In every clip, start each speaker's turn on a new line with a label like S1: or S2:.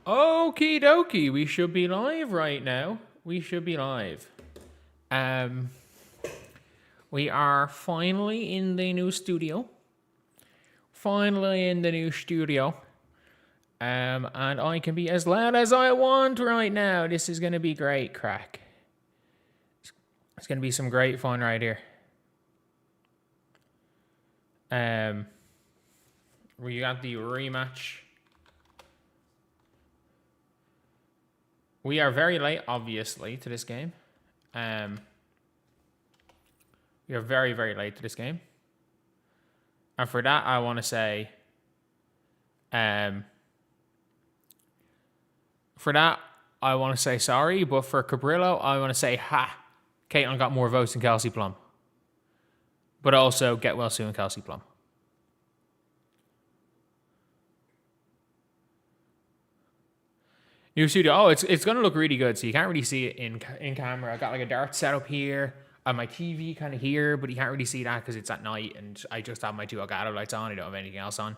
S1: Okie dokie, we should be live right now. We should be live. We are finally in the new studio. And I can be as loud as I want right now. This is going to be great crack. It's going to be some great fun right here. We got the rematch. We are very late, obviously, to this game. We are very, very late to this game. And for that, I want to say... sorry, but for Cabrillo, I want to say, ha! Caitlin got more votes than Kelsey Plum. But also, get well soon, Kelsey Plum. New studio. Oh, it's going to look really good. So you can't really see it in camera. I got like a dart setup here. And my TV kind of here, but you can't really see that because it's at night. And I just have my two Elgato lights on. I don't have anything else on.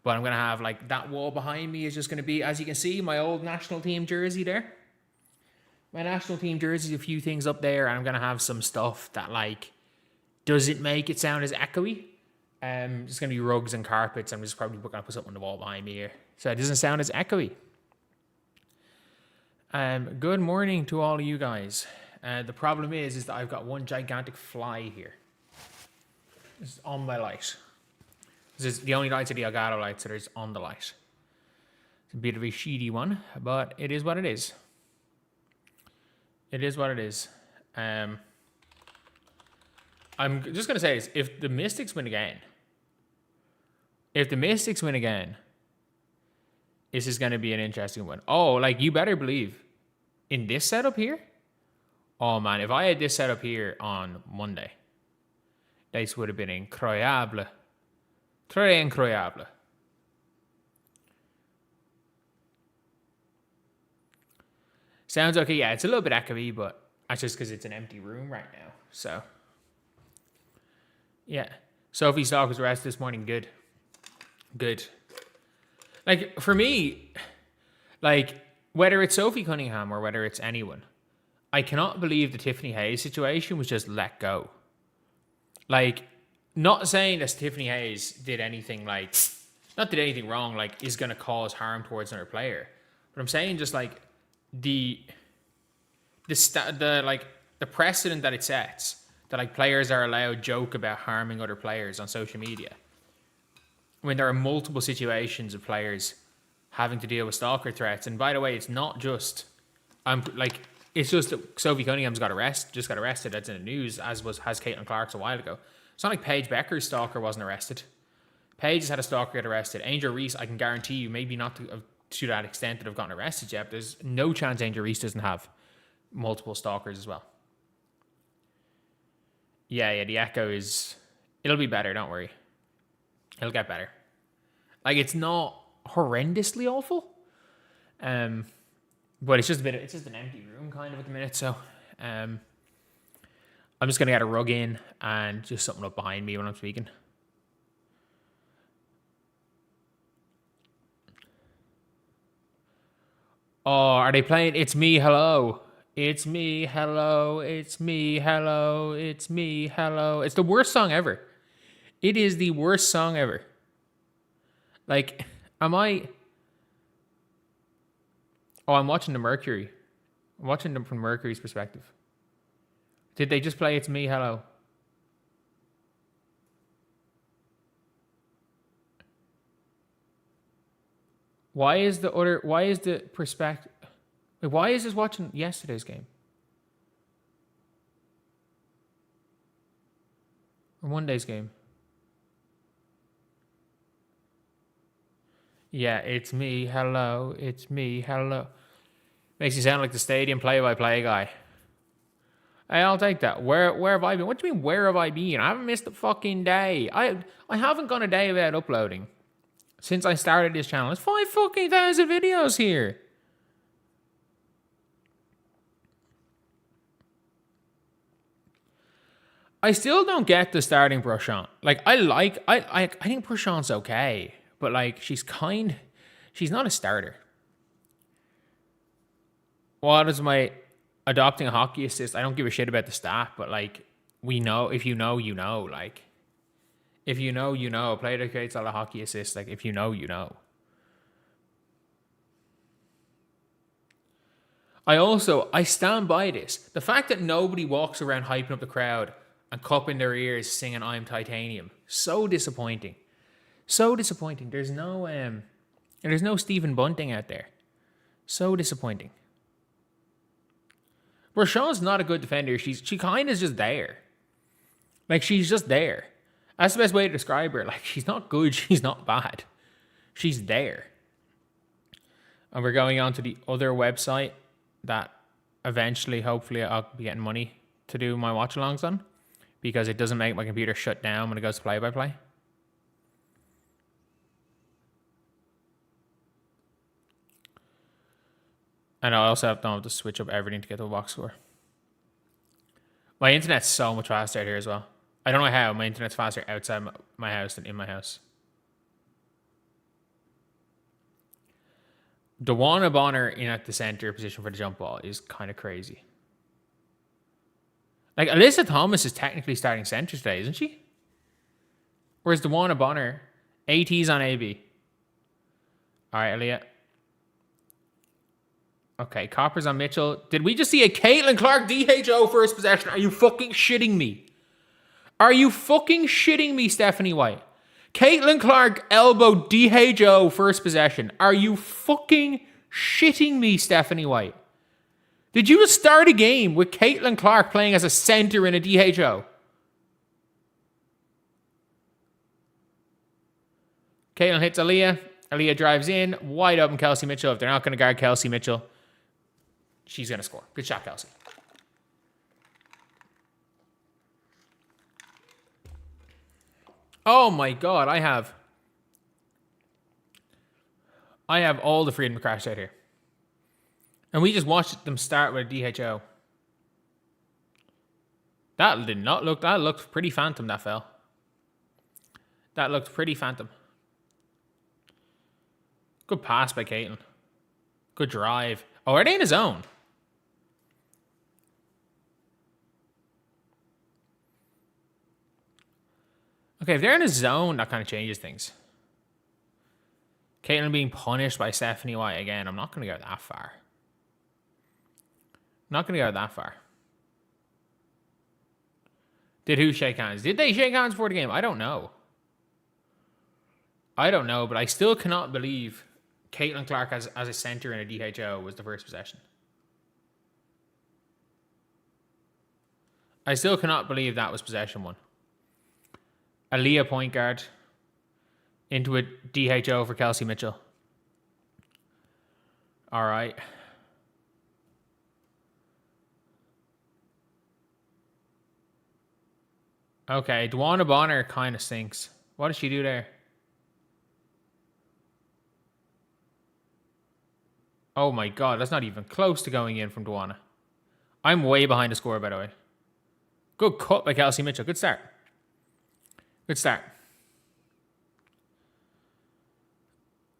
S1: But I'm going to have like that wall behind me is just going to be, as you can see, my old national team jersey there. My national team jersey, a few things up there. And I'm going to have some stuff that like doesn't make it sound as echoey. It's going to be rugs and carpets. I'm just probably going to put something on the wall behind me here. So it doesn't sound as echoey. Good morning to all of you guys. The problem is that I've got one gigantic fly here. It's on my light. This is the only lights are the Elgato lights that is on the light. It's a bit of a shitty one, but it is what it is. It is what it is. I'm just going to say this. If the Mystics win again, this is going to be an interesting one. Oh, like you better believe in this setup here. Oh man, if I had this setup here on Monday, this would have been incroyable. Très incroyable. Sounds okay. Yeah, it's a little bit echoey, but that's just because it's an empty room right now. So, yeah. Sophie Stock was rested this morning. Good. Good. Like, for me, like, whether it's Sophie Cunningham or whether it's anyone, I cannot believe the Tiffany Hayes situation was just let go. Like, not saying that Tiffany Hayes did anything like, not did anything wrong, like, is going to cause harm towards another player. But I'm saying just, like, the precedent that it sets, that, like, players are allowed joke about harming other players on social media. When there are multiple situations of players having to deal with stalker threats. And by the way, it's not just, it's just that Sophie Cunningham's just got arrested. That's in the news, has Caitlin Clark's a while ago. It's not like Paige Bueckers' stalker wasn't arrested. Paige has had a stalker get arrested. Angel Reese, I can guarantee you, maybe not to that extent that have gotten arrested yet. There's no chance Angel Reese doesn't have multiple stalkers as well. Yeah, the echo it'll be better, don't worry. It'll get better. Like, it's not horrendously awful. But it's just an empty room kind of at the minute, so I'm just gonna get a rug in and just something up behind me when I'm speaking. Oh, are they playing It's Me, Hello? It's me, hello, it's me, hello, it's me, hello. It's the worst song ever. It is the worst song ever. Like, I'm watching the Mercury. I'm watching them from Mercury's perspective. Did they just play It's Me, Hello? Why is the perspective... Why is this watching yesterday's game? Or Monday's game? Yeah, it's me, hello, it's me, hello. Makes you sound like the stadium play-by-play guy. Hey, I'll take that. Where have I been? What do you mean, where have I been? I haven't missed a fucking day. I haven't gone a day without uploading since I started this channel. There's 5,000 videos here. I still don't get the starting Brochan. Like, I think Brochan's okay, but like she's not a starter. what is my adopting a hockey assist? I don't give a shit about the stat, but like, we know, if you know, you know. Like, if you know, you know. A player that creates a lot of hockey assists, like, if you know, you know. I stand by this. The fact that nobody walks around hyping up the crowd and cupping their ears singing "I'm Titanium," so disappointing. So disappointing. There's no Stephen Bunting out there. So disappointing. Rashawn's not a good defender. She kind of is just there. Like, she's just there. That's the best way to describe her. Like, she's not good. She's not bad. She's there. And we're going on to the other website that eventually, hopefully, I'll be getting money to do my watch-alongs on, because it doesn't make my computer shut down when it goes play-by-play. And I also don't have to switch up everything to get to a box score. My internet's so much faster out here as well. I don't know how. My internet's faster outside my house than in my house. DeWanna Bonner in at the center position for the jump ball is kind of crazy. Like, Alyssa Thomas is technically starting center today, isn't she? Whereas DeWanna Bonner, AT's on AB. All right, Aaliyah. Okay, Copper's on Mitchell. Did we just see a Caitlin Clark DHO first possession? Are you fucking shitting me? Are you fucking shitting me, Stephanie White? Caitlin Clark elbow DHO first possession. Are you fucking shitting me, Stephanie White? Did you just start a game with Caitlin Clark playing as a center in a DHO? Caitlin hits Aaliyah. Aaliyah drives in. Wide open Kelsey Mitchell. If they're not going to guard Kelsey Mitchell, she's going to score. Good shot, Kelsey. Oh my God, I have all the freedom to crash out here. And we just watched them start with a DHO. That looked pretty phantom, that fell. That looked pretty phantom. Good pass by Caitlin. Good drive. Oh, are they in his zone? Okay, if they're in a zone, that kind of changes things. Caitlin being punished by Stephanie White again. I'm not going to go that far. Did who shake hands? Did they shake hands before the game? I don't know, but I still cannot believe Caitlin Clark as a center in a DHO was the first possession. I still cannot believe that was possession one. Aaliyah point guard into a DHO for Kelsey Mitchell. All right. Okay, DeWanna Bonner kind of sinks. What does she do there? Oh my God, that's not even close to going in from DeWanna. I'm way behind the score, by the way. Good cut by Kelsey Mitchell. Good start.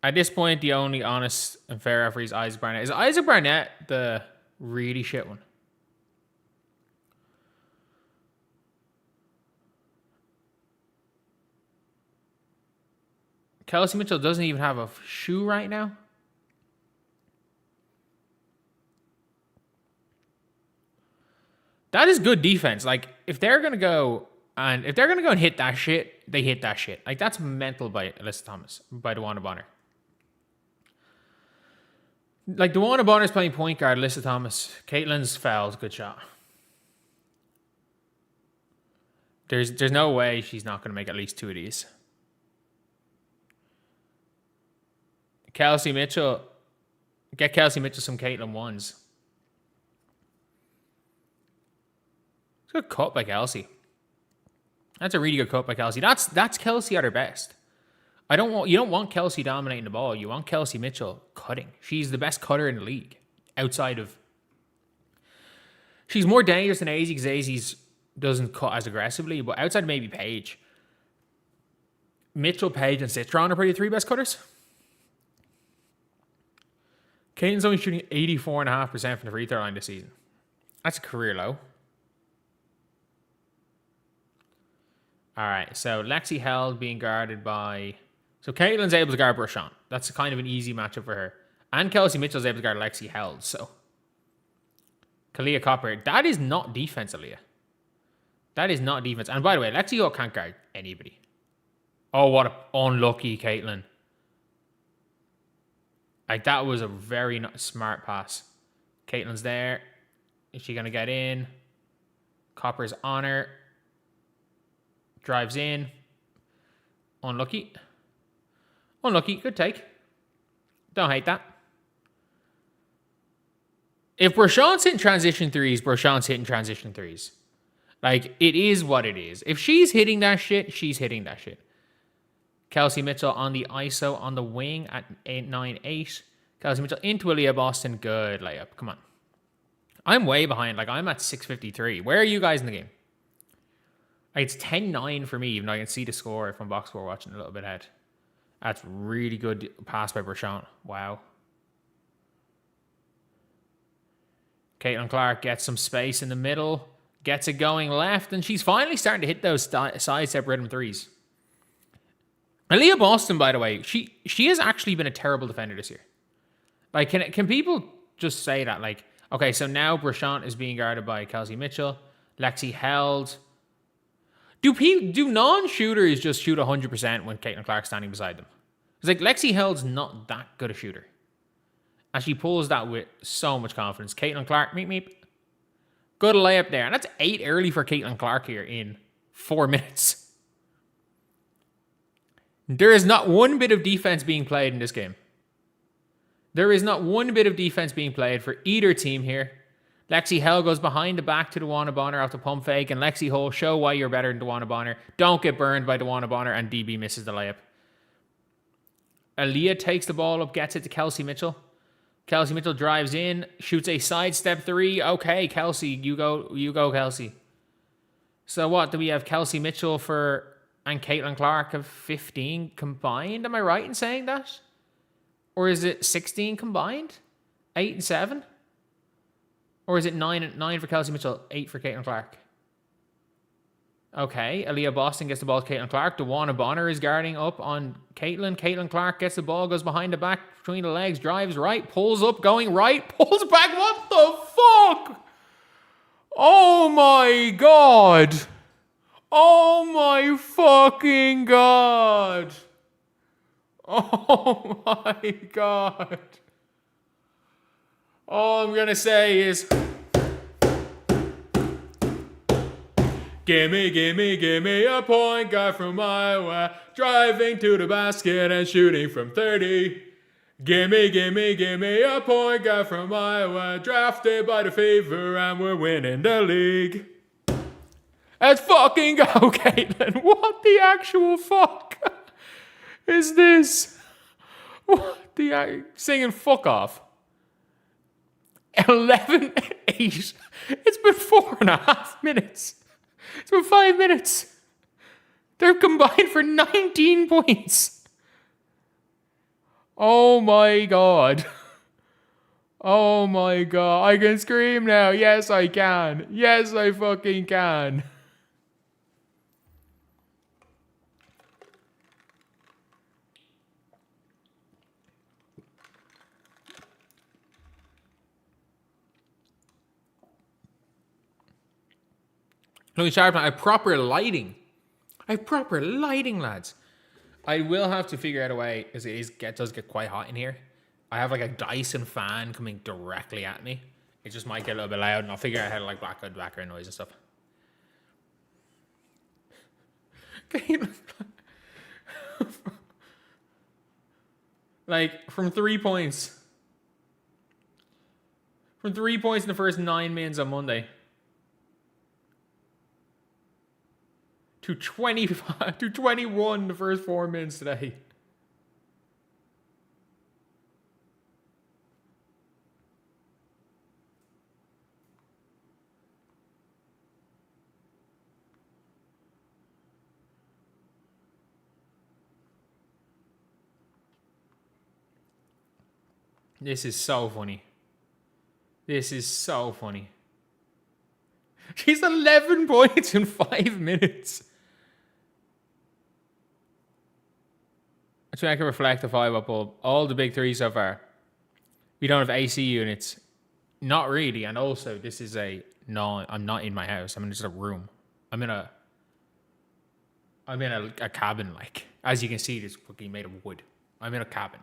S1: At this point, the only honest and fair referee is Isaac Barnett. Is Isaac Barnett the really shit one? Kelsey Mitchell doesn't even have a shoe right now. That is good defense. Like, if they're gonna go and hit that shit, they hit that shit. Like, that's mental by Alyssa Thomas, by DeWanna Bonner. Like, DeWanna Bonner's playing point guard, Alyssa Thomas. Caitlin's fouled. Good shot. There's no way she's not going to make at least two of these. Kelsey Mitchell. Get Kelsey Mitchell some Caitlin ones. It's a good cut by Kelsey. That's a really good cut by Kelsey. That's Kelsey at her best. You don't want Kelsey dominating the ball. You want Kelsey Mitchell cutting. She's the best cutter in the league. Outside of... She's more dangerous than Azzi because Azzi doesn't cut as aggressively, but outside of maybe Paige. Mitchell, Paige, and Citron are probably the three best cutters. Caitlin's only shooting 84.5% from the free throw line this season. That's a career low. All right, so Lexi Held being guarded by... So Caitlin's able to guard Brashant. That's kind of an easy matchup for her. And Kelsey Mitchell's able to guard Lexi Held, so... Kalia Copper. That is not defense, Aaliyah. That is not defense. And by the way, Lexi Held can't guard anybody. Oh, what an unlucky Caitlin. Like, that was a very smart pass. Caitlin's there. Is she going to get in? Copper's on her. Drives in. Unlucky. Unlucky. Good take. Don't hate that. If Brashant's hitting transition threes, Brashant's hitting transition threes. Like, it is what it is. If she's hitting that shit, she's hitting that shit. Kelsey Mitchell on the ISO on the wing at 8-9-8. Kelsey Mitchell into Aaliyah Boston. Good layup. Come on. I'm way behind. Like, I'm at 6:53. Where are you guys in the game? Like, it's 10-9 for me, even though I can see the score from box score watching a little bit ahead. That's really good pass by Brashant. Wow. Caitlin Clark gets some space in the middle. Gets it going left. And she's finally starting to hit those side-step rhythm threes. Aaliyah Boston, by the way, she has actually been a terrible defender this year. Like, can people just say that? Like, okay, so now Brashant is being guarded by Kelsey Mitchell. Lexi Held. Do non-shooters just shoot 100% when Caitlin Clark's standing beside them? It's like Lexi Held's not that good a shooter. And she pulls that with so much confidence. Caitlin Clark, meep, meep. Good layup there. And that's 8 early for Caitlin Clark here in 4 minutes. There is not one bit of defense being played in this game. There is not one bit of defense being played for either team here. Lexi Held goes behind the back to DeWanna Bonner off the pump fake. And Lexi Hull, show why you're better than DeWanna Bonner. Don't get burned by DeWanna Bonner. And DB misses the layup. Aaliyah takes the ball up, gets it to Kelsey Mitchell. Kelsey Mitchell drives in, shoots a sidestep three. Okay, Kelsey, you go, Kelsey. So what, do we have Kelsey Mitchell and Caitlin Clark of 15 combined? Am I right in saying that? Or is it 16 combined? 8 and 7? Or is it 9 for Kelsey Mitchell, 8 for Caitlin Clark? Okay, Aaliyah Boston gets the ball to Caitlin Clark. DeWanna Bonner is guarding up on Caitlin. Caitlin Clark gets the ball, goes behind the back, between the legs, drives right, pulls up, going right, pulls back. What the fuck? Oh my God. Oh my fucking God. Oh my God. All I'm going to say is... Gimme a point guard from Iowa, driving to the basket and shooting from 30. Gimme a point guard from Iowa, drafted by the Fever, and we're winning the league. Let's fucking go, Caitlin. What the actual fuck is this? What the... Singing fuck off. 11-8. It's been 4.5 minutes. It's been 5 minutes. They're combined for 19 points. Oh my God. Oh my God. I can scream now. Yes, I can. Yes, I fucking can. Looking sharp. I have proper lighting. Lads. I will have to figure out a way, because it does get quite hot in here. I have like a Dyson fan coming directly at me. It just might get a little bit loud, and I'll figure out how to like black out background noise and stuff. Like, from 3 points. From 3 points in the first 9 minutes on Monday. To 25, to 21 the first 4 minutes today. This is so funny. This is so funny. She's 11 points in 5 minutes. So I can reflect the 5-up bulb. All the big three so far. We don't have AC units. Not really. And also, this is I'm not in my house. I'm in just a room. I'm in a cabin, like. As you can see, it's fucking made of wood. I'm in a cabin.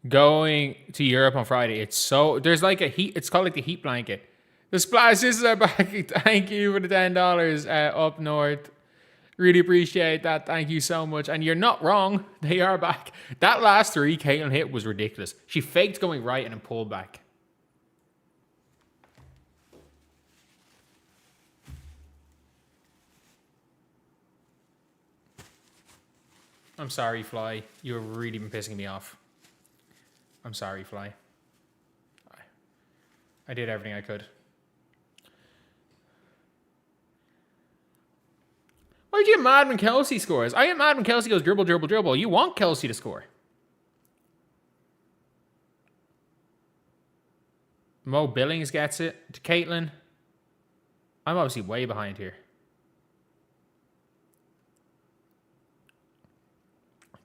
S1: Going to Europe on Friday. There's like it's called like the heat blanket. The Splash Sisters are back. Thank you for the $10 up north. Really appreciate that. Thank you so much. And you're not wrong. They are back. That last three Caitlin hit was ridiculous. She faked going right and then pulled back. I'm sorry, Fly. You've really been pissing me off. I'm sorry, Fly. I did everything I could. Why do you get mad when Kelsey scores? I get mad when Kelsey goes dribble, dribble, dribble. You want Kelsey to score. Mo Billings gets it to Caitlin. I'm obviously way behind here.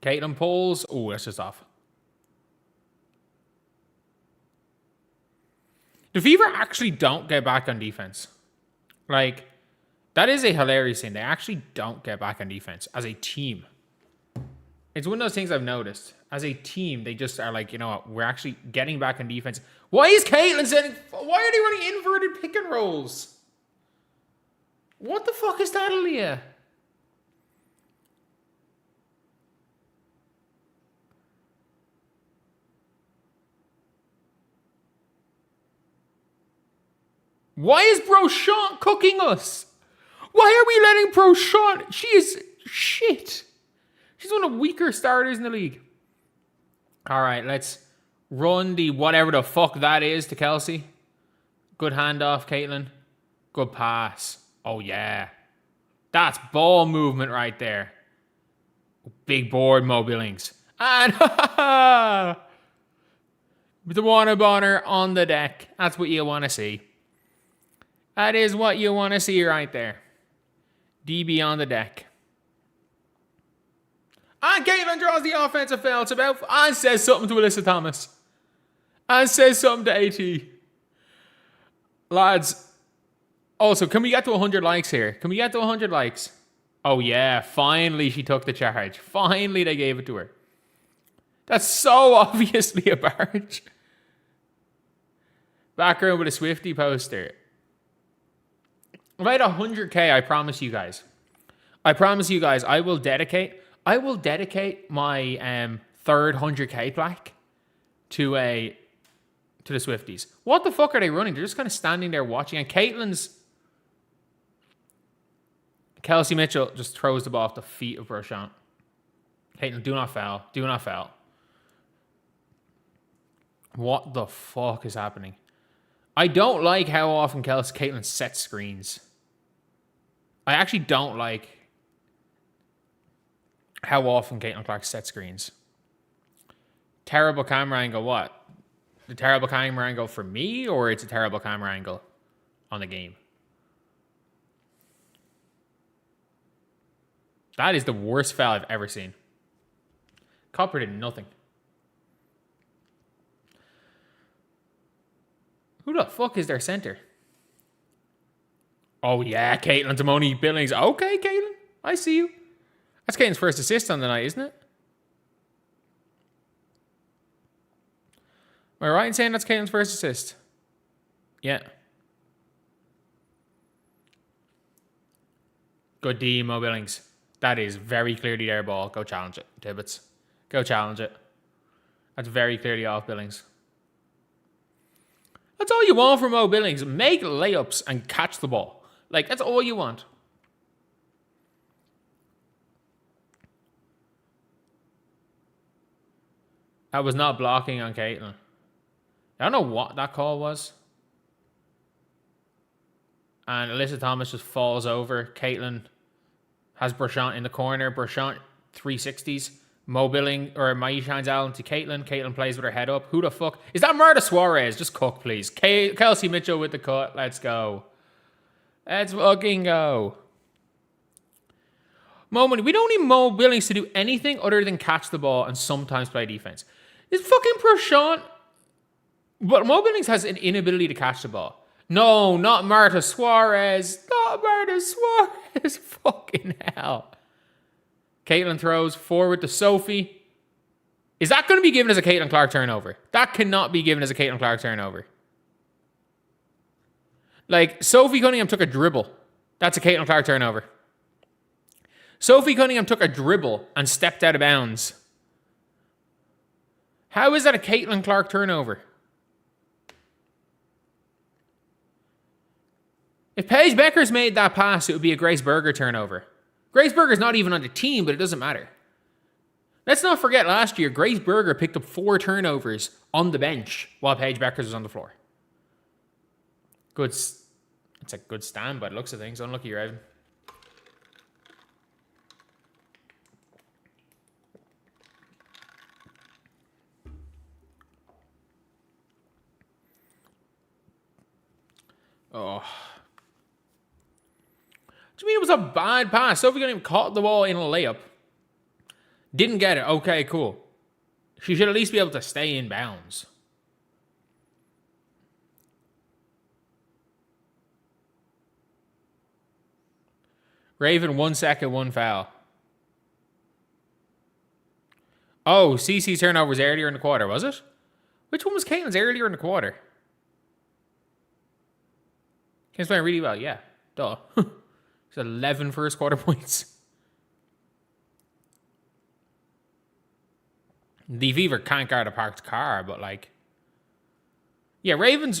S1: Caitlin pulls. Oh, that's just off. The Fever actually don't get back on defense. Like, that is a hilarious thing. They actually don't get back on defense as a team. It's one of those things I've noticed. As a team, they just are like, you know what? We're actually getting back on defense. Why is Caitlin sending... Why are they running inverted pick and rolls? What the fuck is that, Aaliyah? Why is Brochant cooking us? Why are we letting Brochant? She is shit. She's one of the weaker starters in the league. All right, let's run the whatever the fuck that is to Kelsey. Good handoff, Caitlin. Good pass. Oh, yeah. That's ball movement right there. Big board, Mo Billings. And with the Warner Bonner on the deck. That's what you want to see. That is what you want to see right there. DB on the deck. And Caitlin draws the offensive foul to about and says something to Alyssa Thomas. And says something to AT. Lads, also, can we get to 100 likes here? Can we get to 100 likes? Oh yeah, finally she took the charge. Finally they gave it to her. That's so obviously a barge. Background with a Swiftie poster. If I had 100k, I promise you guys. I will dedicate my third 100k plaque to the Swifties. What the fuck are they running? They're just kind of standing there watching. And Kelsey Mitchell just throws the ball off the feet of Brochant. Caitlin, do not foul. Do not foul. What the fuck is happening? I don't like how often Caitlin sets screens. I actually don't like how often Caitlin Clark sets screens. Terrible camera angle, what? The terrible camera angle for me, or it's a terrible camera angle on the game? That is the worst foul I've ever seen. Copper did nothing. Who the fuck is their center? Oh, yeah, Caitlin to Moni Billings. Okay, Caitlin. I see you. That's Caitlin's first assist on the night, isn't it? Am I right in saying that's Caitlin's first assist? Yeah. Good D, Mo Billings. That is very clearly their ball. Go challenge it, Tibbets. Go challenge it. That's very clearly off Billings. That's all you want from Mo Billings. Make layups and catch the ball. Like, that's all you want. That was not blocking on Caitlin. I don't know what that call was. And Alyssa Thomas just falls over. Caitlin has Brochant in the corner. Brochant 360s. Mo Billing or Maisha Hines Allen to Caitlin. Caitlin plays with her head up. Who the fuck? Is that Marta Suarez? Just cook, please. Kelsey Mitchell with the cut. Let's go. Let's fucking go. Moment. We don't need Mo Billings to do anything other than catch the ball and sometimes play defense. It's fucking Prashant. But Mo Billings has an inability to catch the ball. No, not Marta Suarez. Not Marta Suarez. Fucking hell. Caitlin throws forward to Sophie. Is that going to be given as a Caitlin Clark turnover? That cannot be given as a Caitlin Clark turnover. Like, Sophie Cunningham took a dribble. That's a Caitlin Clark turnover. Sophie Cunningham took a dribble and stepped out of bounds. How is that a Caitlin Clark turnover? If Paige Bueckers made that pass, it would be a Grace Berger turnover. Grace Berger's not even on the team, but it doesn't matter. Let's not forget last year, Grace Berger picked up 4 turnovers on the bench while Paige Bueckers was on the floor. It's a good stand by the looks of things. Unlucky, Raven. Oh. Do you mean it was a bad pass? Sophie Cunningham caught the ball in a layup. Didn't get it. Okay, cool. She should at least be able to stay in bounds. Raven, 1 second, 1 foul. Oh, CC's turnover was earlier in the quarter, was it? Which one was Caitlin's earlier in the quarter? Caitlin's playing really well, yeah. Duh. It's 11 first quarter points. The Fever can't guard a parked car, but like... Yeah, Raven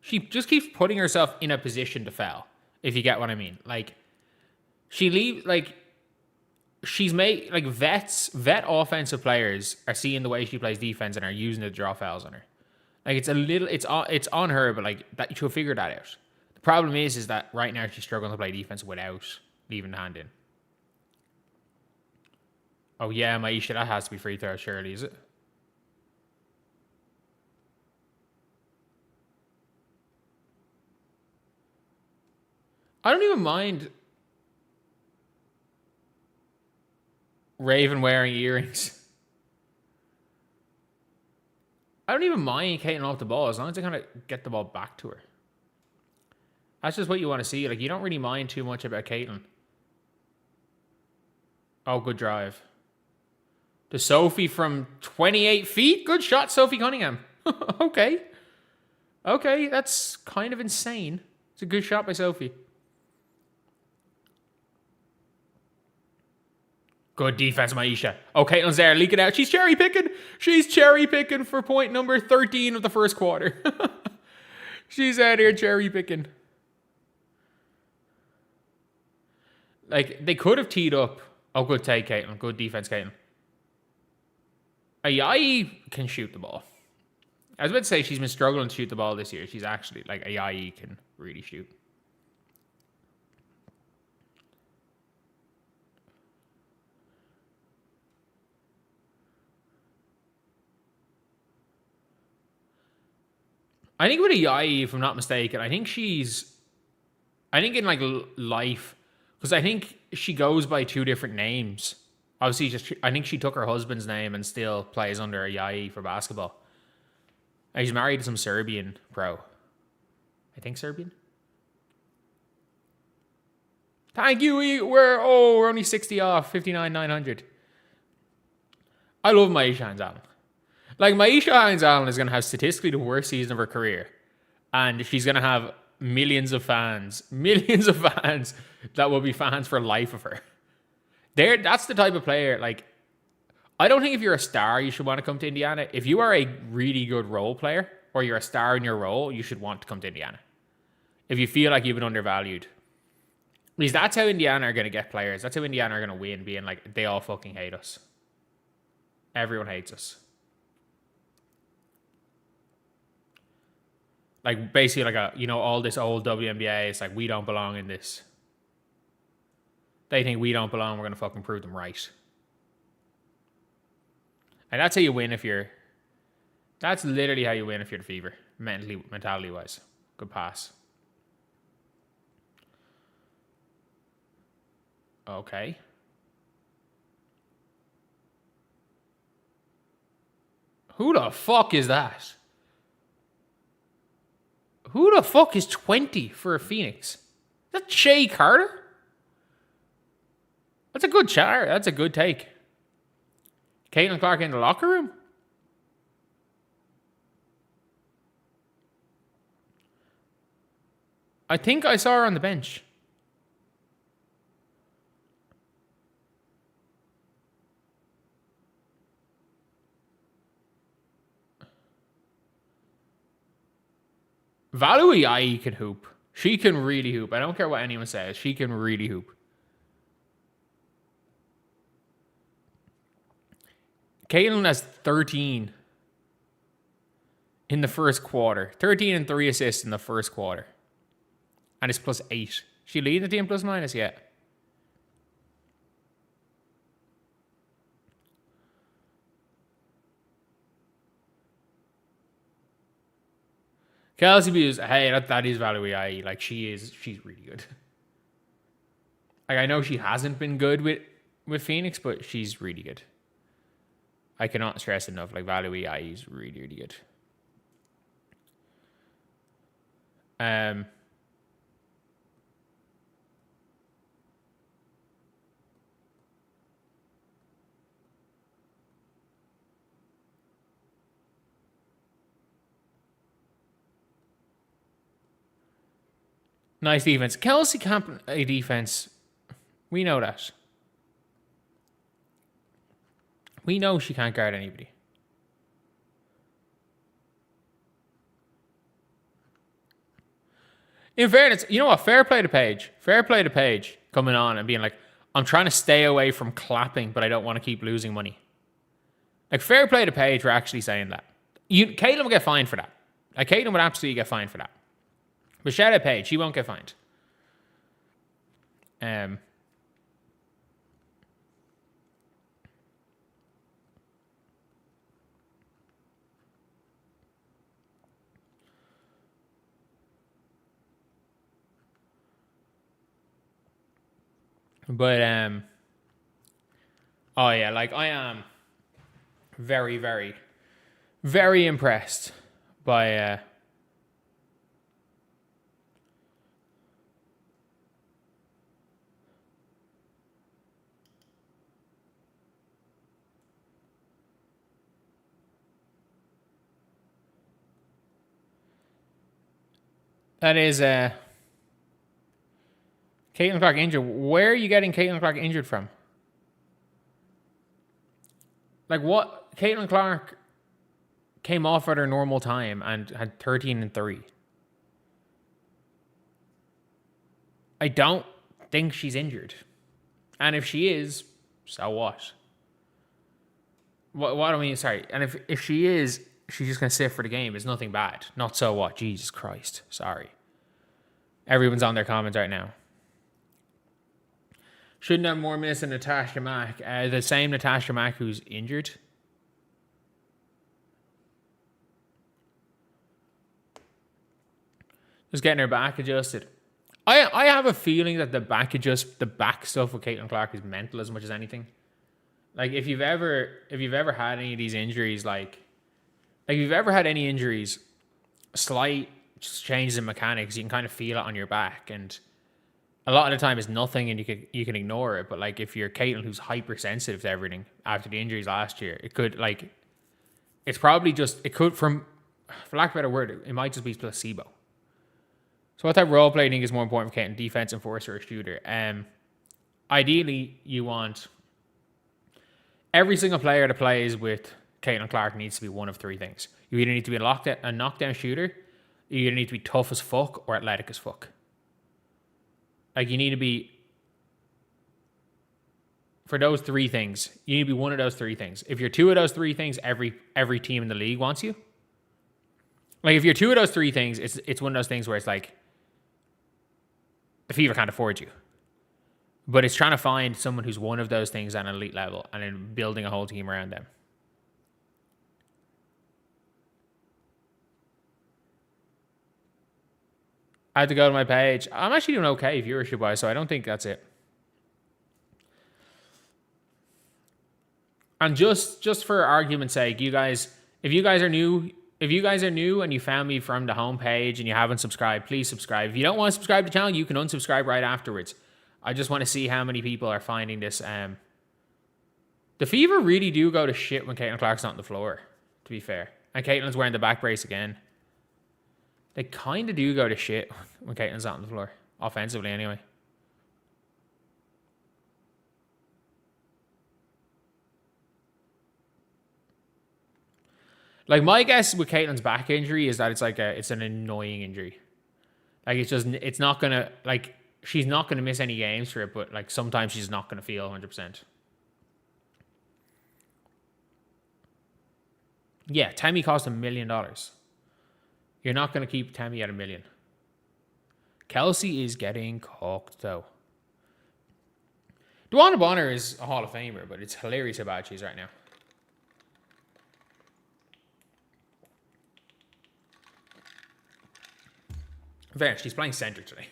S1: she just keeps putting herself in a position to foul, if you get what I mean. Like, she's made, like, vet offensive players are seeing the way she plays defense and are using it to draw fouls on her. Like, it's on her, but like, that she'll figure that out. The problem is that right now she's struggling to play defense without leaving the hand in. Oh yeah, Maisha, that has to be free throw, surely, is it? I don't even mind Raven wearing earrings. I don't even mind Caitlin off the ball as long as they kind of get the ball back to her. That's just what you want to see. Like, you don't really mind too much about Caitlin. Oh, good drive. To Sophie from 28 feet. Good shot, Sophie Cunningham. Okay. Okay, that's kind of insane. It's a good shot by Sophie. Good defense, Maisha. Oh, Caitlin's there. Leak it out. She's cherry picking. She's cherry picking for point number 13 of the first quarter. She's out here cherry picking. Like, they could have teed up. Oh, good take, Caitlin. Good defense, Caitlin. Ayayi can shoot the ball. I was about to say she's been struggling to shoot the ball this year. She's actually, like, Ayayi can really shoot. I think with Ayayi, if I'm not mistaken, I think in, like, life, because I think she goes by 2 different names. Obviously, I think she took her husband's name and still plays under Ayayi for basketball. And he's married to some Serbian pro. I think Serbian. Thank you. We're only 60 off. 59,900. I love Maisha Hines Allen. Like, Maisha Hines Allen is going to have statistically the worst season of her career. And she's going to have millions of fans that will be fans for life of her. That's the type of player, like, I don't think if you're a star, you should want to come to Indiana. If you are a really good role player, or you're a star in your role, you should want to come to Indiana. If you feel like you've been undervalued. Because that's how Indiana are going to get players. That's how Indiana are going to win, being like, they all fucking hate us. Everyone hates us. Like, basically, like, all this old WNBA, it's like, we don't belong in this. They think we don't belong. We're going to fucking prove them right. And that's how you win if you're... That's literally how you win if you're the Fever. Mentality-wise. Good pass. Okay. Who the fuck is that? Who the fuck is 20 for a Phoenix? Is that Shea Carter? That's a good chart. That's a good take. Caitlin Clark in the locker room? I think I saw her on the bench. Valui can hoop. She can really hoop. I don't care what anyone says. She can really hoop. Caitlin has 13 in the first quarter. 13 and 3 assists in the first quarter. And it's +8. She leading the team plus-minus yet? Kelsey Hughes, hey, that is Valerie IE. Like, she's really good. Like, I know she hasn't been good with Phoenix, but she's really good. I cannot stress enough, like, Valerie IE is really, really good. Nice defense. Kelsey can't play defense. We know that. We know she can't guard anybody. In fairness, you know what? Fair play to Paige. Fair play to Paige coming on and being like, I'm trying to stay away from clapping, but I don't want to keep losing money. Like, fair play to Paige for actually saying that. Caitlin will get fined for that. Like, Caitlin would absolutely get fined for that. But shout out Paige, she won't get fined. Oh yeah, like, I am very, very, very impressed by that is Caitlin Clark injured. Where are you getting Caitlin Clark injured from? Like, what? Caitlin Clark came off at her normal time and had 13 and 3. I don't think she's injured. And if she is, so what? What do I mean? Sorry. And if she is, she's just going to sit for the game. It's nothing bad. Not so what? Jesus Christ. Sorry. Everyone's on their comments right now. Shouldn't have more minutes than Natasha Mack. The same Natasha Mack who's injured. Just getting her back adjusted. I have a feeling that the back stuff with Caitlin Clark is mental as much as anything. Like, if you've ever had any of these injuries, like if you've ever had any injuries, slight changes in mechanics, you can kind of feel it on your back, and a lot of the time it's nothing and you can ignore it. But like, if you're Caitlin who's hypersensitive to everything after the injuries last year, it could, like, it's probably just, it could, from, for lack of a better word, it might just be placebo. So what type of role play I think is more important for Caitlin? Defense, enforcer, or shooter? Ideally, you want every single player that plays with Caitlin Clark needs to be one of three things. You either need to be a knockdown shooter, you either need to be tough as fuck or athletic as fuck. Like, you need to be, for those three things, you need to be one of those three things. If you're two of those three things, every team in the league wants you. Like, if you're two of those three things, it's one of those things where it's like, the Fever can't afford you. But it's trying to find someone who's one of those things at an elite level and then building a whole team around them. I had to go to my page. I'm actually doing okay viewership-wise, so I don't think that's it. And just for argument's sake, you guys, if you guys are new and you found me from the homepage and you haven't subscribed, please subscribe. If you don't want to subscribe to the channel, you can unsubscribe right afterwards. I just want to see how many people are finding this. The Fever really do go to shit when Caitlin Clark's not on the floor, to be fair. And Caitlin's wearing the back brace again. They kind of do go to shit when Caitlin's not on the floor. Offensively, anyway. Like, my guess with Caitlin's back injury is that it's an annoying injury. Like, it's not going to, like, she's not going to miss any games for it, but, like, sometimes she's not going to feel 100%. Yeah, Tammy cost $1 million. You're not going to keep Tammy at $1 million. Kelsey is getting cooked, though. DeWanna Bonner is a Hall of Famer, but it's hilarious how bad she is right now. Fair, she's playing center today.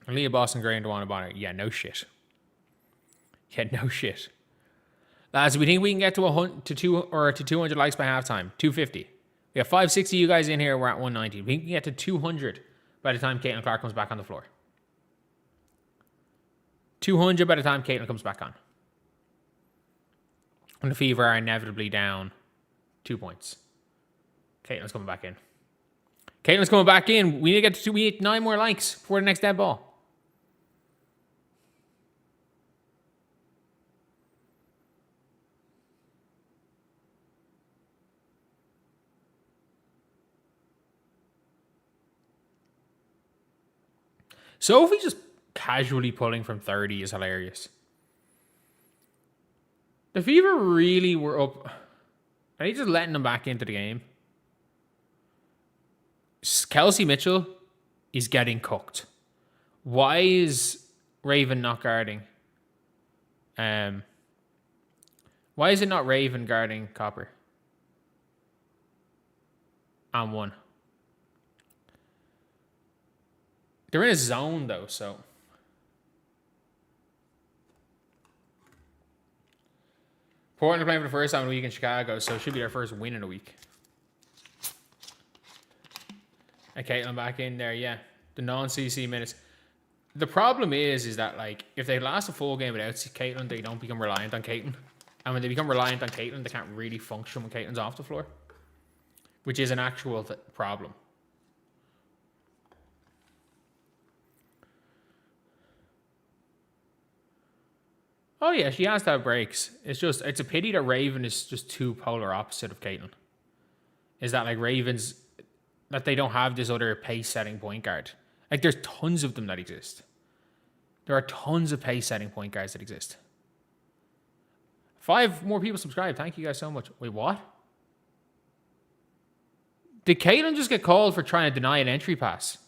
S1: Leah Boston Gray and DeWanna Bonner. Yeah, no shit. Yeah, no shit. Lads, we think we can get to 200 likes by halftime. 250. We have 560 you guys in here. We're at 190. We can get to 200 by the time Caitlin Clark comes back on the floor. 200 by the time Caitlin comes back on. And the Fever are inevitably down 2 points. Caitlin's coming back in. Caitlin's coming back in. We need to get 9 more likes before the next dead ball. Sophie just casually pulling from 30 is hilarious. The Fever really were up. Are they just letting them back into the game? Kelsey Mitchell is getting cooked. Why is Raven not guarding? Why is it not Raven guarding Copper? On one. They're in a zone, though, so. Portland are playing for the first time in a week in Chicago, so it should be their first win in a week. And Caitlin back in there, yeah. The non-CC minutes. The problem is that, like, if they last a full game without Caitlin, they don't become reliant on Caitlin. And when they become reliant on Caitlin, they can't really function when Caitlin's off the floor. Which is an actual problem. Oh yeah, she has to have breaks. It's a pity that Raven is just too polar opposite of Caitlin. Is that like Raven's, that they don't have this other pace setting point guard. Like there's tons of them that exist. There are tons of pace setting point guards that exist. 5 more people subscribed. Thank you guys so much. Wait, what? Did Caitlin just get called for trying to deny an entry pass?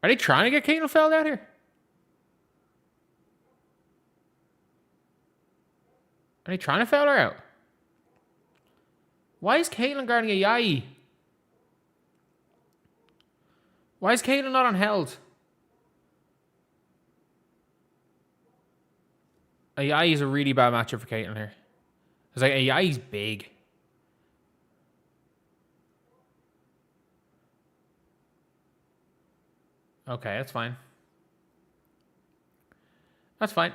S1: Are they trying to get Caitlin fouled out here? Are they trying to foul her out? Why is Caitlin guarding a Yai? Why is Caitlin not on held? A Yai is a really bad matchup for Caitlin here. It's like a Yai's big. Okay, that's fine. That's fine.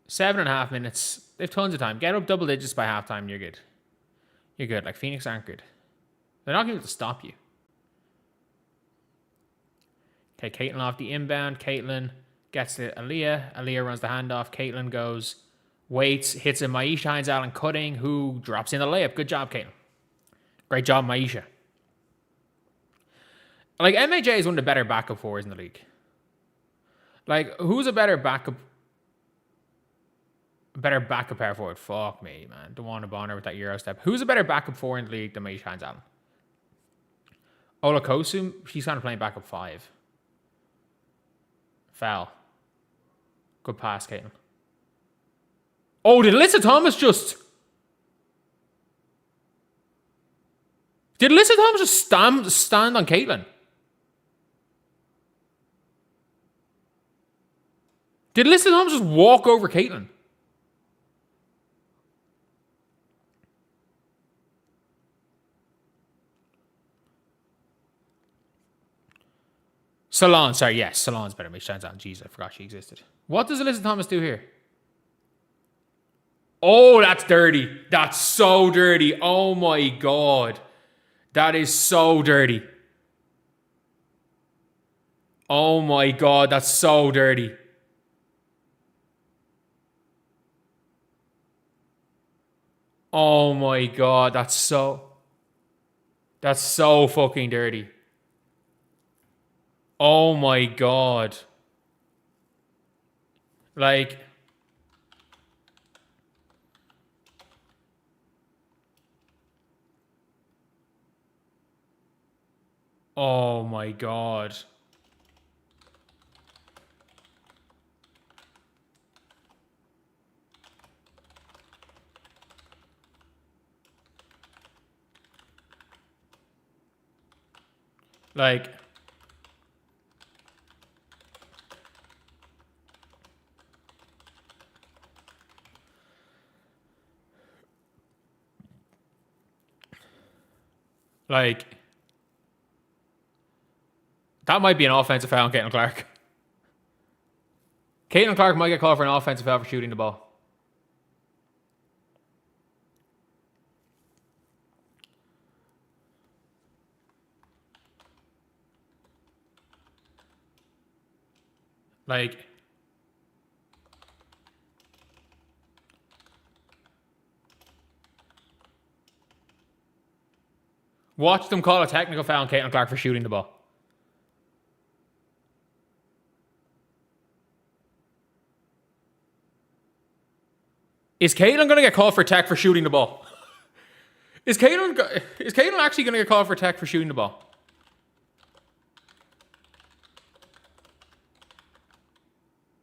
S1: 7.5 minutes. They have tons of time. Get up double digits by halftime. You're good. You're good. Like Phoenix aren't good. They're not going to stop you. Okay, Caitlin off the inbound. Caitlin gets to Aaliyah. Aaliyah runs the handoff. Caitlin goes, waits, hits a Maisha Hines Allen cutting, who drops in the layup. Good job, Caitlin. Great job, Maisha. Like, MAJ is one of the better backup fours in the league. Like, who's a better backup? Better backup power forward. Fuck me, man. Don't want to Bonner with that Euro step. Who's a better backup four in the league than Paige Allen? Olakosu, she's kind of playing backup 5. Foul. Good pass, Caitlin. Oh, did Alyssa Thomas just... Did Alyssa Thomas just stand on Caitlin? Did Alyssa Thomas just walk over Caitlin? Salon, sorry, yes. Salon's better. Make sense. Jeez, I forgot she existed. What does Alyssa Thomas do here? Oh, that's dirty. That's so dirty. Oh my God. That is so dirty. Oh my God, that's so dirty. Oh my God, that's so fucking dirty. Oh my God. Like, oh my God. Like, that might be an offensive foul on Caitlin Clark. Caitlin Clark might get called for an offensive foul for shooting the ball. Like, watch them call a technical foul on Caitlin Clark for shooting the ball. Is Caitlin going to get called for tech for shooting the ball? Is Caitlin actually going to get called for tech for shooting the ball?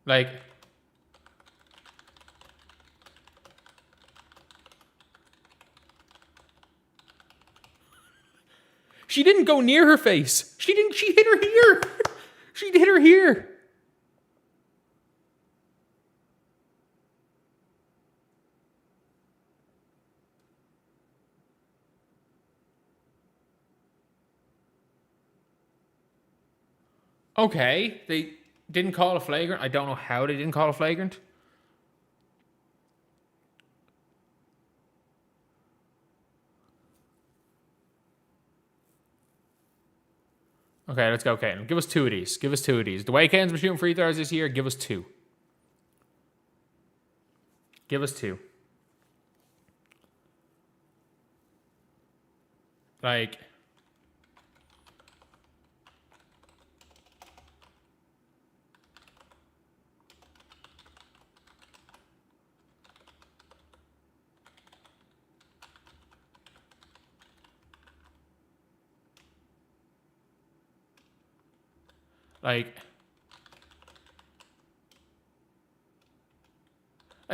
S1: Like, she didn't go near her face. She hit her here. She hit her here. Okay, they didn't call a flagrant. I don't know how they didn't call a flagrant. Okay, let's go, Caitlin. Give us 2 of these. Give us 2 of these. The way Caitlin's been shooting free throws this year, give us 2. Give us 2. Like,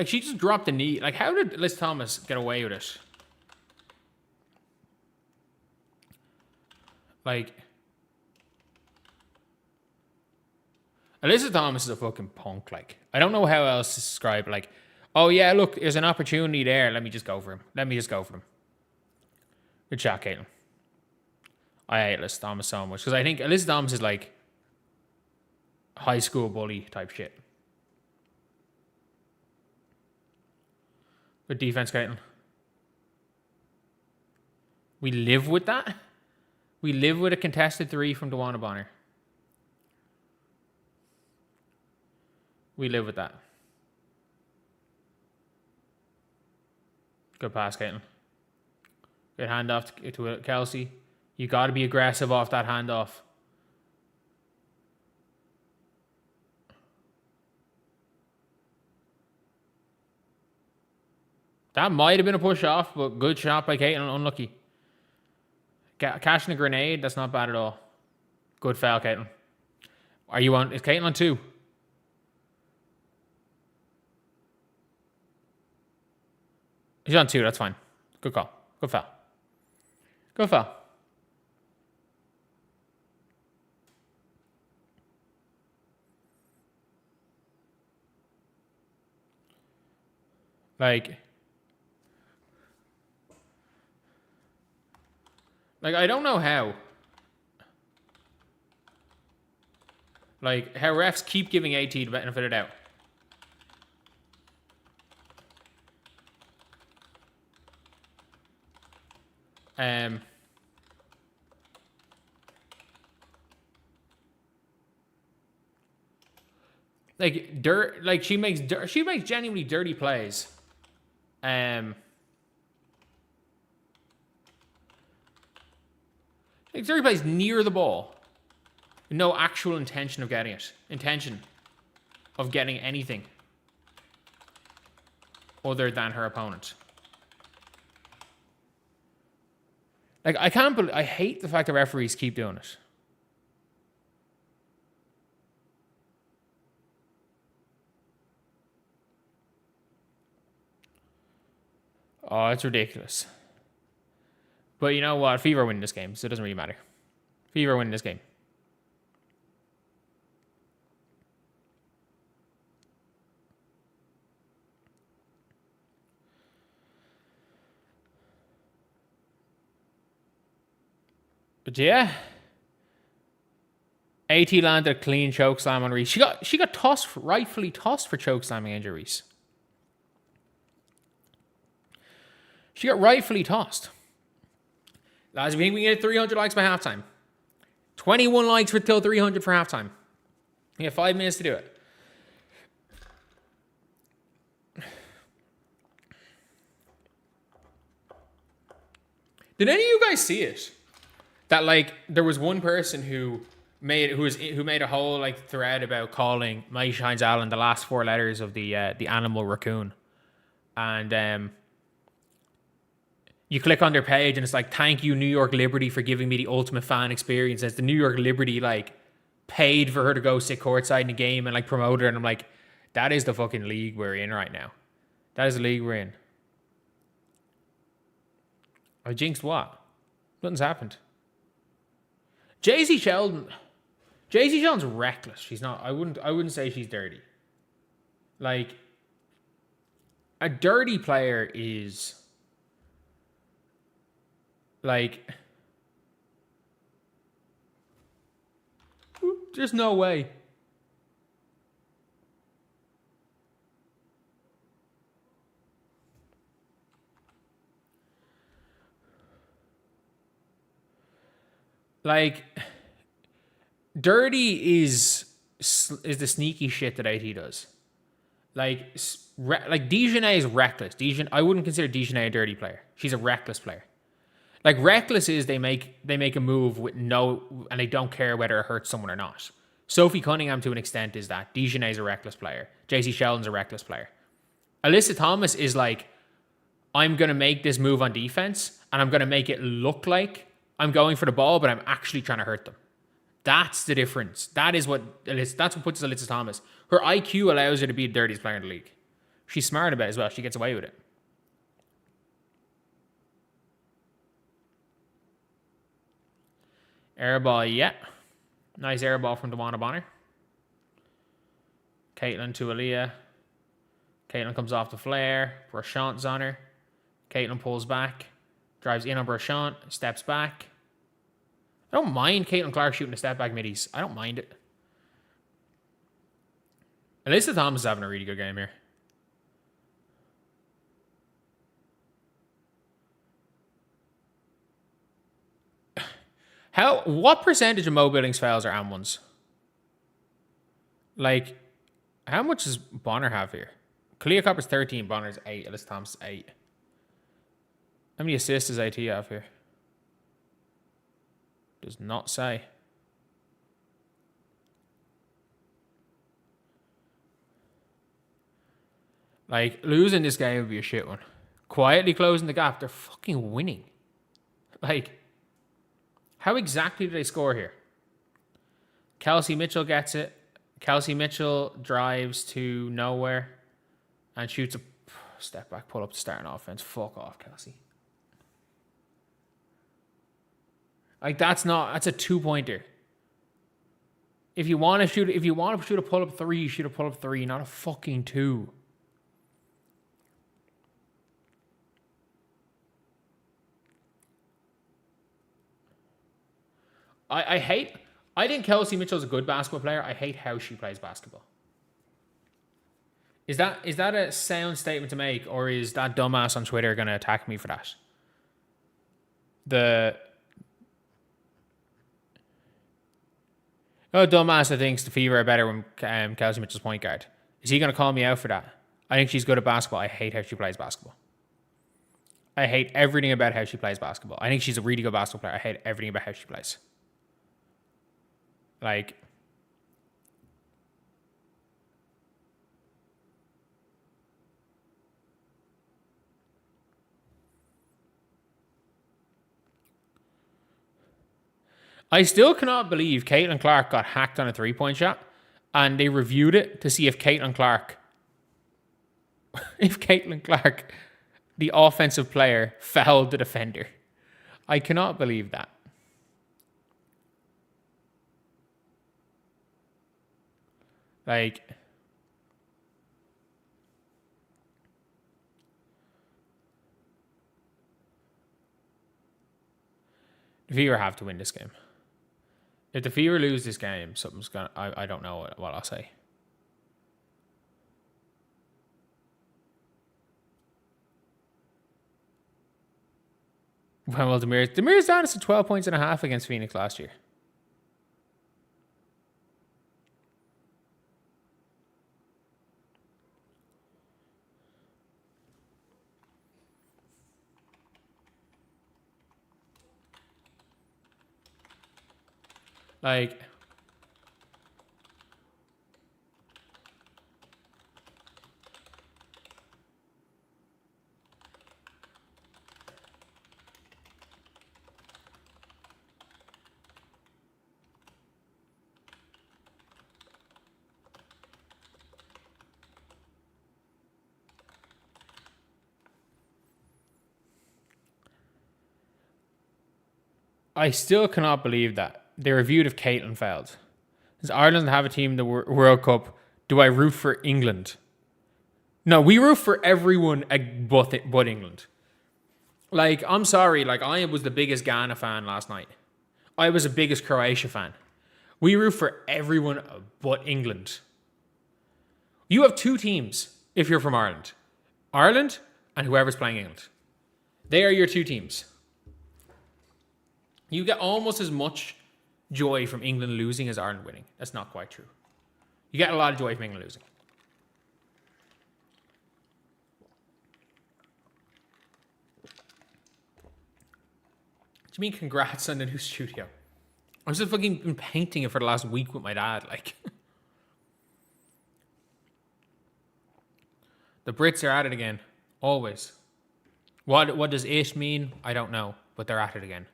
S1: she just dropped the knee. Like, how did Liz Thomas get away with it? Like, Alyssa Thomas is a fucking punk. Like, I don't know how else to describe. Like, oh yeah, look, there's an opportunity there. Let me just go for him. Good shot, Caitlin. I hate Alyssa Thomas so much because I think Alyssa Thomas is like high school bully type shit. Good defense, Caitlin. We live with that. We live with a contested 3 from DeWanna Bonner. We live with that. Good pass, Caitlin. Good handoff to Kelsey. You got to be aggressive off that handoff. That might have been a push off, but good shot by Caitlin. Unlucky. Cashing a grenade. That's not bad at all. Good foul, Caitlin. Are you on? Is Caitlin on 2? She's on 2. That's fine. Good call. Good foul. Good foul. Like I don't know how. How refs keep giving AT the benefit of the doubt. She makes genuinely dirty plays. Dirty plays near the ball. No actual intention of getting it. Intention of getting anything other than her opponent. I can't believe... I hate the fact that referees keep doing it. Oh, it's ridiculous. But you know what? Fever win this game, so it doesn't really matter. Fever win this game. But yeah, AT landed a clean choke slam on Reese. She got tossed, rightfully tossed for choke slamming Angel Reese. She got rightfully tossed. Lads, we think we can get 300 likes by halftime. 21 likes for till 300 for halftime. We have 5 minutes to do it. Did any of you guys see it? That there was one person who made a whole thread about calling My Shines Allen the last 4 letters of the animal raccoon, and you click on their page and it's thank you New York Liberty for giving me the ultimate fan experience. As the New York Liberty paid for her to go sit courtside in the game and promote her, and I'm like, that is the fucking league we're in right now. That is the league we're in. I jinxed what? Nothing's happened. Jaycee Sheldon's reckless. She's not. I wouldn't say she's dirty. A dirty player is there's no way. Dirty is the sneaky shit that AT does. Dejanay is reckless. I wouldn't consider Dejanay a dirty player. She's a reckless player. Reckless is they make a move with and they don't care whether it hurts someone or not. Sophie Cunningham to an extent is that. Dejanay is a reckless player. Jaycee Sheldon's a reckless player. Alyssa Thomas is I'm going to make this move on defense and I'm going to make it look like I'm going for the ball, but I'm actually trying to hurt them. That's the difference. That's what puts Alyssa Thomas. Her IQ allows her to be the dirtiest player in the league. She's smart about it as well. She gets away with it. Airball, yeah. Nice airball from DeWanna Bonner. Caitlin to Aaliyah. Caitlin comes off the flare. Brashant's on her. Caitlin pulls back. Drives in on Brashant. Steps back. I don't mind Caitlin Clark shooting a step back middies. I don't mind it. Alyssa Thomas is having a really good game here. What percentage of Mo Billings fouls are M1s? How much does Bonner have here? Kalia Copper's 13, Bonner's 8, Alyssa Thomas is 8. How many assists does AT have here? Does not say. Losing this game would be a shit one. quietly closing the gap. They're fucking winning. Like, how exactly do they score here? Kelsey Mitchell gets it. Kelsey Mitchell drives to nowhere and shoots a step back, pull up to start an offense. Fuck off, Kelsey. Like, that's a 2-pointer. If you want to shoot a pull up three, you shoot a pull up three, not a fucking 2. I think Kelsey Mitchell's a good basketball player. I hate how she plays basketball. Is that a sound statement to make, or is that dumbass on Twitter going to attack me for that? Dumbass that thinks the Fever are better when Kelsey Mitchell's point guard. Is he going to call me out for that? I think she's good at basketball. I hate how she plays basketball. I hate everything about how she plays basketball. I think she's a really good basketball player. I hate everything about how she plays. Like, I still cannot believe Caitlin Clark got hacked on a 3-point shot, and they reviewed it to see if Caitlin Clark, the offensive player, fouled the defender. I cannot believe that. Like, the Fever have to win this game. If the Fever lose this game, something's gonna. I don't know what I'll say. Well, Demir's down to 12 points and a half against Phoenix last year. Like, I still cannot believe that they reviewed if Caitlin failed. Does Ireland have a team in the World Cup? Do I root for England? No, we root for everyone but England. Like, I'm sorry. Like, I was the biggest Ghana fan last night. I was the biggest Croatia fan. We root for everyone but England. You have 2 teams if you're from Ireland. Ireland and whoever's playing England. They are your 2 teams. You get almost as much joy from England losing as Ireland winning. That's not quite true. You get a lot of joy from England losing. Do you mean congrats on the new studio? I've just fucking been painting it for the last week with my dad. Like, the Brits are at it again. Always. What does it mean? I don't know. But they're at it again.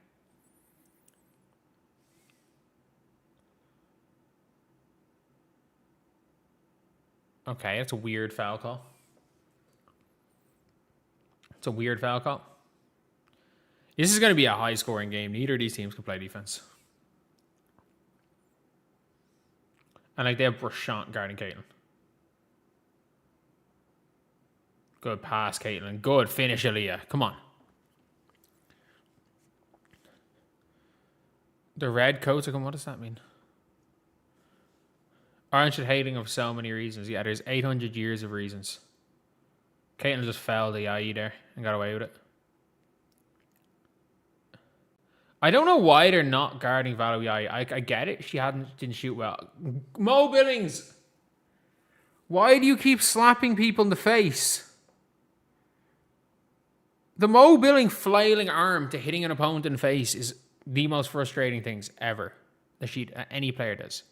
S1: Okay, that's a weird foul call. It's a weird foul call. This is going to be a high-scoring game. Neither of these teams can play defense. And, like, they have Brashant guarding Caitlin. Good pass, Caitlin. Good finish, Aaliyah. Come on. The red coats are coming. What does that mean? Ireland should hating of so many reasons. Yeah, there's 800 years of reasons. Caitlin just fouled the IE there and got away with it. I don't know why they're not guarding Valerie IE. I get it. She didn't shoot well. Mo Billings! Why do you keep slapping people in the face? The Mo Billings flailing arm to hitting an opponent in the face is the most frustrating things ever that any player does.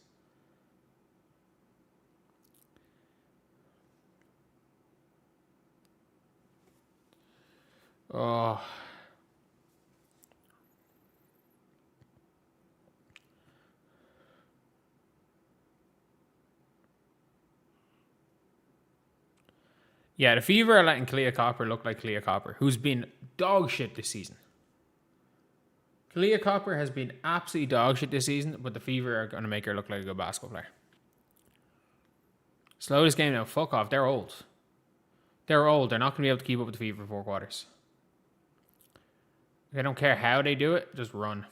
S1: Oh. Yeah, the Fever are letting Kalia Copper look like Kalia Copper, who's been dog shit this season. Kalia Copper has been absolutely dog shit this season, but the Fever are going to make her look like a good basketball player. Slow this game now. Fuck off. They're old. They're old. They're not going to be able to keep up with the Fever for 4 quarters. I don't care how they do it. Just run.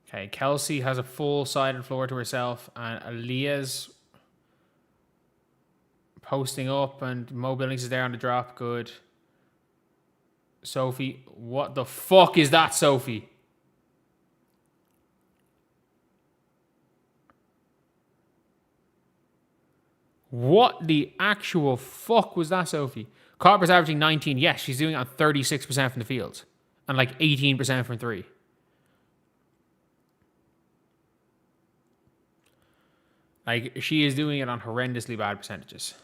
S1: Okay, Kelsey has a full-sided floor to herself, and Aaliyah's posting up, and Mo Billings is there on the drop. Good. Sophie. What the fuck is that, Sophie? What the actual fuck was that, Sophie? Copper's averaging 19. Yes, she's doing it on 36% from the field. And like 18% from 3. Like, she is doing it on horrendously bad percentages.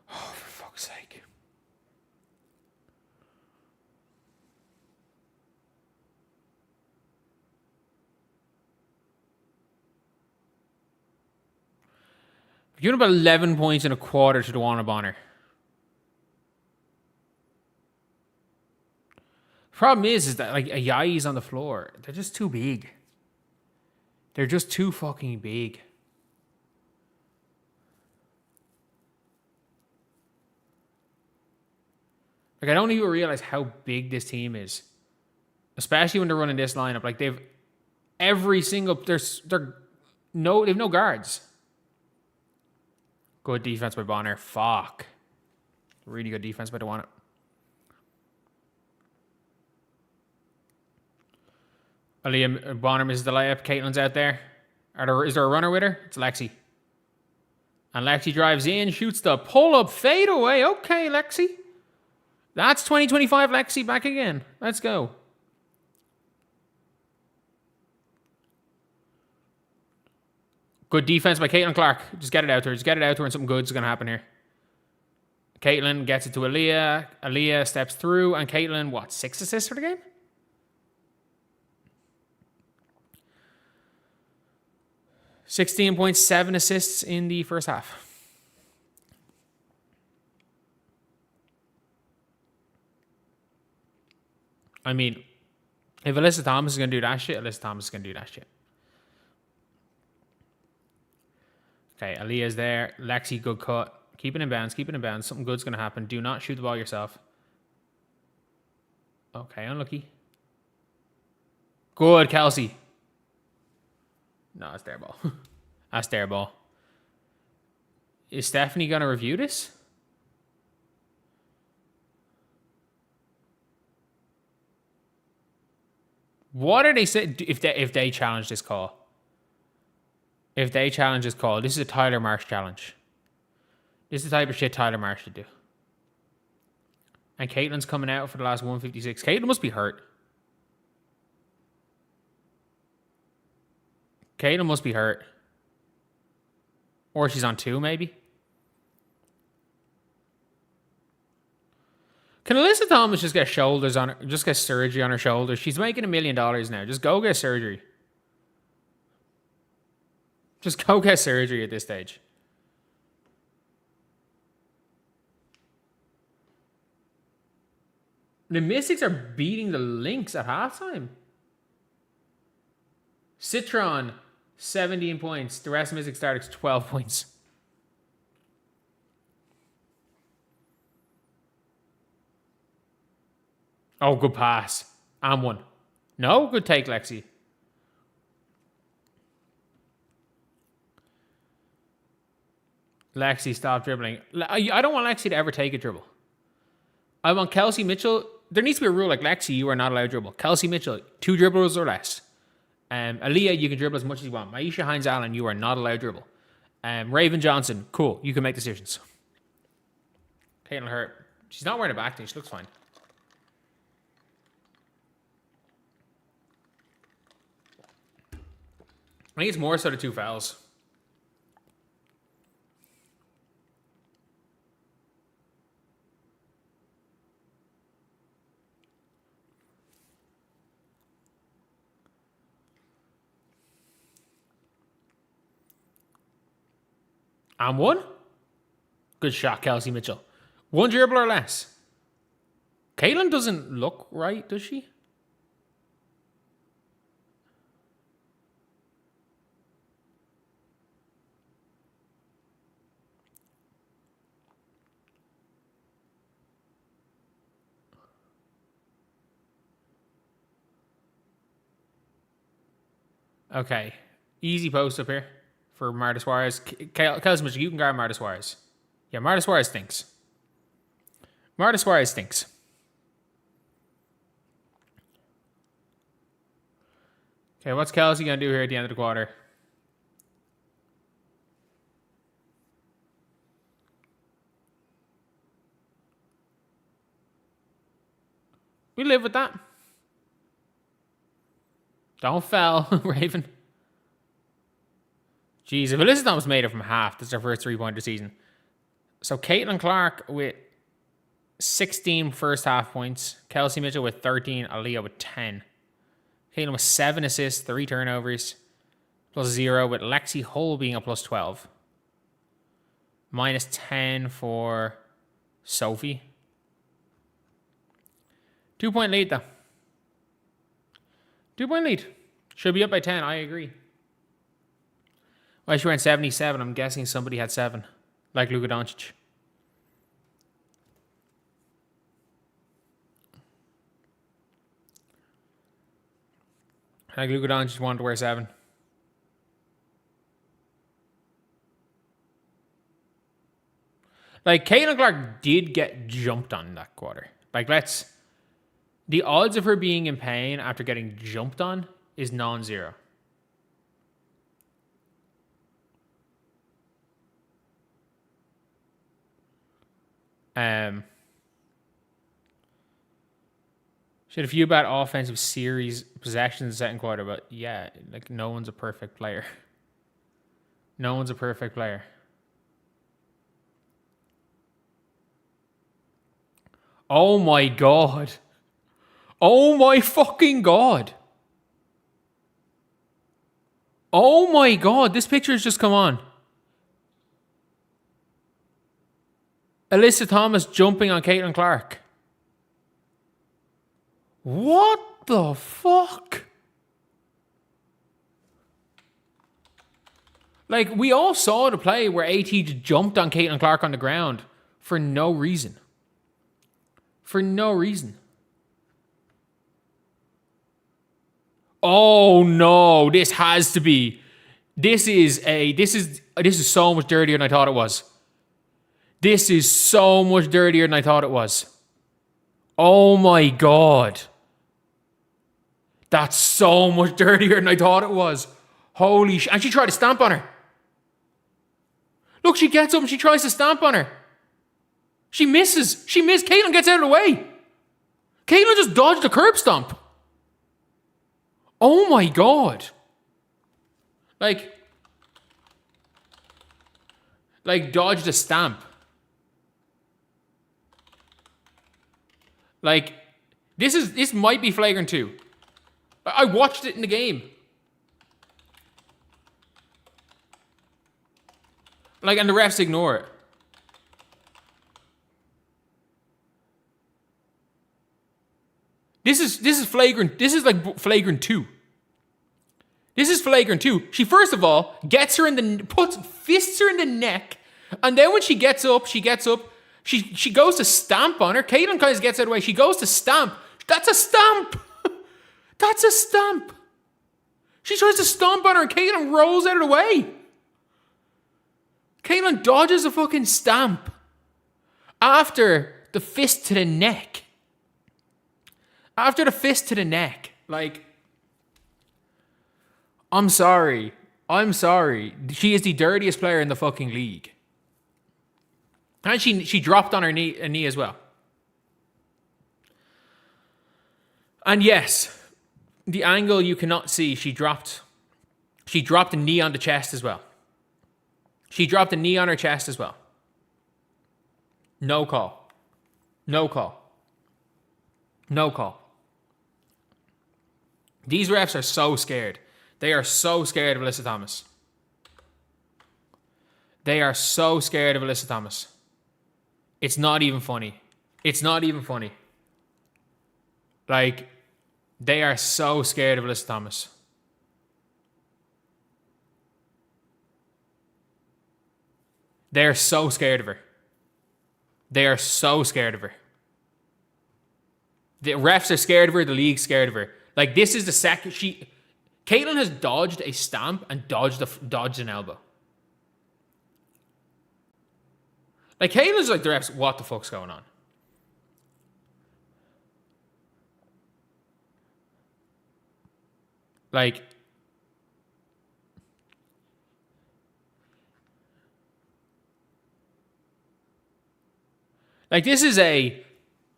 S1: Oh, for fuck's sake. You're doing about 11 points in a quarter to Dewana Bonner. Problem is that like Ayayi's on the floor. They're just too big. They're just too fucking big. Like, I don't even realize how big this team is. Especially when they're running this lineup. Like, they've every single they've no guards. Good defense by Bonner. Fuck. Really good defense by Dewana. Aaliyah Bonner misses the layup. Caitlin's out there. Is there a runner with her? It's Lexi. And Lexi drives in, shoots the pull-up fadeaway. Okay, Lexi. That's 2025 Lexi back again. Let's go. Good defense by Caitlin Clark. Just get it out to her. Just get it out to her and something good's going to happen here. Caitlin gets it to Aaliyah. Aaliyah steps through. And Caitlin, 6 assists for the game? $16.7 assists in the first half. I mean, if Alyssa Thomas is going to do that shit, Alyssa Thomas is going to do that shit. Okay, Aaliyah's there. Lexi, good cut. Keep it in bounds. Keep it in bounds. Something good's going to happen. Do not shoot the ball yourself. Okay, unlucky. Good, Kelsey. No, it's their ball. That's their ball. Is Stephanie going to review this? What are they saying if they challenge this call? If they challenge this call, this is a Tyler Marsh challenge. This is the type of shit Tyler Marsh should do. And Caitlin's coming out for the last 156. Caitlin must be hurt. Caitlin must be hurt. Or she's on 2, maybe. Can Alyssa Thomas just get shoulders on her, just get surgery on her shoulders? She's making $1 million now. Just go get surgery. Just go get surgery at this stage. The Mystics are beating the Lynx at halftime. Citron, 17 points. The rest of Mystics started 12 points. Oh, good pass. And one. No, good take, Lexi. Lexi, stop dribbling. I don't want Lexi to ever take a dribble. I want Kelsey Mitchell. There needs to be a rule like Lexi, you are not allowed to dribble. Kelsey Mitchell, 2 dribbles or less. Aaliyah, you can dribble as much as you want. Maisha Hines-Allen, you are not allowed to dribble. Raven Johnson, cool. You can make decisions. Caitlin hurt. She's not wearing a back thing. She looks fine. I think it's more so the 2 fouls. And 1. Good shot, Kelsey Mitchell. 1 dribble or less. Caitlin doesn't look right, does she? Okay. Easy post up here for Marta Suarez. Kelsey Mitchell, you can guard Marta Suarez. Yeah, Marta Suarez stinks. Marta Suarez stinks. Okay, what's Kelsey going to do here at the end of the quarter? We live with that. Don't foul, Raven. Jeez, if Alyssa Thomas made it from half, that's her first 3-pointer season. So Caitlin Clark with 16 first half points. Kelsey Mitchell with 13. Aaliyah with 10. Caitlin with 7 assists, 3 turnovers. Plus 0 with Lexi Hull being a plus 12. Minus 10 for Sophie. 2-point lead though. 2-point lead. Should be up by 10, I agree. Why she went 77? I'm guessing somebody had 7. Like Luka Doncic. Like Luka Doncic wanted to wear 7. Like, Caitlin Clark did get jumped on in that quarter. Like, the odds of her being in pain after getting jumped on is non-zero. She had a few bad offensive series possessions in the second quarter, but yeah, like, no one's a perfect player. No one's a perfect player. Oh my God. Oh my fucking God. Oh my God, this picture has just come on. Alyssa Thomas jumping on Caitlin Clark. What the fuck? Like, we all saw the play where AT jumped on Caitlin Clark on the ground for no reason. For no reason. Oh no, this has to be. This is so much dirtier than I thought it was. This is so much dirtier than I thought it was. Oh my God. That's so much dirtier than I thought it was. Holy shit. And she tried to stamp on her. Look, she gets up and she tries to stamp on her. She misses. She missed. Caitlin gets out of the way. Caitlin just dodged a curb stomp. Oh my God. Like dodged a stamp. Like, this might be flagrant 2. I watched it in the game. Like, and the refs ignore it. This is flagrant. This is like flagrant 2. This is flagrant 2. She first of all gets her fists her in the neck, and then when she gets up, she goes to stamp on her. Caitlin kind of gets out of the way. She goes to stamp. That's a stamp. That's a stamp. She tries to stomp on her, and Caitlin rolls out of the way. Caitlin dodges a fucking stamp after the fist to the neck. After the fist to the neck. Like, I'm sorry. She is the dirtiest player in the fucking league. And she dropped on her knee as well. And yes, the angle you cannot see, she dropped She dropped a knee on the chest as well. She dropped a knee on her chest as well. No call. No call. No call. These refs are so scared. They are so scared of Alyssa Thomas. They are so scared of Alyssa Thomas. It's not even funny. It's not even funny. Like, they are so scared of Alyssa Thomas. They are so scared of her. They are so scared of her. The refs are scared of her. The league's scared of her. Like, this is the second Caitlin has dodged a stamp and dodged an elbow. Like, Caitlin's like the refs, what the fuck's going on? Like, this is a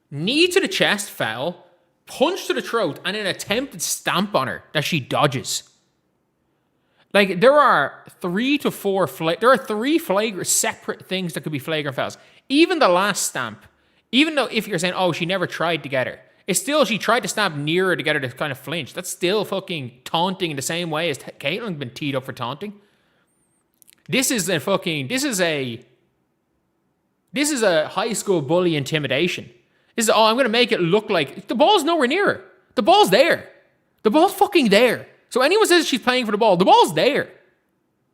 S1: knee to the chest foul, punch to the throat, and an attempted stamp on her that she dodges. Like, there are 3 to 4 there are 3 flagrant separate things that could be flagrant fouls. Even the last stamp, even though if you're saying, oh, she never tried to get her, it's still, she tried to stamp near her to get her to kind of flinch. That's still fucking taunting in the same way as Caitlin's been teed up for taunting. This is a high school bully intimidation. This is, I'm going to make it look like the ball's nowhere near her. The ball's there. The ball's fucking there. So anyone says she's playing for the ball, the ball's there.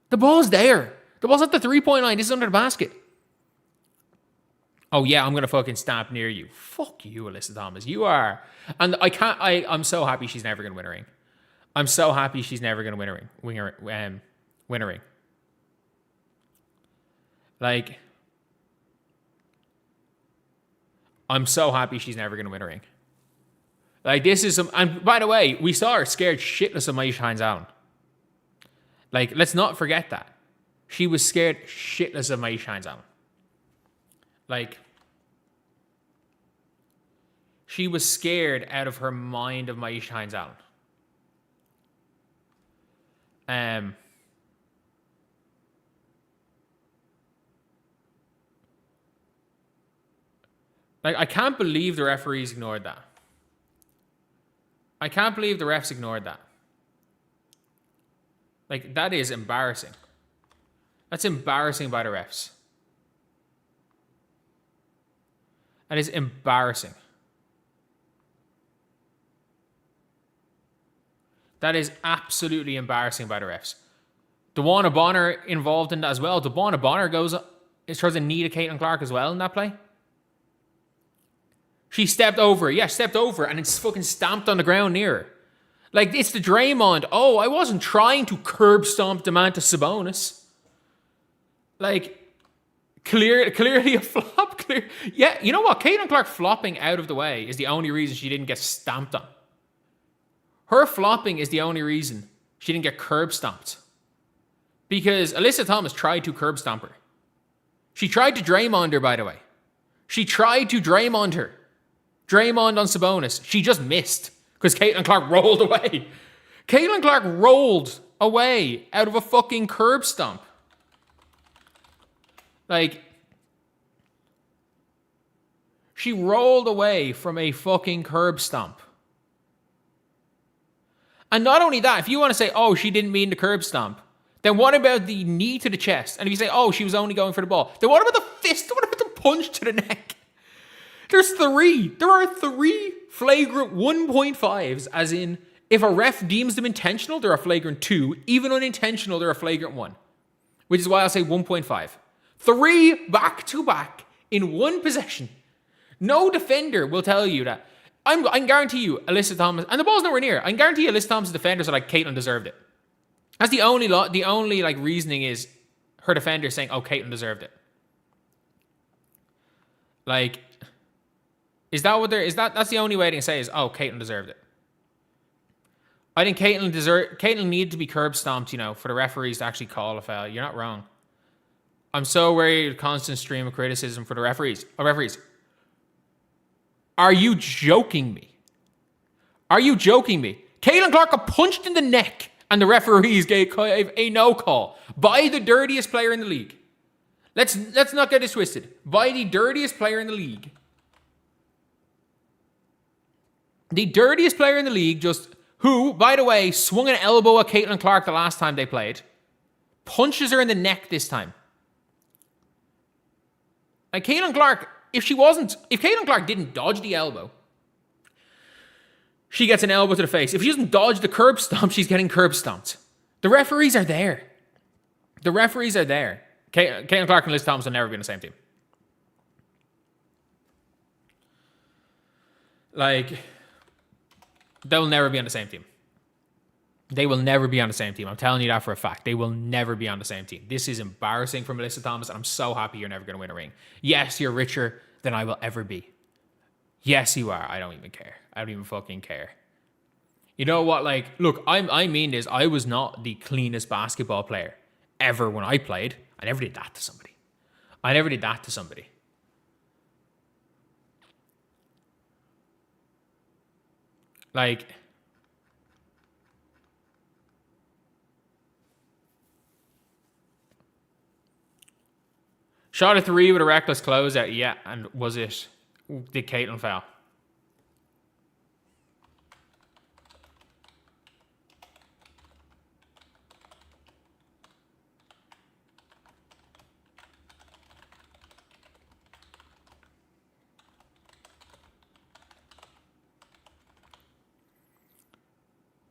S1: The ball's there. The ball's at the 3-point line. This is under the basket. Oh yeah, I'm going to fucking stamp near you. Fuck you, Alyssa Thomas. You are. And I'm so happy she's never going to win a ring. I'm so happy she's never going to win a ring. Like, I'm so happy she's never going to win a ring. Like, this is some... And by the way, we saw her scared shitless of Maisha Hines-Allen. Like, let's not forget that. She was scared shitless of Maisha Hines-Allen. Like, she was scared out of her mind of Maisha Hines-Allen. Like, I can't believe the referees ignored that. I can't believe the refs ignored that. Like, that is embarrassing. That's embarrassing by the refs. That is embarrassing. That is absolutely embarrassing by the refs. DeWanna Bonner involved in that as well. DeWanna Bonner throws a knee to Caitlin Clark as well in that play. She stepped over. Yeah, stepped over and it's fucking stamped on the ground near her. Like, it's the Draymond. Oh, I wasn't trying to curb stomp Domantas Sabonis. Like, clearly a flop. Yeah, you know what? Caitlin Clark flopping out of the way is the only reason she didn't get stamped on. Her flopping is the only reason she didn't get curb stomped. Because Alyssa Thomas tried to curb stomp her. She tried to Draymond her, by the way. She tried to Draymond her. Draymond on Sabonis. She just missed because Caitlin Clark rolled away. Caitlin Clark rolled away out of a fucking curb stomp. Like, she rolled away from a fucking curb stomp. And not only that, if you want to say, oh, she didn't mean the curb stomp, then what about the knee to the chest? And if you say, oh, she was only going for the ball, then what about the fist? What about the punch to the neck? There are 3 flagrant 1.5s, as in, if a ref deems them intentional, they're a flagrant 2. Even unintentional, they're a flagrant 1. Which is why I'll say 1.5. 3 back-to-back in one possession. No defender will tell you that. I can guarantee you, Alyssa Thomas, and the ball's nowhere near. I can guarantee you, Alyssa Thomas' defenders are like, Caitlin deserved it. That's the only like reasoning is her defender saying, oh, Caitlin deserved it. Like, that's the only way they can say is, oh, Caitlin deserved it. I think Caitlin needed to be curb stomped, for the referees to actually call a foul. You're not wrong. I'm so worried of constant stream of criticism for the referees. Are you joking me? Caitlin Clark got punched in the neck And the referees gave a no call by the dirtiest player in the league. Let's not get this twisted. By the dirtiest player in the league. The dirtiest player in the league, who, by the way, swung an elbow at Caitlin Clark the last time they played. Punches her in the neck this time. And Caitlin Clark, if Caitlin Clark didn't dodge the elbow, she gets an elbow to the face. If she doesn't dodge the curb stomp, she's getting curb stomped. The referees are there. The referees are there. Caitlin Clark and Liz Thomas will never be on the same team. Like, they'll never be on the same team. They will never be on the same team. I'm telling you that for a fact. They will never be on the same team. This is embarrassing for Melissa Thomas, and I'm so happy you're never going to win a ring. Yes, you're richer than I will ever be. Yes, you are. I don't even care. I don't even fucking care. You know what? Like, look, I mean this. I was not the cleanest basketball player ever when I played. I never did that to somebody. Like, shot a 3 with a reckless closeout. Yeah, and was it? Did Caitlin foul?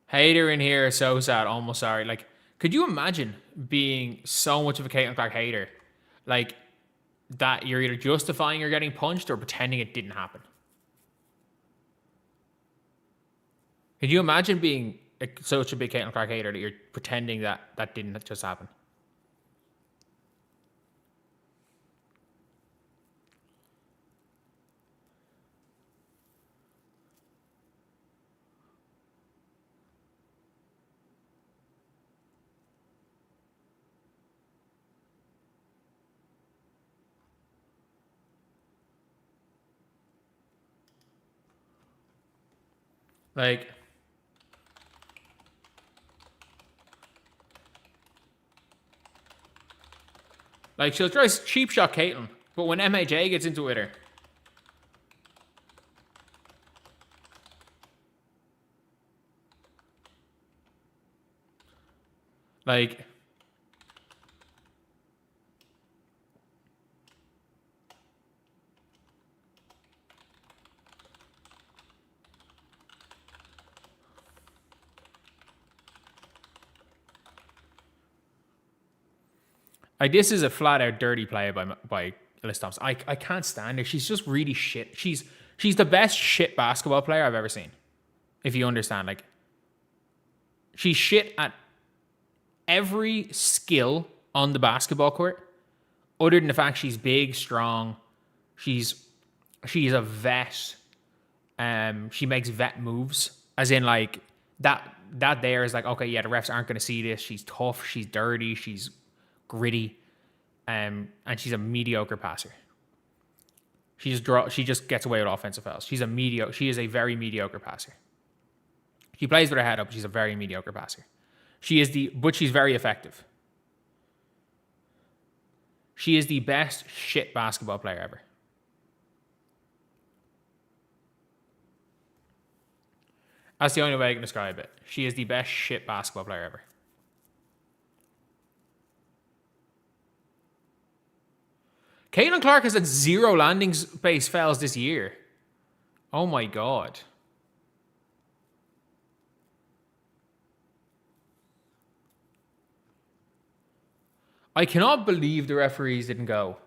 S1: Hater in here is so sad. Almost sorry. Like, could you imagine being so much of a Caitlin Clark hater? Like, that you're either justifying you're getting punched or pretending it didn't happen. Could you imagine being such a big Caitlin Clark hater that you're pretending that didn't just happen? Like, she'll try cheap shot Caitlin, but when MAJ gets into it with her, like, this is a flat out dirty play by Liz Thomas. I can't stand her. She's just really shit. She's the best shit basketball player I've ever seen. If you understand, like, she's shit at every skill on the basketball court, other than the fact she's big, strong. She's a vet. She makes vet moves, as in like that there is like, okay, yeah, the refs aren't going to see this. She's tough. She's dirty. She's gritty, and she's a mediocre passer. She just gets away with offensive fouls. She is a very mediocre passer. She plays with her head up. She's a very mediocre passer. But she's very effective. She is the best shit basketball player ever. That's the only way I can describe it. She is the best shit basketball player ever. Caitlin Clark has had 0 landing space fouls this year. Oh my God. I cannot believe the referees didn't go.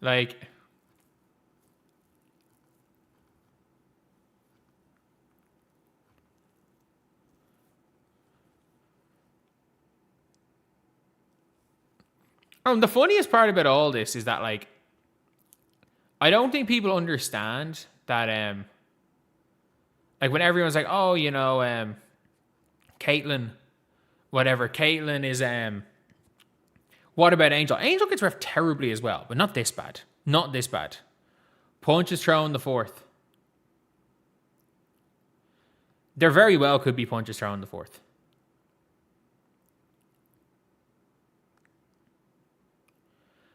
S1: Like, the funniest part about all this is that, like, I don't think people understand that, like, when everyone's like, oh, you know, Caitlin is, what about Angel? Angel gets ref terribly as well, but not this bad. Not this bad. Punch is thrown the 4th. There very well could be punches thrown in the fourth.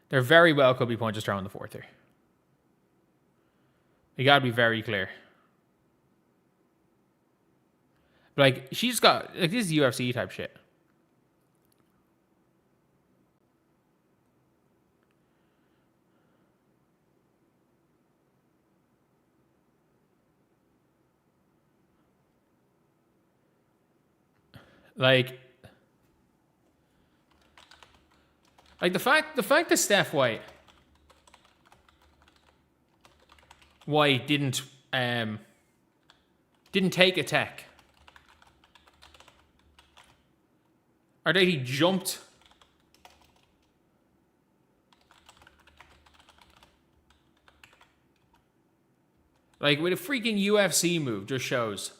S1: There very well could be punches thrown in the fourth here. You got to be very clear. Like, she's got... Like, this is UFC type shit. Like the fact that Steph White didn't take a tech, or that he jumped like with a freaking UFC move just shows.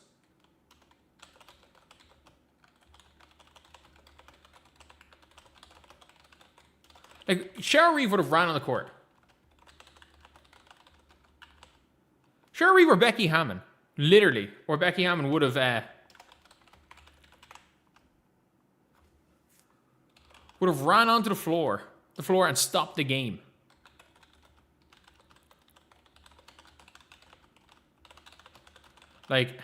S1: Like, Cheryl Reeve would have ran on the court. Cheryl Reeve or Becky Hammond. Literally. Or Becky Hammond would have ran onto the floor and stopped the game. Like...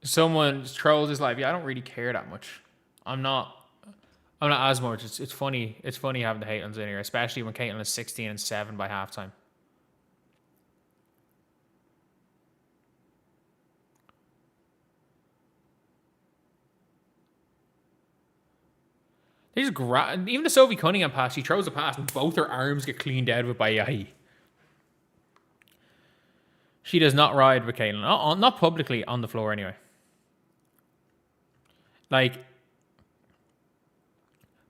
S1: Someone trolls his life. Yeah, I don't really care that much. I'm not as much. It's funny. It's funny having the Caitlins in here, especially when Caitlin is 16-7 by halftime. They just even the Sophie Cunningham pass. She throws a pass and both her arms get cleaned out of it by Yahi. She does not ride with Caitlin. Not publicly on the floor anyway. Like,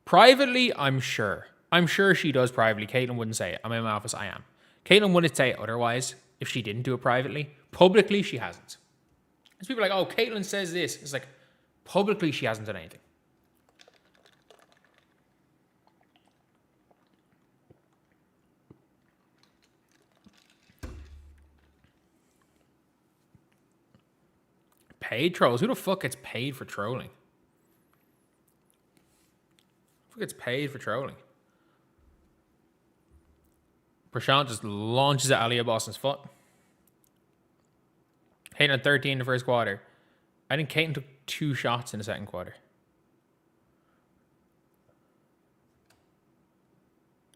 S1: privately, I'm sure she does privately. Caitlin wouldn't say it. I'm in my office, I am. Caitlin wouldn't say it otherwise if she didn't do it privately. Publicly, she hasn't. There's people like, oh, Caitlin says this. It's like, publicly, she hasn't done anything. Paid trolls? Who the fuck gets paid for trolling? Who gets paid for trolling? Prashant just launches at Aliyah Boston's foot. Caitlin at 13 in the first quarter. I think Caitlin took 2 shots in the second quarter.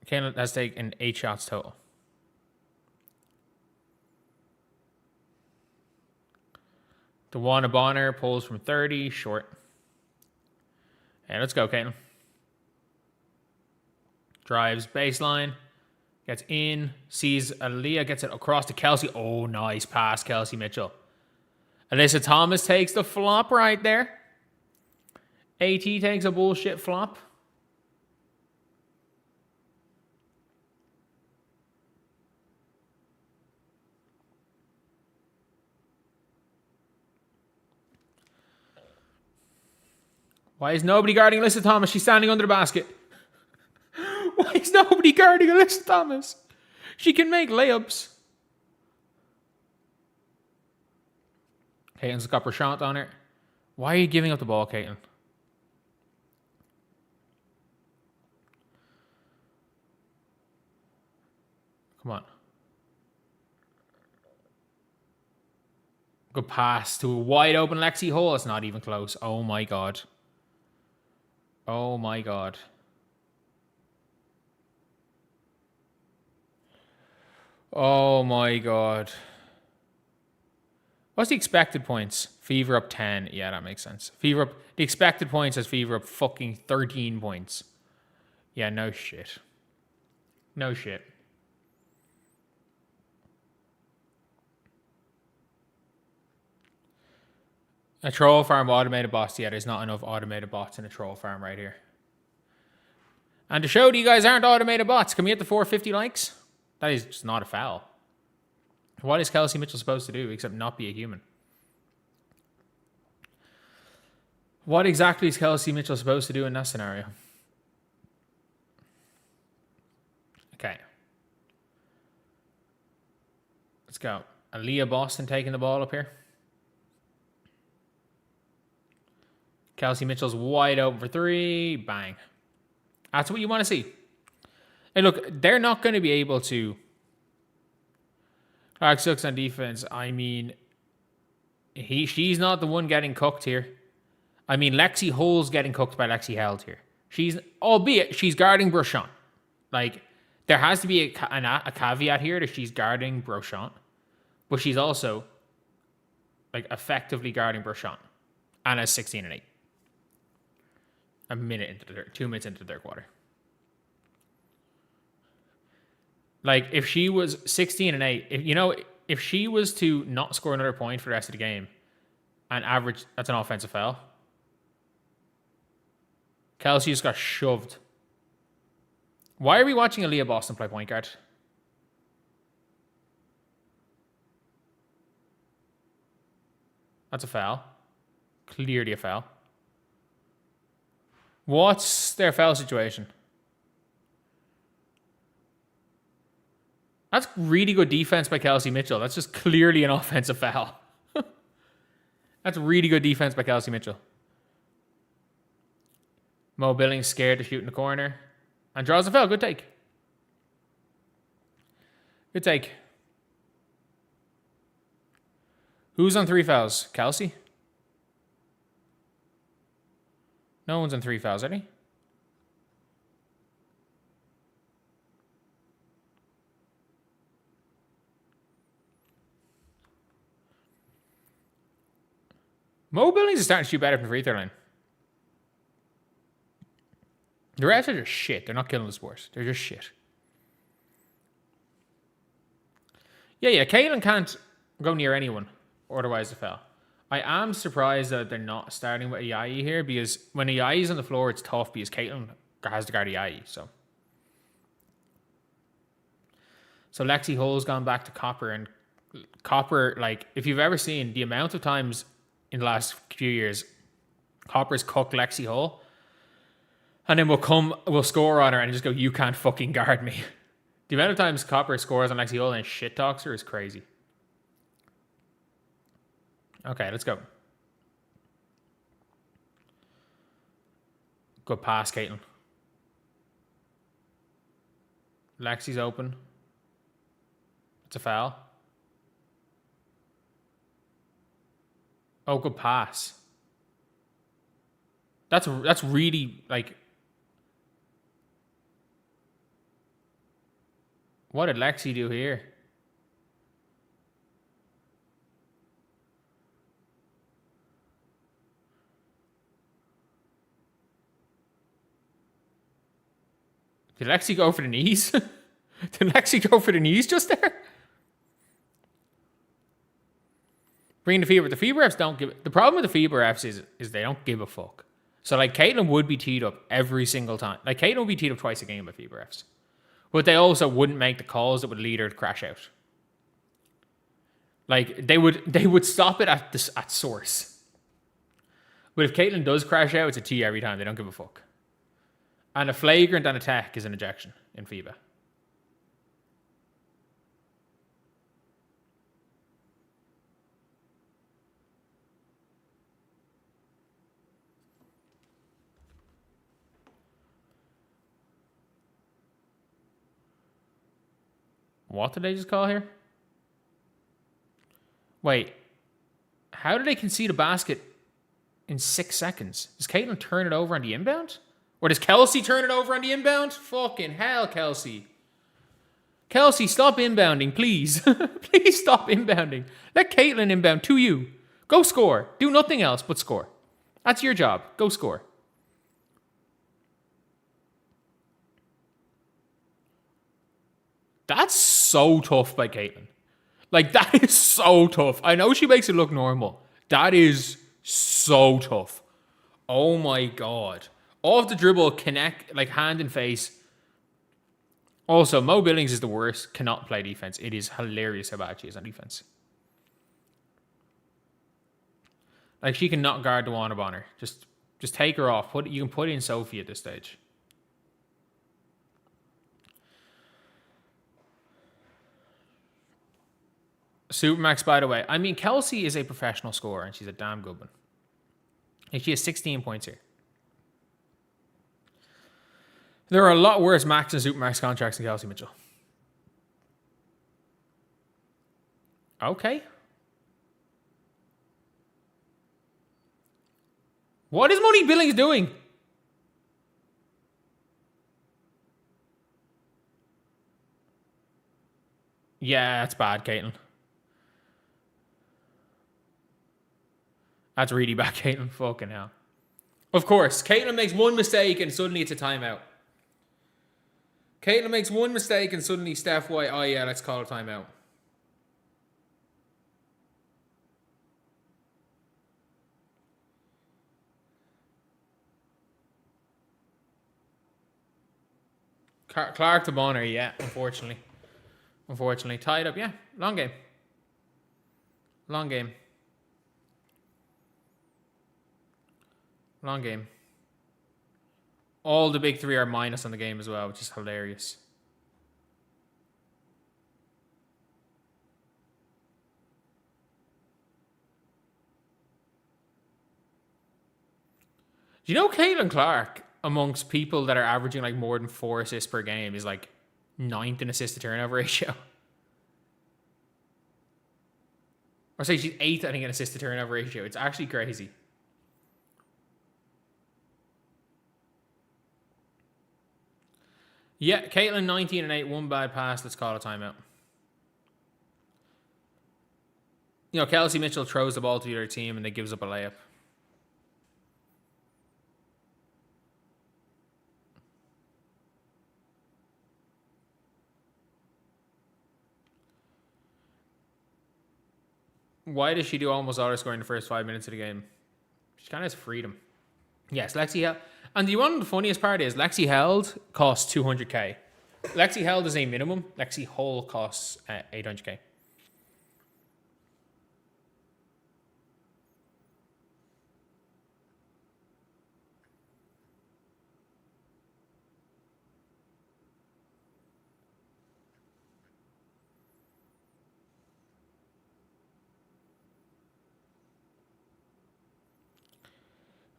S1: Caitlin has taken 8 shots total. DeWanna Bonner pulls from 30, short. Hey, let's go, Caitlin. Drives baseline, gets in, sees Aaliyah, gets it across to Kelsey. Oh, nice pass, Kelsey Mitchell. Alyssa Thomas takes the flop right there. AT takes a bullshit flop. Why is nobody guarding Alyssa Thomas? She's standing under the basket. Why is nobody guarding Alyssa Thomas? She can make layups. Caitlin's got Prashant on her. Why are you giving up the ball, Caitlin? Come on. Good pass to a wide open Lexi Hall. It's not even close. Oh my God. Oh my God. Oh my God. What's the expected points? Fever up 10. Yeah, that makes sense. Fever up. The expected points has Fever up fucking 13 points. Yeah, no shit. No shit. A troll farm automated bots. Yeah, there's not enough automated bots in a troll farm right here. And to show that you guys aren't automated bots, can we hit the 450 likes? That is just not a foul. What is Kelsey Mitchell supposed to do except not be a human? What exactly is Kelsey Mitchell supposed to do in that scenario? Okay. Let's go. Aaliyah Boston taking the ball up here. Kelsey Mitchell's wide open for three. Bang. That's what you want to see. Hey, look, they're not going to be able to. Clark sucks on defense. I mean, she's not the one getting cooked here. I mean, Lexi Hull's getting cooked by Lexi Held here. Albeit she's guarding Brochamp. Like, there has to be a caveat here that she's guarding Brochamp, but she's also like effectively guarding Brochamp, and has 16 and 8. 2 minutes into the third quarter. Like, if she was 16 and 8, if she was to not score another point for the rest of the game and average, that's an offensive foul. Kelsey just got shoved. Why are we watching Aaliyah Boston play point guard? That's a foul. Clearly a foul. What's their foul situation? That's really good defense by Kelsey Mitchell. That's just clearly an offensive foul. That's really good defense by Kelsey Mitchell. Mo Billings scared to shoot in the corner. And draws a foul. Good take. Good take. Who's on 3 fouls? Kelsey? No one's on 3 fouls, are they? Mo Billings is starting to shoot better from the free throw line. The refs are just shit. They're not killing the sport. They're just shit. Yeah. Caitlin can't go near anyone. Otherwise, a foul. I am surprised that they're not starting with Ayayi here, because when Ayayi's on the floor, it's tough because Caitlin has to guard Ayayi. So Lexi Hull's gone back to Copper, and Copper, like, if you've ever seen the amount of times in the last few years, Copper's cooked Lexi Hull, and then we'll score on her and just go, you can't fucking guard me. The amount of times Copper scores on Lexi Hull and shit talks her is crazy. Okay, let's go. Good pass, Caitlin. Lexi's open. It's a foul. Oh, good pass. That's really, like... What did Lexi do here? Did Lexi go for the knees? Did Lexi go for the knees just there? Bring the FIBA. The FIBA refs don't give... The problem with the FIBA refs is they don't give a fuck. So, like, Caitlin would be teed up every single time. Like, Caitlin would be teed up twice a game by FIBA refs. But they also wouldn't make the calls that would lead her to crash out. Like, they would stop it at source. But if Caitlin does crash out, it's a tee every time. They don't give a fuck. And a flagrant and a tech is an ejection in FIBA. What did they just call here? Wait. How did they concede a basket in 6 seconds? Does Caitlin turn it over on the inbound? Or does Kelsey turn it over on the inbound? Fucking hell, Kelsey. Kelsey, stop inbounding, please. Please stop inbounding. Let Caitlin inbound to you. Go score. Do nothing else but score. That's your job. Go score. That's so tough by Caitlin. Like, that is so tough. I know she makes it look normal. That is so tough. Oh my God. Off the dribble, connect, like, hand and face. Also, Mo Billings is the worst. Cannot play defense. It is hilarious how bad she is on defense. Like, she cannot guard the one on her. Just Just take her off. You can put in Sophie at this stage. Supermax, by the way. I mean, Kelsey is a professional scorer, and she's a damn good one. And she has 16 points here. There are a lot worse max and supermax contracts than Kelsey Mitchell. Okay. What is Money Billings doing? Yeah, that's bad, Caitlin. That's really bad, Caitlin. Fucking hell. Of course, Caitlin makes one mistake and suddenly it's a timeout. Caitlin makes one mistake and suddenly Steph White, oh yeah, let's call a timeout. Clark to Bonner, yeah, unfortunately. Unfortunately. Tied up, yeah. Long game. Long game. Long game. All the big three are minus on the game as well, which is hilarious. Do you know Caitlin Clark, amongst people that are averaging like more than 4 assists per game, is like 9th in assist to turnover ratio? Or say she's 8th, I think, in assist to turnover ratio. It's actually crazy. Yeah, Caitlin 19 and 8, one bad pass. Let's call a timeout. You know, Kelsey Mitchell throws the ball to the other team and they gives up a layup. Why does she do almost all her scoring in the first 5 minutes of the game? She kind of has freedom. Yes, Lexi Held. And the one, the funniest part is Lexi Held costs 200k. Lexi Held is a minimum. Lexi Hull costs 800k.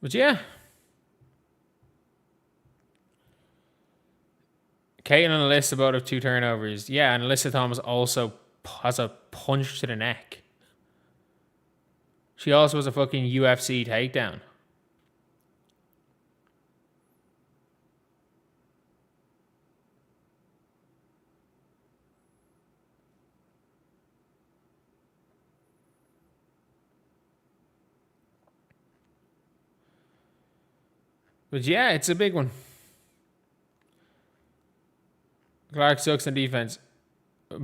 S1: But yeah. Caitlin and Alyssa both have 2 turnovers. Yeah, and Alyssa Thomas also has a punch to the neck. She also has a fucking UFC takedown. But yeah, it's a big one. Clark sucks on defense.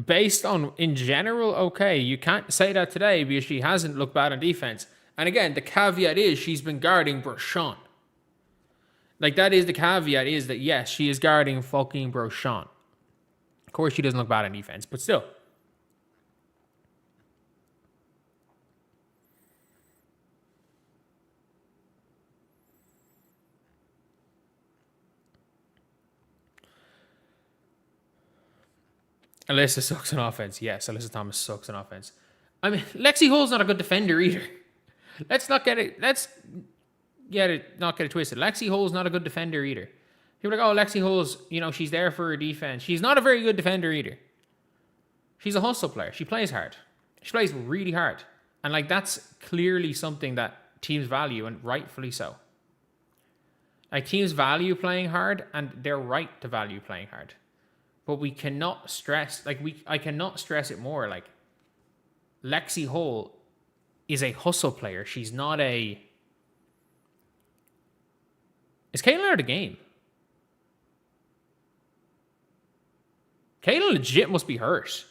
S1: Based on, in general, okay, you can't say that today because she hasn't looked bad on defense. And again, the caveat is she's been guarding Brochan. Like, that is the caveat, is that yes, she is guarding fucking Brochan. Of course, she doesn't look bad on defense, but still. Alyssa sucks on offense. Yes, Alyssa Thomas sucks on offense. I mean, Lexi Hull's not a good defender either. Let's not get it twisted. Lexi Hull's not a good defender either. People are like, oh, Lexi Hull's, she's there for her defense. She's not a very good defender either. She's a hustle player. She plays hard. She plays really hard. And like, that's clearly something that teams value, and rightfully so. Like, teams value playing hard, and they're right to value playing hard. But we cannot stress, I cannot stress it more. Like, Lexi Hull is a hustle player. She's not a... Is Caitlin out of the game? Caitlin legit must be hurt.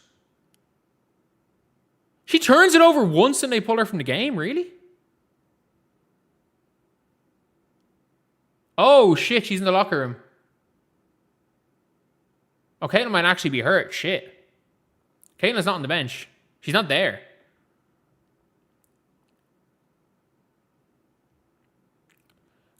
S1: She turns it over once and they pull her from the game? Really? Oh, shit, she's in the locker room. Oh, Caitlin might actually be hurt. Shit. Caitlin's not on the bench. She's not there.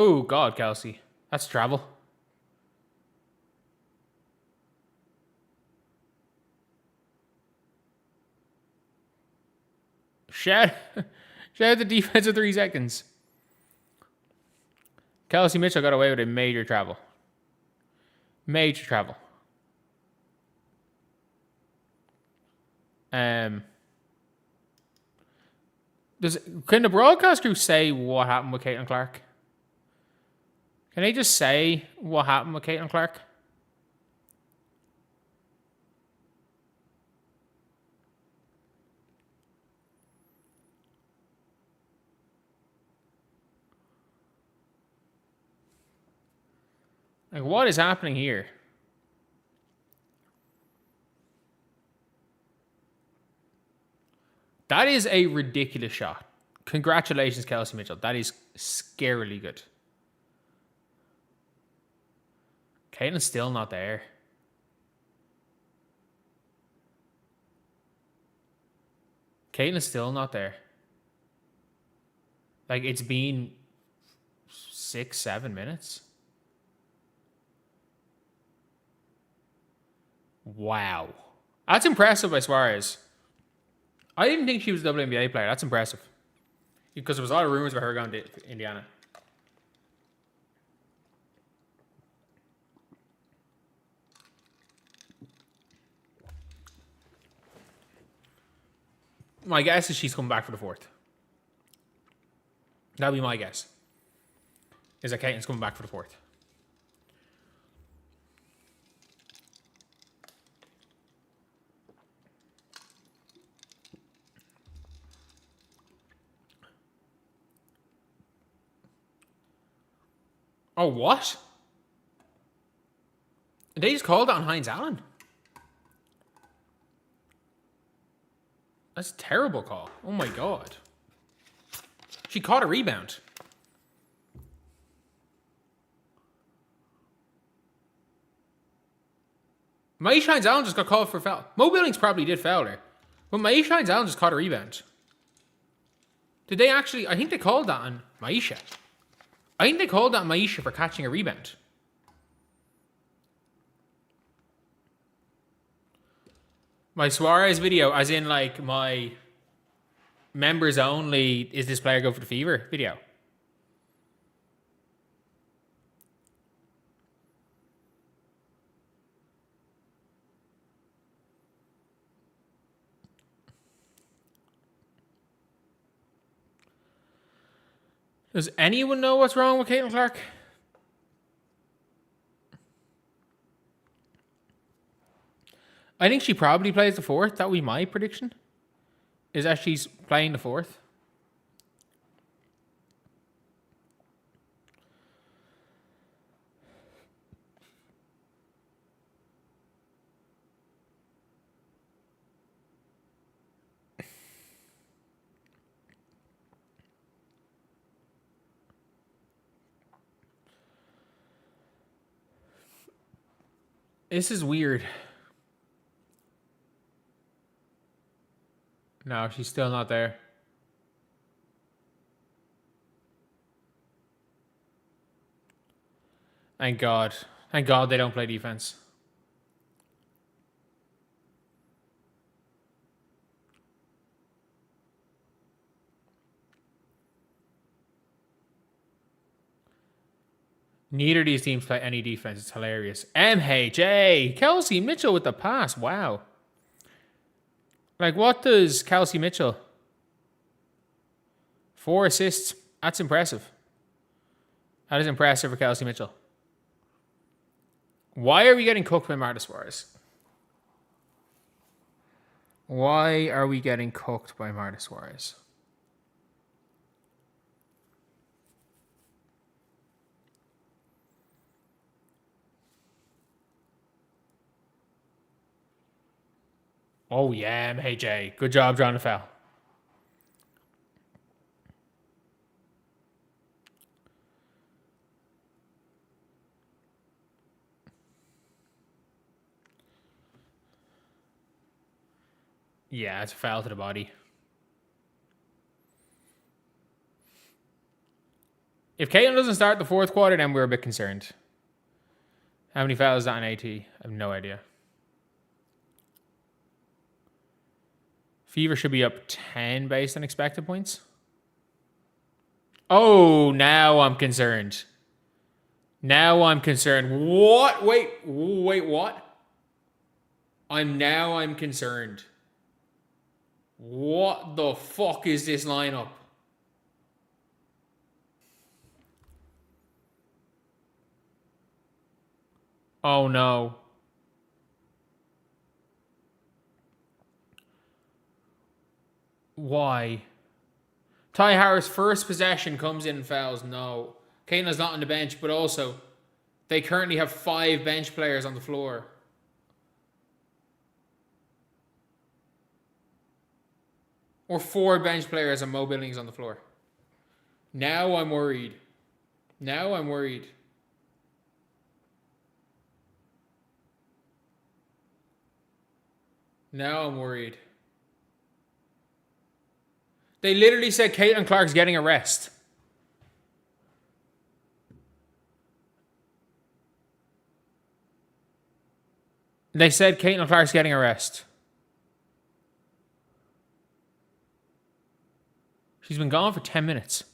S1: Oh, God, Kelsey. That's travel. Shout out the defense of 3 seconds. Kelsey Mitchell got away with a major travel. Major travel. Can the broadcast crew say what happened with Caitlin Clark? Can they just say what happened with Caitlin Clark? Like, what is happening here? That is a ridiculous shot. Congratulations, Kelsey Mitchell. That is scarily good. Caitlin's still not there. Caitlin's still not there. Like, it's been 6-7 minutes. Wow. That's impressive by Suarez. I didn't think she was a WNBA player. That's impressive. Because there was a lot of rumors about her going to Indiana. My guess is she's coming back for the 4th. That'll be my guess. Is that Caitlin's coming back for the 4th. Oh, what? They just called that on Hines Allen. That's a terrible call. Oh my God. She caught a rebound. Maisha Hines Allen just got called for a foul. Mo Billings probably did foul her. But Maisha Hines Allen just caught a rebound. Did they actually... I think they called that on Maisha. I think they called that on Maisha for catching a rebound. My Suarez video, as in like my members only, is this player go for the fever video. Does anyone know what's wrong with Caitlin Clark? I think she probably plays the 4th. That would be my prediction. Is that she's playing the 4th. This is weird. No, she's still not there. Thank God. Thank God they don't play defense. Neither of these teams play any defense. It's hilarious. MHA. Kelsey Mitchell with the pass. Wow. Like, what does Kelsey Mitchell? 4 assists. That's impressive. That is impressive for Kelsey Mitchell. Why are we getting cooked by Marta Suarez? Why are we getting cooked by Marta Suarez? Oh, yeah, MHA. Good job drawing the foul. Yeah, it's a foul to the body. If Caitlin doesn't start the fourth quarter, then we're a bit concerned. How many fouls is that in AT? I have no idea. Fever should be up 10 based on expected points. Oh, now I'm concerned. Now I'm concerned. What? Wait, what? I'm concerned. What the fuck is this lineup? Oh no. Why? Ty Harris' first possession comes in and fouls. No. Caitlin's not on the bench, but also they currently have 5 bench players on the floor. Or 4 bench players and Mo Billings on the floor. Now I'm worried. Now I'm worried. Now I'm worried. They literally said Caitlin Clark's getting a rest. They said Caitlin Clark's getting a rest. She's been gone for 10 minutes.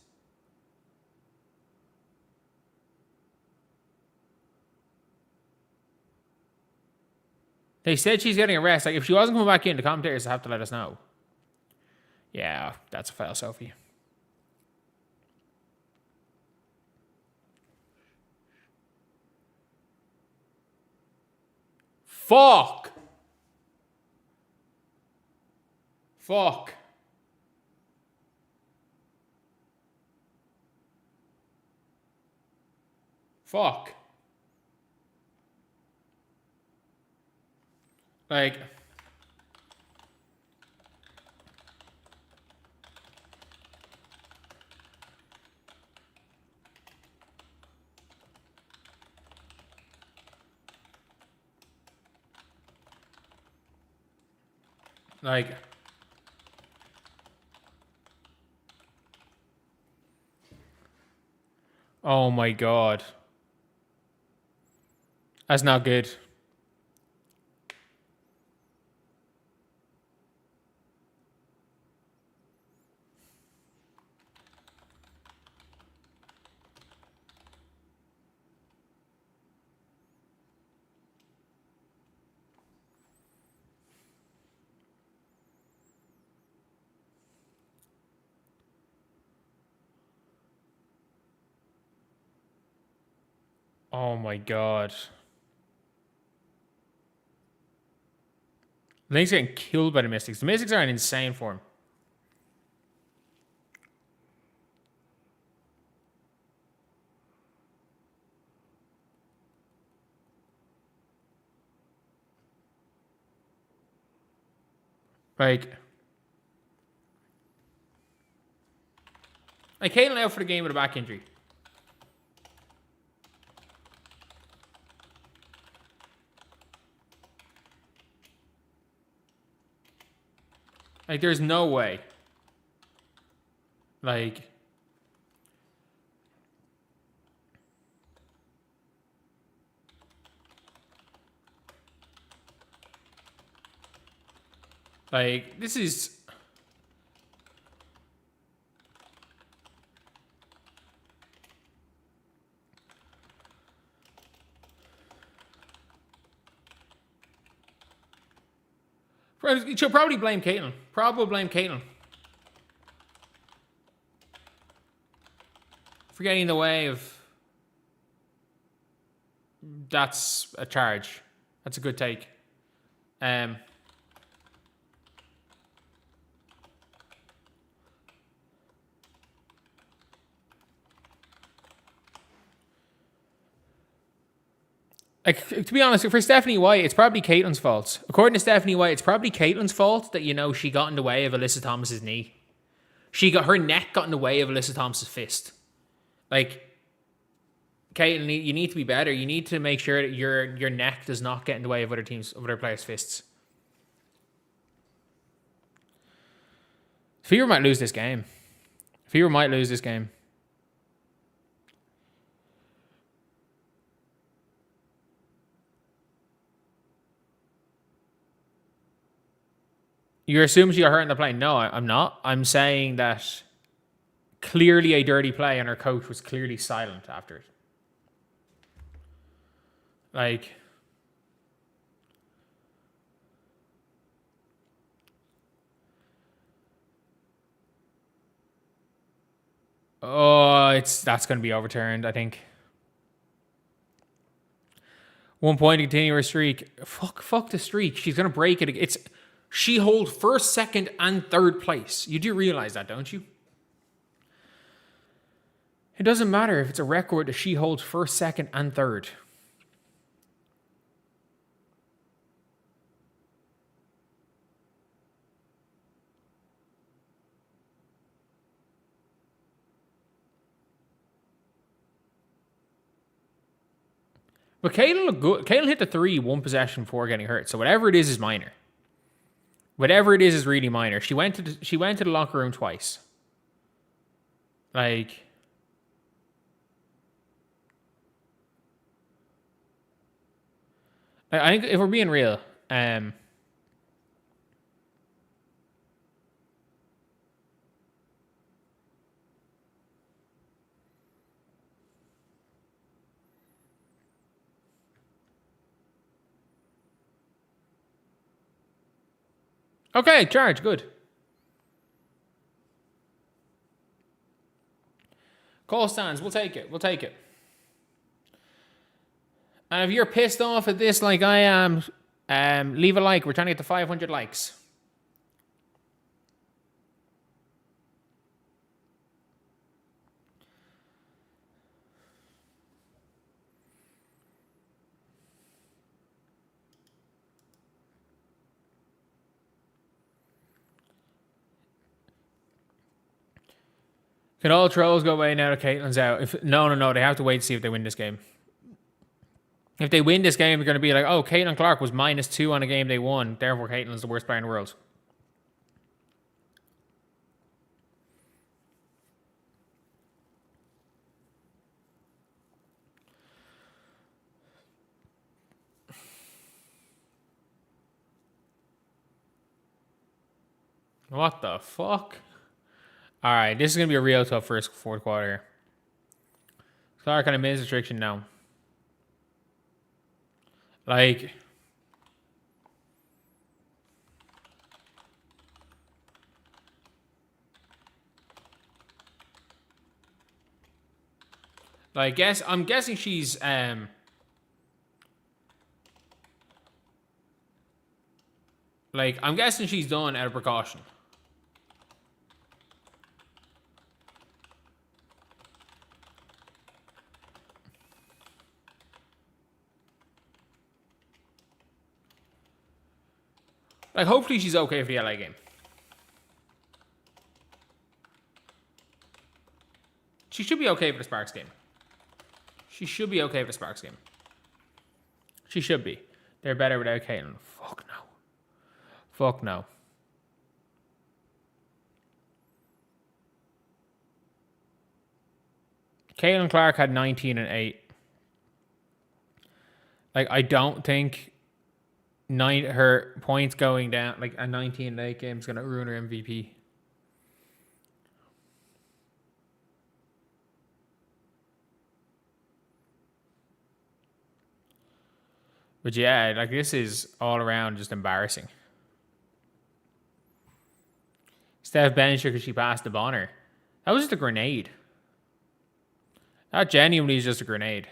S1: They said she's getting a rest. Like, if she wasn't coming back in, the commentators have to let us know. Yeah, that's a foul, Sophie. Fuck. Fuck. Fuck. Like, oh my God. That's not good. Oh my God. Link's getting killed by the Mystics. The Mystics are in insane form. Like Caitlin out for the game with a back injury. Like, there's no way. Like, this is... She'll probably blame Caitlin. Probably blame Caitlin. For getting in the way of... That's a charge. That's a good take. Like, to be honest, for Stephanie White, it's probably Caitlin's fault. According to Stephanie White, it's probably Caitlin's fault that, you know, she got in the way of Alyssa Thomas's knee. Her neck got in the way of Alyssa Thomas's fist. Like, Caitlin, you need to be better. You need to make sure that your neck does not get in the way of other players' fists. Fever might lose this game. You're assuming she got hurt in the play. No, I'm not. I'm saying that clearly a dirty play and her coach was clearly silent after it. Like, oh, that's going to be overturned, I think. 1 point to continue her streak. Fuck the streak. She's going to break it. She holds first, second, and third place. You do realize that, don't you? It doesn't matter if it's a record that she holds first, second, and third. But Caitlin looked good. Caitlin hit the 3 one possession before getting hurt. So whatever it is minor. Whatever it is really minor. She went to the locker room twice. Like, I think if we're being real, okay, charge, good. Call stands, we'll take it. And if you're pissed off at this like I am, leave a like. We're trying to get to 500 likes. Can all trolls go away now that Caitlin's out? No. They have to wait to see if they win this game. If they win this game, they're going to be like, oh, Caitlin Clark was -2 on a game they won. Therefore, Caitlin's the worst player in the world. What the fuck? All right, this is going to be a real tough fourth quarter. Clark kind of missed restriction now. Like, I'm guessing she's I'm guessing she's done out of precaution. Like, hopefully she's okay for the LA game. She should be okay for the Sparks game. She should be. They're better without Caitlin. Fuck no. Caitlin Clark had 19 and 8. Like, I don't think her points going down, like a 19 and 8 game is going to ruin her MVP. But yeah, like, this is all around just embarrassing. Steph benched her because she passed to Bonner. That was just a grenade. That genuinely is just a grenade.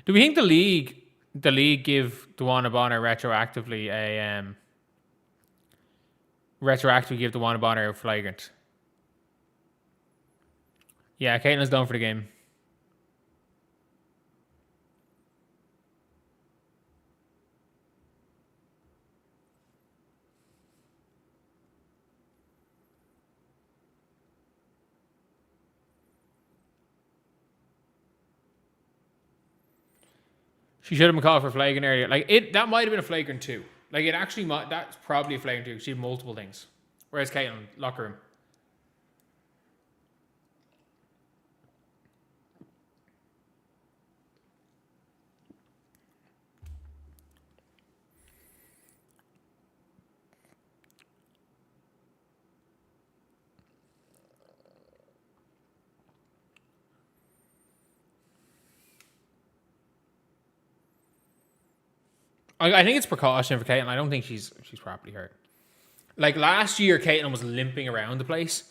S1: Do we think the league give DeWanna Bonner retroactively give DeWanna Bonner a flagrant? Yeah, Caitlin's done for the game. She should have been called for flagrant earlier. Like, that might have been a flagrant 2. Like, it actually might, that's probably a flagrant 2. She had multiple things. Whereas Caitlin, locker room. I think it's precaution for Caitlin. I don't think she's properly hurt. Like last year, Caitlin was limping around the place.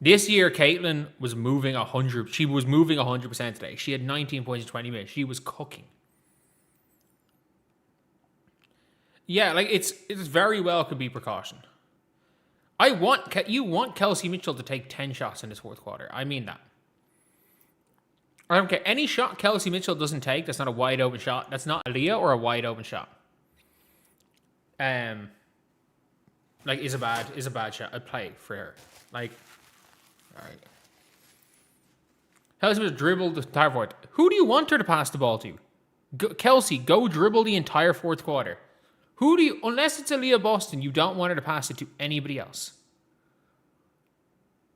S1: This year, Caitlin was moving 100. She was moving 100% today. She had 19 points in 20 minutes. She was cooking. Yeah, like it's very well could be precaution. You want Kelsey Mitchell to take 10 shots in this fourth quarter. I mean that. I don't care. Any shot Kelsey Mitchell doesn't take, that's not a wide open shot. That's not a Leah or a wide open shot. Like is a bad shot. A play for her. Like, all right. Kelsey Mitchell dribbled the entire fourth. Who do you want her to pass the ball to? Kelsey, go dribble the entire fourth quarter. Unless it's Aaliyah Boston, you don't want her to pass it to anybody else.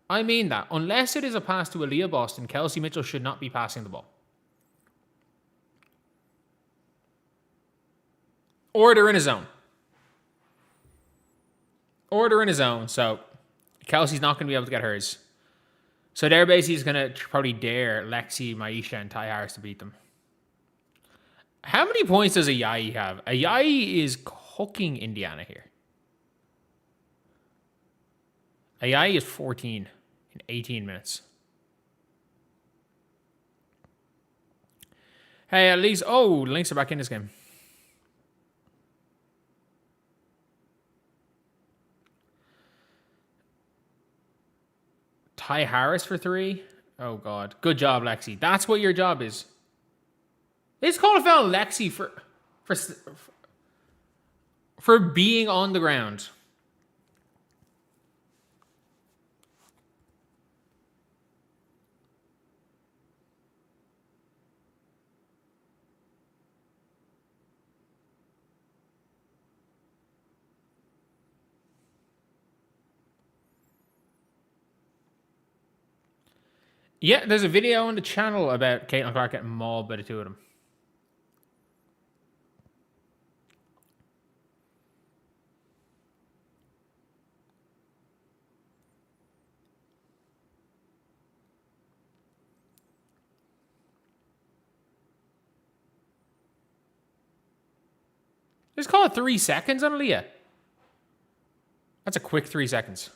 S1: I mean that. Unless it is a pass to Aaliyah Boston, Kelsey Mitchell should not be passing the ball. Or they're in a zone. So Kelsey's not going to be able to get hers. So they're basically going to probably dare Lexi, Maisha, and Ty Harris to beat them. How many points does Ayayi have? Ayayi is cooking Indiana here. Ayayi is 14 in 18 minutes. Hey, at least... Oh, the Lynx are back in this game. Ty Harris for 3? Oh, God. Good job, Lexi. That's what your job is. They just called a foul Lexi for being on the ground. Yeah, there's a video on the channel about Caitlin Clark getting mauled by the two of them. Just call it 3 seconds on Aaliyah. That's a quick 3 seconds.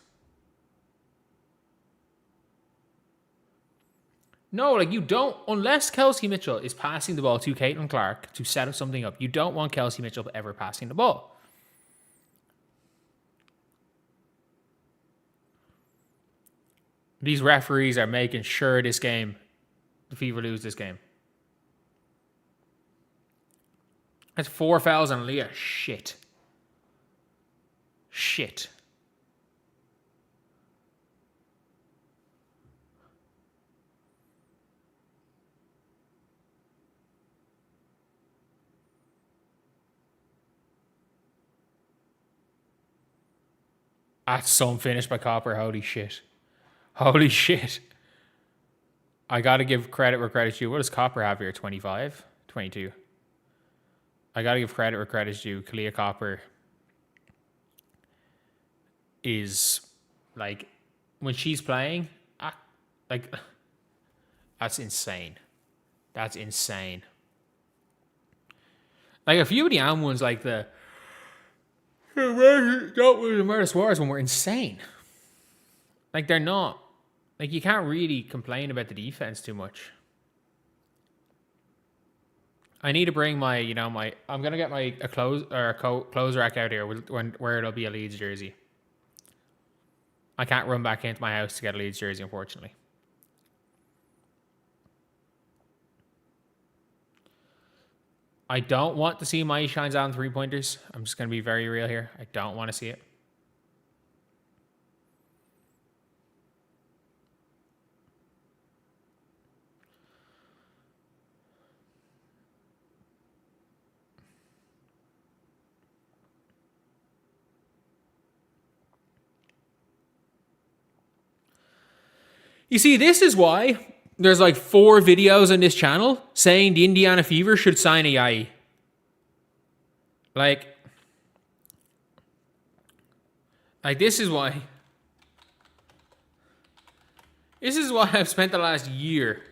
S1: No, like you don't, unless Kelsey Mitchell is passing the ball to Caitlin Clark to set up something up, you don't want Kelsey Mitchell ever passing the ball. These referees are making sure the Fever lose this game. That's 4 fouls on Leah. Shit. That's some finish by Copper. Holy shit. I got to give credit where credit's due. What does Copper have here? 25? 22. I got to give credit where credit's due. Kalia Copper is, like, when she's playing, like, that's insane. Like, a few of the AM ones, like the Murder Suarez one, were insane. Like, they're not. Like, you can't really complain about the defense too much. I need to bring my, I'm gonna get a clothes rack out here where it'll be a Leeds jersey. I can't run back into my house to get a Leeds jersey, unfortunately. I don't want to see my shines on 3-pointers. I'm just gonna be very real here. I don't want to see it. You see, this is why there's like 4 videos on this channel saying the Indiana Fever should sign Ayayi. Like this is why. This is why I've spent the last year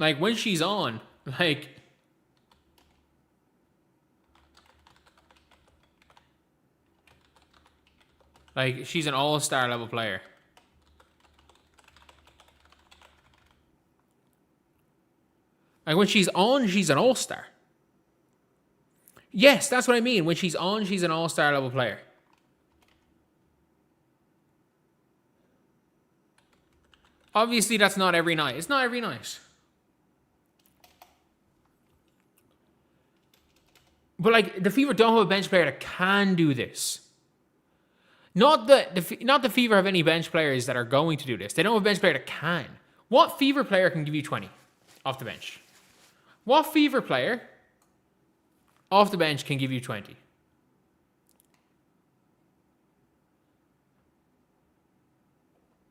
S1: Like, when she's on, like... Like, she's an all-star level player. Like, when she's on, she's an all-star. Yes, that's what I mean. When she's on, she's an all-star level player. Obviously, that's not every night. It's not every night. But, like, the Fever don't have a bench player that can do this. Not the Fever have any bench players that are going to do this. They don't have a bench player that can. What Fever player can give you 20 off the bench? What Fever player off the bench can give you 20?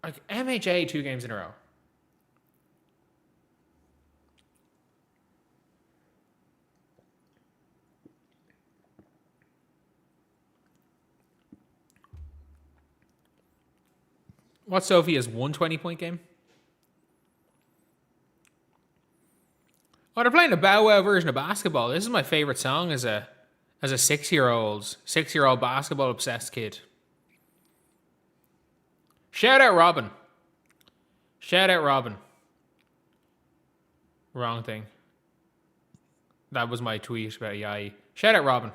S1: Like, MHA 2 games in a row. What Sophia's 120-point game? Oh, they're playing a Bow Wow version of basketball. This is my favorite song as a 6-year-old basketball obsessed kid. Shout out Robin. Shout out Robin. Wrong thing. That was my tweet about Yai. Shout out Robin.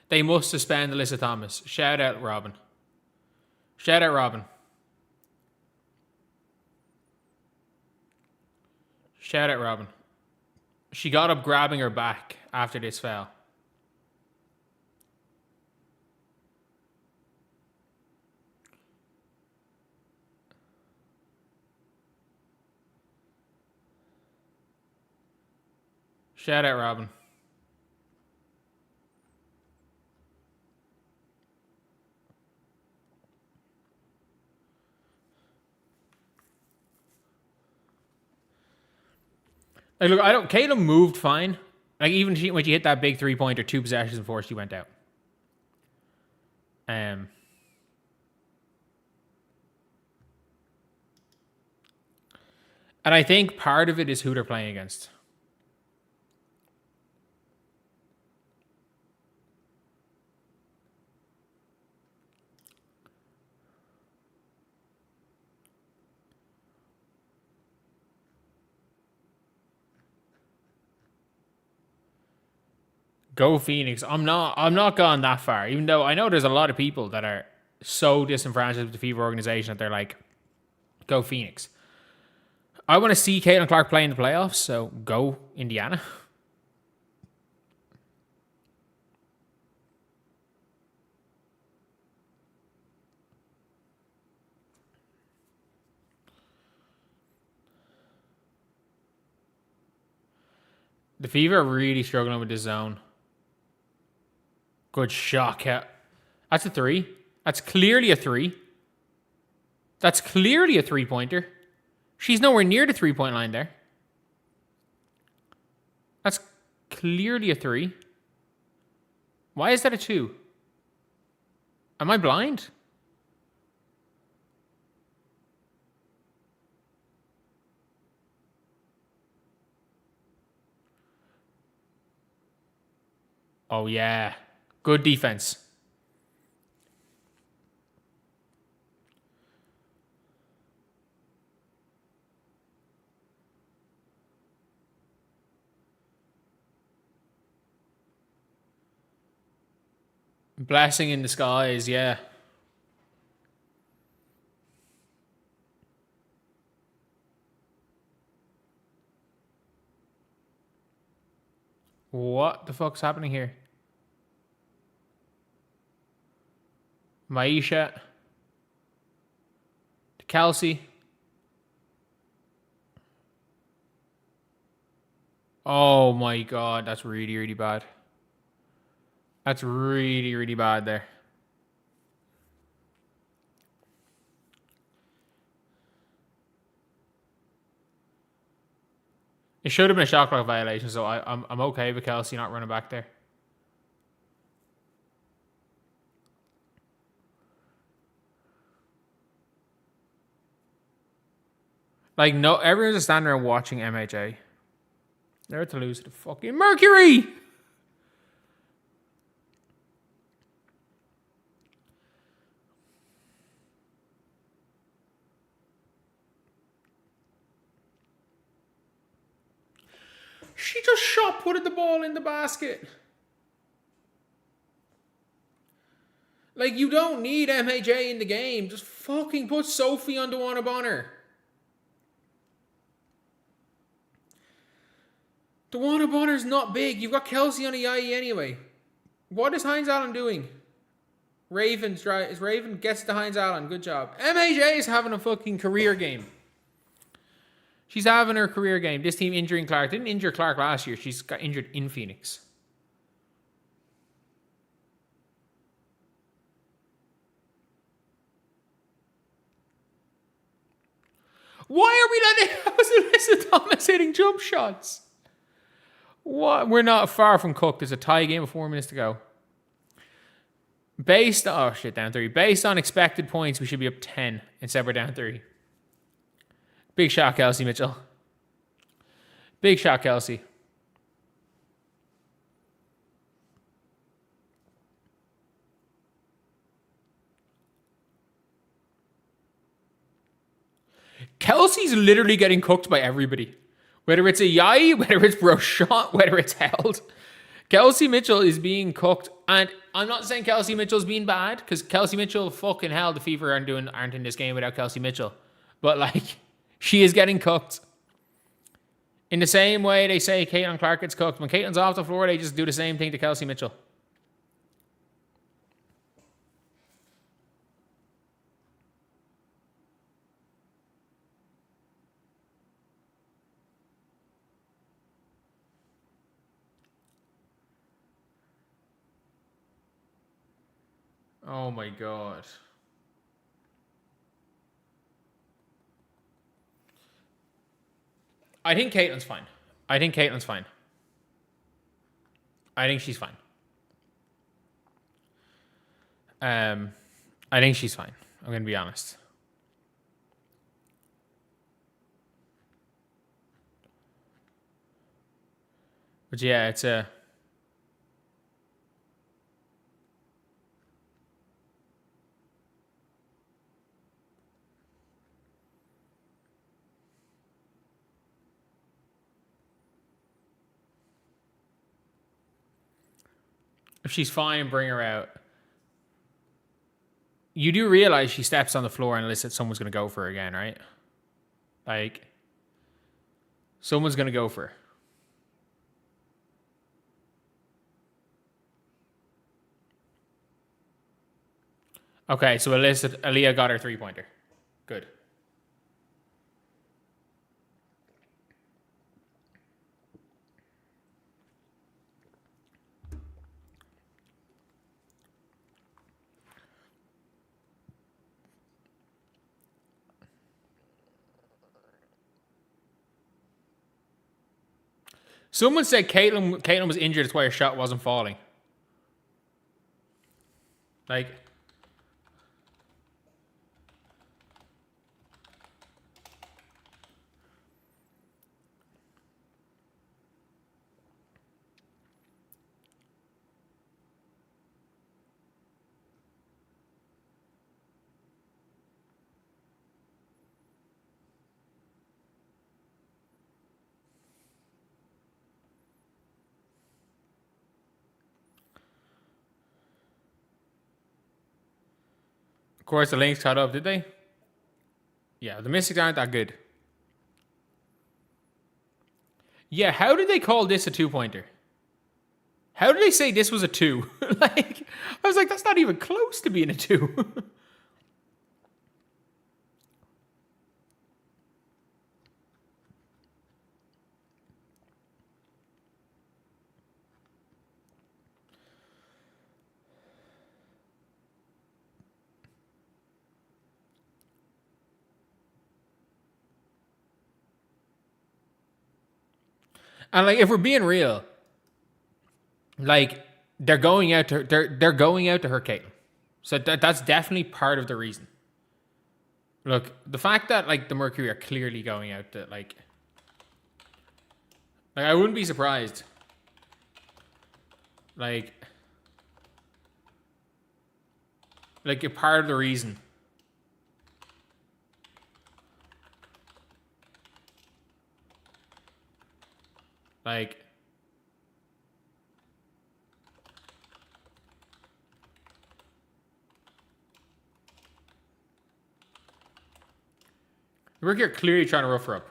S1: They must suspend Alyssa Thomas. Shout out Robin. Shout out Robin. Shout out Robin. She got up grabbing her back after this foul. Shout out Robin. Like, look, Kayla moved fine. Like, even when she hit that big 3-pointer, 2 possessions before she went out. And I think part of it is who they're playing against. Go Phoenix. I'm not gone that far, even though I know there's a lot of people that are so disenfranchised with the Fever organization that they're like, go Phoenix. I want to see Caitlin Clark play in the playoffs, so go Indiana. The Fever are really struggling with this zone. Good shot, Kat. That's a 3. That's clearly a 3. That's clearly a 3-pointer. She's nowhere near the 3-point line there. That's clearly a 3. Why is that a 2? Am I blind? Oh, yeah. Good defense. Blessing in disguise, yeah. What the fuck's happening here? Maisha. To Kelsey. Oh my god, that's really, really bad. That's really, really bad there. It should have been a shot clock violation, so I'm okay with Kelsey not running back there. Like, no, everyone's just standing around watching MHA. They're to lose to the fucking Mercury. She just shot putted the ball in the basket. Like, you don't need MHA in the game. Just fucking put Sophie on DeWanna Bonner. DeWanna Bonner's not big. You've got Kelsey on a IE anyway. What is Hines Allen doing? Raven gets to Hines Allen. Good job. MHA is having a fucking career game. She's having her career game. This team injuring Clark. Didn't injure Clark last year. She's got injured in Phoenix. Why are we letting Alyssa Thomas hitting jump shots? What? We're not far from cooked. There's a tie game with 4 minutes to go. Down 3. Based on expected points, we should be up 10. Instead, we're down 3. Big shot, Kelsey Mitchell. Big shot, Kelsey. Kelsey's literally getting cooked by everybody. Whether it's a yai, whether it's bro shot, whether it's held. Kelsey Mitchell is being cooked. And I'm not saying Kelsey Mitchell's being bad, because Kelsey Mitchell fucking hell, the Fever aren't in this game without Kelsey Mitchell. But like, she is getting cooked. In the same way they say Caitlin Clark gets cooked. When Caitlin's off the floor, they just do the same thing to Kelsey Mitchell. Oh my God. I think Caitlin's fine. I think she's fine. I think she's fine. I'm going to be honest. But yeah, it's a... If she's fine, bring her out. You do realize she steps on the floor and Alyssa, someone's going to go for her again, right? Like, someone's going to go for her. Okay, so Aaliyah got her 3-pointer. Good. Someone said Caitlin was injured, that's why her shot wasn't falling. Like... Of course, the Lynx caught up, did they? Yeah, the Mystics aren't that good. Yeah, how did they call this a 2-pointer? How did they say this was a 2? Like, I was like, that's not even close to being a 2. And like, if we're being real, like, they're going out to hurt Caitlin. So that's definitely part of the reason. Look, the fact that like the Mercury are clearly going out to like I wouldn't be surprised. Like a part of the reason. Like the Mercury are clearly trying to rough her up.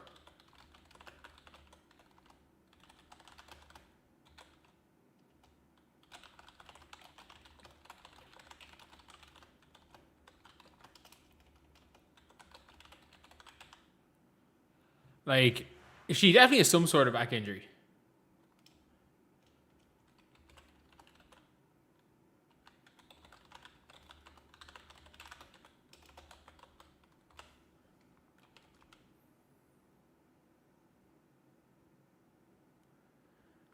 S1: Like, she definitely has some sort of back injury.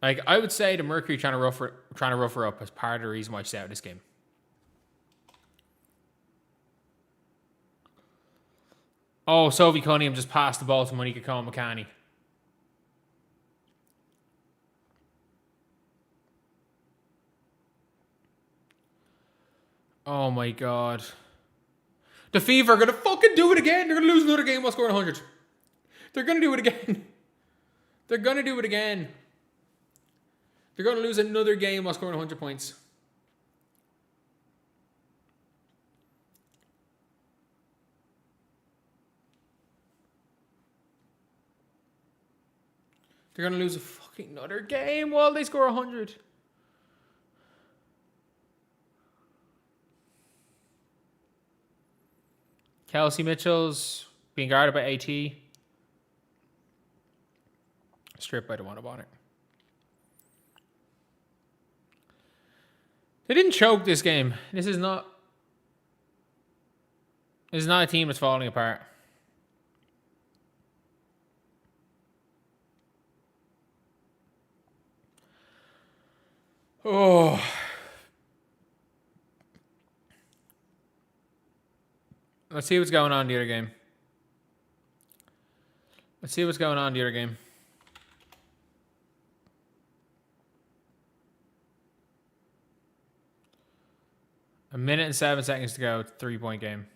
S1: Like, I would say the Mercury trying to rough her up as part of the reason why she's out of this game. Oh, Sophie Cunningham just passed the ball to Monica Cohen-McCanny. Oh my god. The Fever are going to fucking do it again. They're going to lose another game while scoring 100. They're going to do it again. They're going to do it again. They're going to lose another game while scoring 100 points. They're going to lose a fucking another game while they score 100. Kelsey Mitchell's being guarded by AT. Strip by the one about it. They didn't choke this game. This is not a team that's falling apart. Oh. Let's see what's going on in the other game. A minute and 7 seconds to go. 3-point game.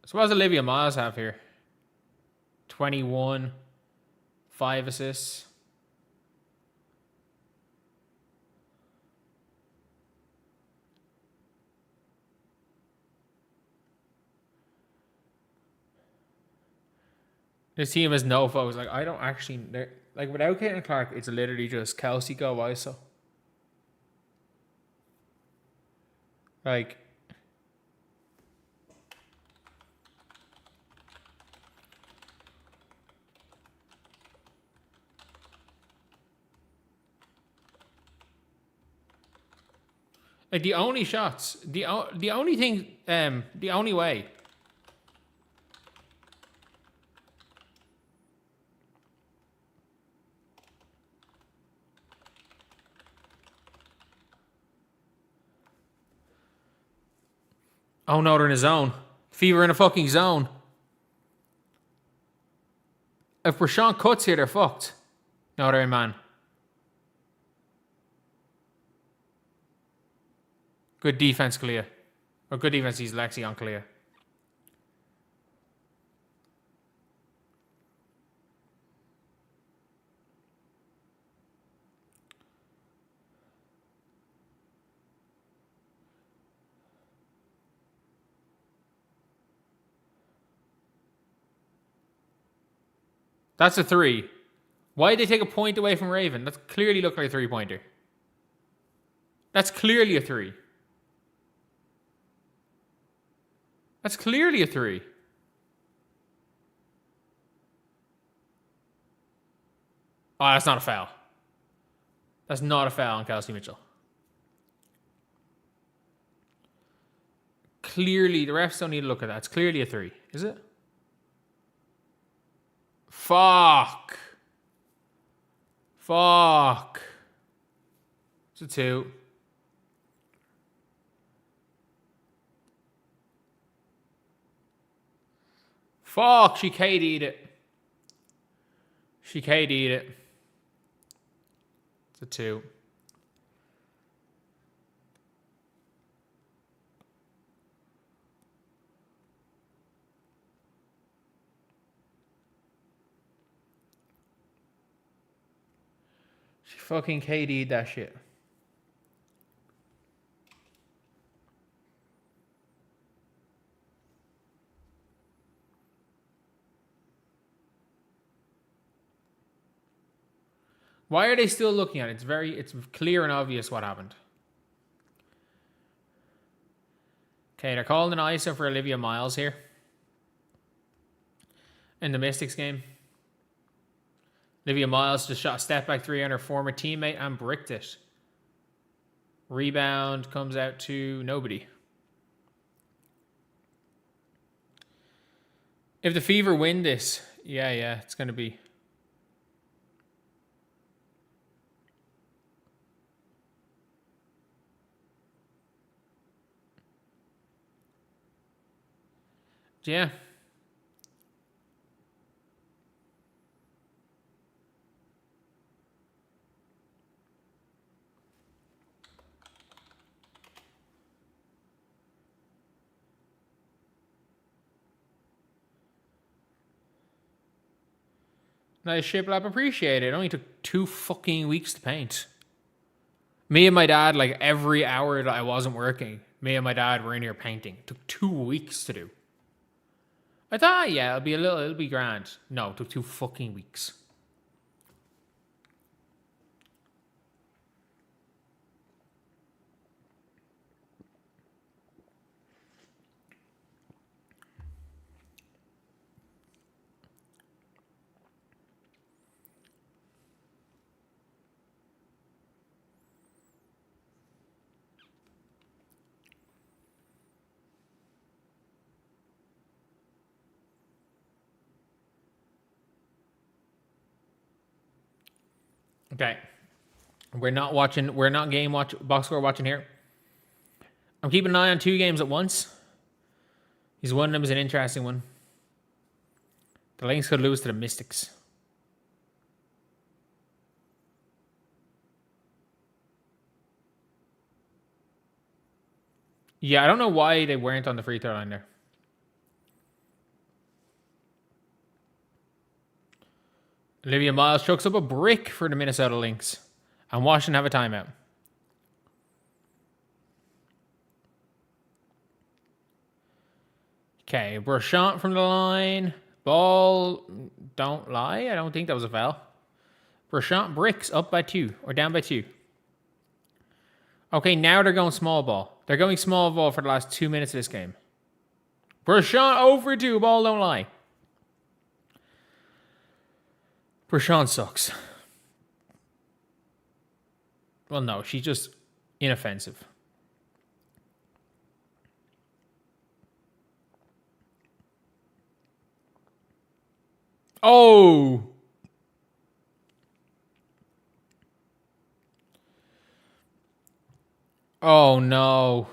S1: So what does Olivia Miles have here? 21. 5 assists. This team has no focus. Like, I don't actually... Like, without Caitlin Clark, it's literally just Kelsey go ISO. Like... Like, the only shots... The only thing... The only way... Oh no, they're in a zone. Fever in a fucking zone. If Rashawn cuts here, they're fucked. No, they're in man. Good defense, Kalia. Or good defense, he's Lexi on Kalia. That's a 3. Why did they take a point away from Raven? That clearly looked like a 3-pointer. That's clearly a 3. That's clearly a 3. Oh, that's not a foul. That's not a foul on Kelsey Mitchell. Clearly, the refs don't need to look at that. It's clearly a 3. Is it? Fuck. It's a 2. Fuck, she KD'd it. She KD'd it. It's a 2. She fucking KD'd that shit. Why are they still looking at it? It's clear and obvious what happened. Okay, they're calling an ISO for Olivia Miles here. In the Mystics game. Olivia Miles just shot a step back 3 on her former teammate and bricked it. Rebound comes out to nobody. If the Fever win this, yeah, it's going to be... Yeah. Nice shiplap, appreciate it. It only took 2 fucking weeks to paint. Me and my dad, like every hour that I wasn't working, me and my dad were in here painting. It took 2 weeks to do. I thought, yeah, it'll be grand. No, it took 2 fucking weeks. Okay. We're not box score watching here. I'm keeping an eye on 2 games at once. He's one of them is an interesting one. The Lynx could lose to the Mystics. Yeah, I don't know why they weren't on the free throw line there. Olivia Miles chucks up a brick for the Minnesota Lynx. And Washington have a timeout. Okay, Brashant from the line. Ball, don't lie. I don't think that was a foul. Brashant bricks up by 2 or down by 2. Okay, now they're going small ball. They're going small ball for the last 2 minutes of this game. Brashant over 2. Ball, don't lie. Brashant sucks. Well, no, she's just inoffensive. Oh! Oh, no.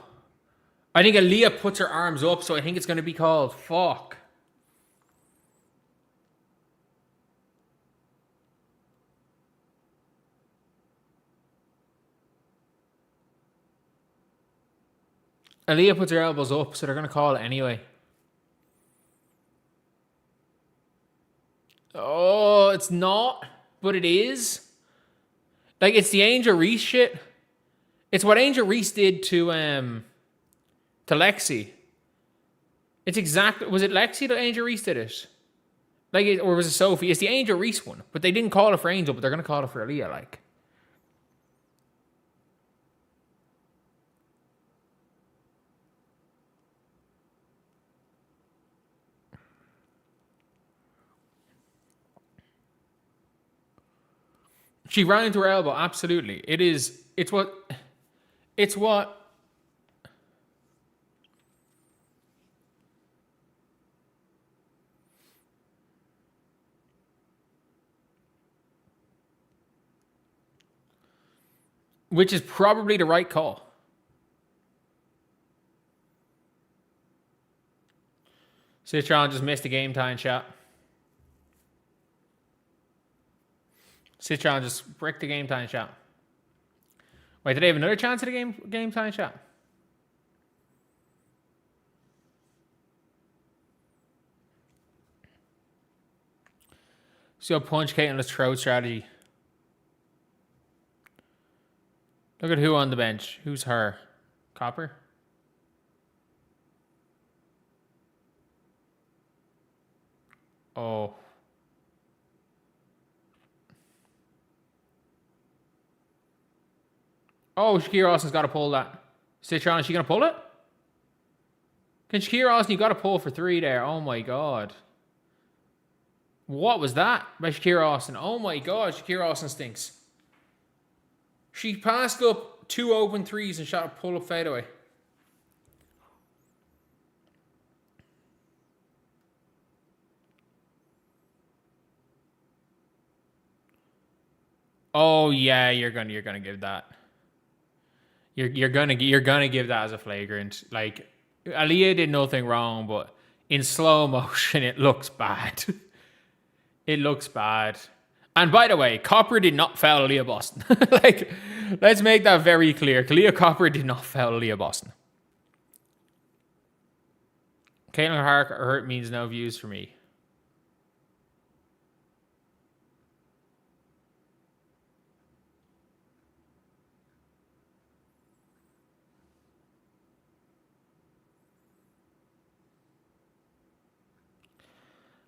S1: I think Aaliyah puts her arms up, so I think it's going to be called. Fuck. Aaliyah puts her elbows up, so they're going to call it anyway. Oh, it's not, but it is. Like, it's the Angel Reese shit. It's what Angel Reese did to Lexi. It's exactly... Was it Lexi that Angel Reese did it? Or was it Sophie? It's the Angel Reese one. But they didn't call it for Angel, but they're going to call it for Aaliyah, like. She ran into her elbow, absolutely. It's what... Which is probably the right call. Citron just missed a game time shot. Citron just bricked the game time shot. Wait, did they have another chance at a game time shot? So punch Kate on the throat strategy. Look at who on the bench. Who's her? Copper? Oh. Oh, Shakira Austin's got to pull that. Citron, is she going to pull it? Can Shakira Austin, you got to pull for 3 there. Oh my God. What was that by Shakira Austin? Oh my God, Shakira Austin stinks. She passed up 2 open threes and shot a pull-up fadeaway. Oh yeah, you're gonna give that. You're gonna give that as a flagrant. Like, Aaliyah did nothing wrong, but in slow motion it looks bad. It looks bad. And by the way, Copper did not foul Aaliyah Boston. Like, let's make that very clear. Kalia Copper did not foul Aaliyah Boston. Caitlin Hurt means no views for me.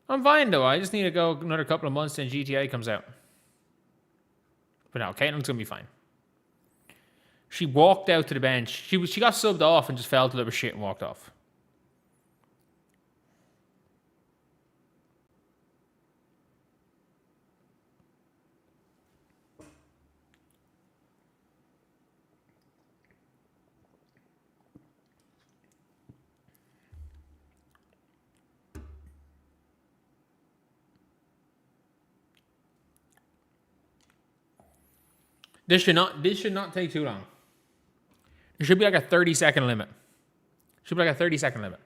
S1: I'm fine though. I just need to go another couple of months and GTA comes out. But no, Caitlin's gonna be fine. She walked out to the bench. She got subbed off and just fell to the shit and walked off. This should not take too long. There should be like a 30-second limit. Should be like a 30-second limit.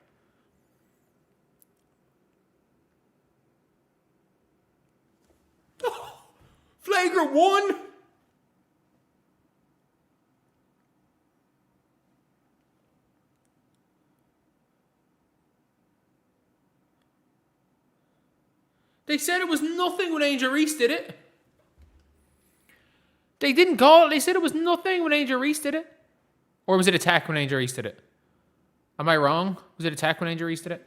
S1: Oh, flagrant 1. They said it was nothing when Angel Reese did it. They didn't call it. They said it was nothing when Angel Reese did it. Or was it a tech when Angel Reese did it? Am I wrong? Was it a tech when Angel Reese did it?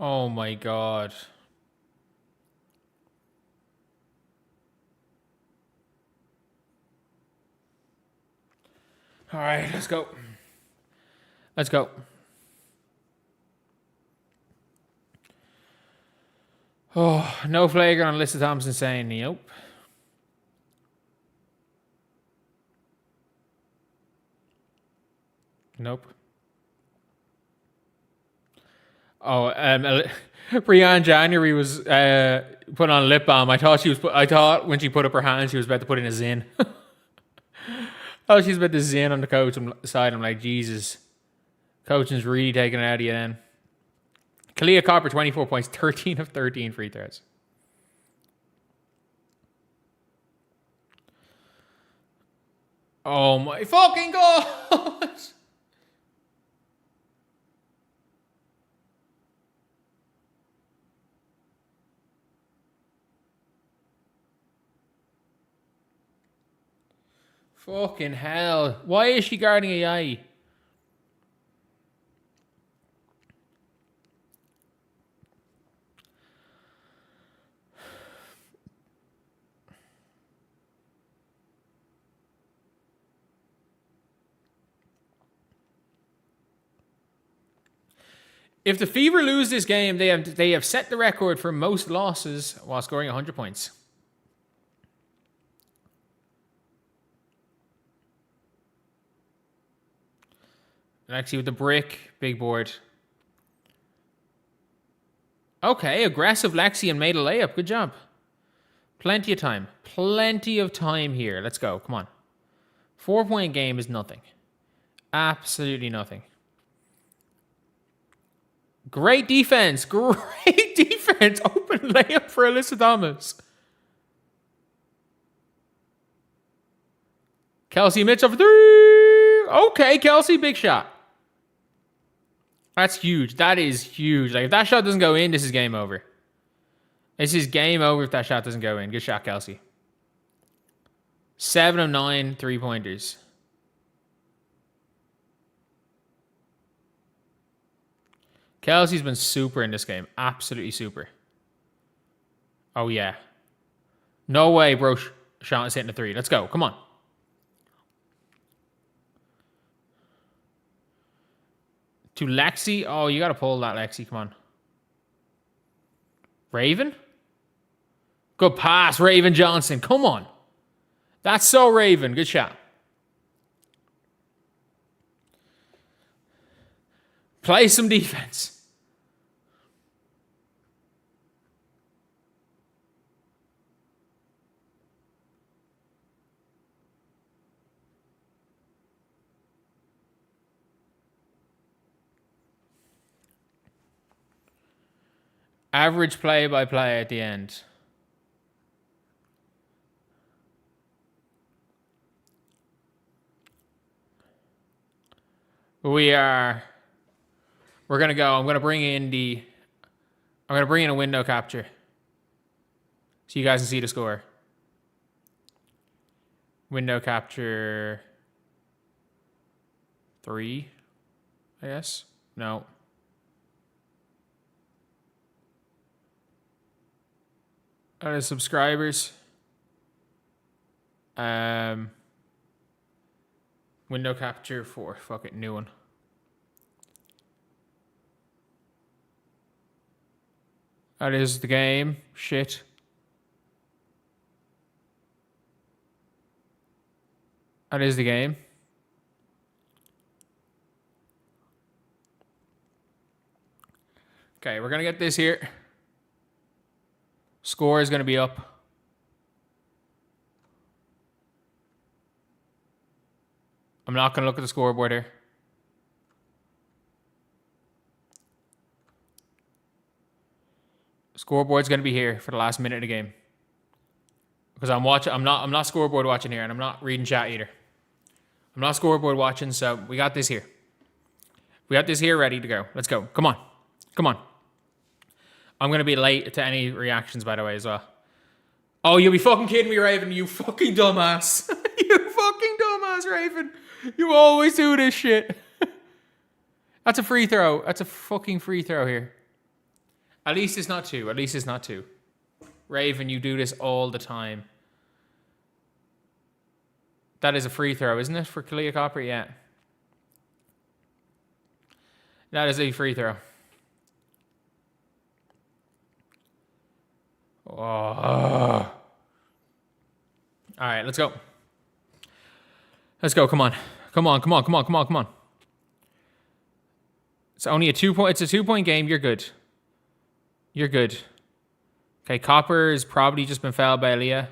S1: Oh my God. All right, let's go. Let's go. Oh, no flagrant on Alyssa Thompson saying nope. Nope. Oh, Breanna January was put on lip balm. I thought when she put up her hand, she was about to put in a zin. Oh, she's about to zin on the coach side. I'm like, Jesus, coaching's really taking it out of you then. Kalia Copper, 24 points, 13 of 13 free throws. Oh my fucking God! Fucking hell. Why is she guarding AI? If the Fever lose this game, they have set the record for most losses while scoring 100 points. Lexi with the brick, big board. Okay, aggressive Lexi and made a layup. Good job. Plenty of time. Plenty of time here. Let's go. Come on. 4-point game is nothing. Absolutely nothing. Great defense. Great defense. Open layup for Alyssa Thomas. Kelsey Mitchell for 3. Okay, Kelsey, big shot. That's huge. That is huge. Like, if that shot doesn't go in, this is game over. This is game over if that shot doesn't go in. Good shot, Kelsey. 7 of 9 3-pointers. Kelsey's been super in this game. Absolutely super. Oh, yeah. No way, bro. Sean is hitting a 3. Let's go. Come on. To Lexi. Oh, you got to pull that, Lexi. Come on. Raven? Good pass, Raven Johnson. Come on. That's so Raven. Good shot. Play some defense. Average play-by-play at the end. We're going to go. I'm going to bring in a window capture so you guys can see the score. Window capture 3, I guess. No. Subscribers. Window capture 4. Fuck it, new one. That is the game. Shit. That is the game. Okay, we're going to get this here. Score is going to be up. I'm not going to look at the scoreboard here. Scoreboard's going to be here for the last minute of the game. Because I'm not scoreboard watching here, and I'm not reading chat either. I'm not scoreboard watching, so we got this here. We got this here ready to go. Let's go. Come on. Come on. I'm going to be late to any reactions, by the way, as well. Oh, you'll be fucking kidding me, Raven. You fucking dumbass. You fucking dumbass, Raven. You always do this shit. That's a free throw. That's a fucking free throw here. At least it's not 2. At least it's not 2. Raven, you do this all the time. That is a free throw, isn't it? For Kalia Copper? Yeah. That is a free throw. Oh. All right, let's go. Let's go. Come on. Come on, come on, come on, come on, come on. It's only a 2-point. It's a 2-point game. You're good. You're good. Okay, Copper has probably just been fouled by Aaliyah.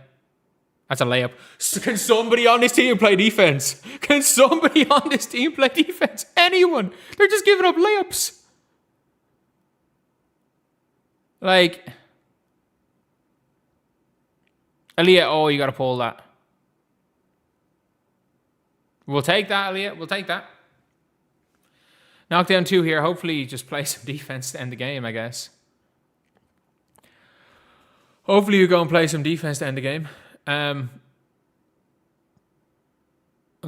S1: That's a layup. Can somebody on this team play defense? Can somebody on this team play defense? Anyone? They're just giving up layups. Like, Aaliyah, oh, you got to pull that. We'll take that, Aaliyah. We'll take that. Knockdown 2 here. Hopefully, just play some defense to end the game, I guess. Hopefully, you go and play some defense to end the game. 1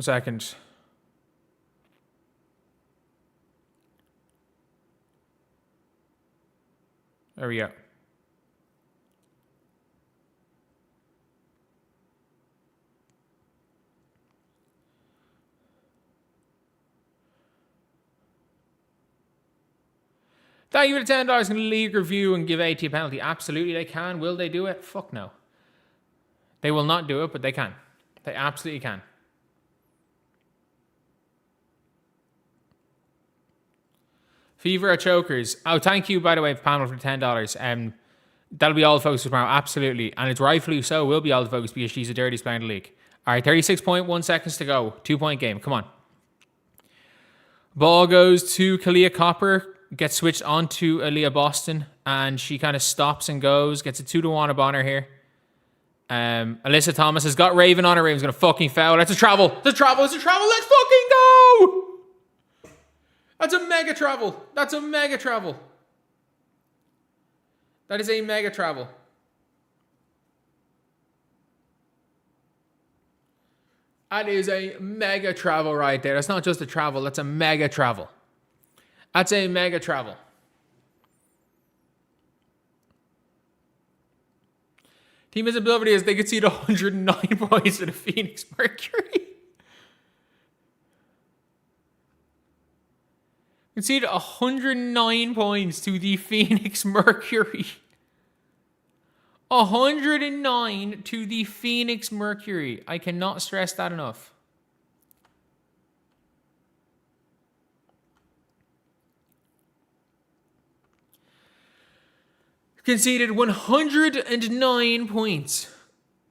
S1: second. There we go. Thank you for the $10. Can league review and give AT a penalty? Absolutely, they can. Will they do it? Fuck no. They will not do it, but they can. They absolutely can. Fever or chokers? Oh, thank you, by the way, panel, for the $10. That'll be all the focus for tomorrow, absolutely. And it's rightfully so, will be all the focus because she's the dirtiest player in the league. All right, 36.1 seconds to go. 2-point game. Come on. Ball goes to Kalia Copper. Gets switched on to Aaliyah Boston. And she kind of stops and goes. Gets a 2-1 up on her here. Alyssa Thomas has got Raven on her. Raven's going to fucking foul. That's a travel. It's a travel. It's a travel. Let's fucking go. That's a mega travel. That's a mega travel. That is a mega travel. That is a mega travel right there. That's not just a travel. That's a mega travel. That's a mega travel. Team visibility is they concede 109 points to the Phoenix Mercury. Conceded 109 points to the Phoenix Mercury. 109 to the Phoenix Mercury. I cannot stress that enough. Conceded 109 points.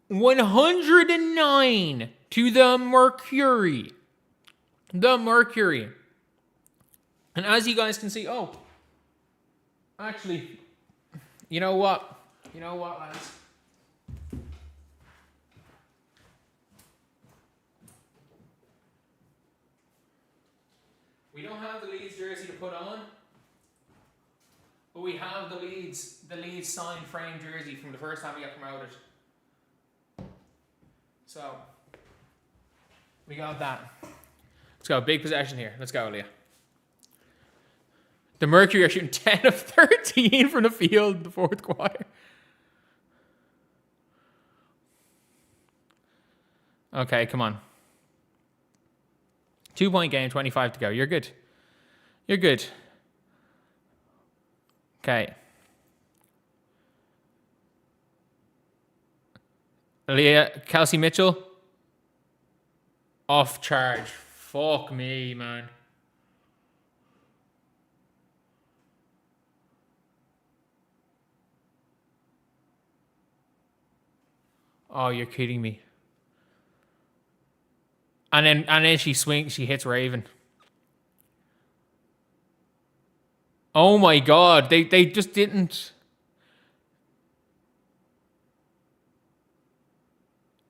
S1: 109 to the Mercury. The Mercury. And as you guys can see, oh, actually, you know what? You know what, lads? We don't have the Leeds jersey to put on, but we have the Leeds signed frame jersey from the first time we got promoted. So, we got that. Let's go, big possession here. Let's go, Leah. The Mercury are shooting 10 of 13 from the field in the fourth quarter. Okay, come on. 2-point game, 25 to go. You're good. You're good. Okay. Leah, Kelsey Mitchell. Off charge. Fuck me, man. Oh, you're kidding me. And then she swings, she hits Raven. Oh my god, they just didn't.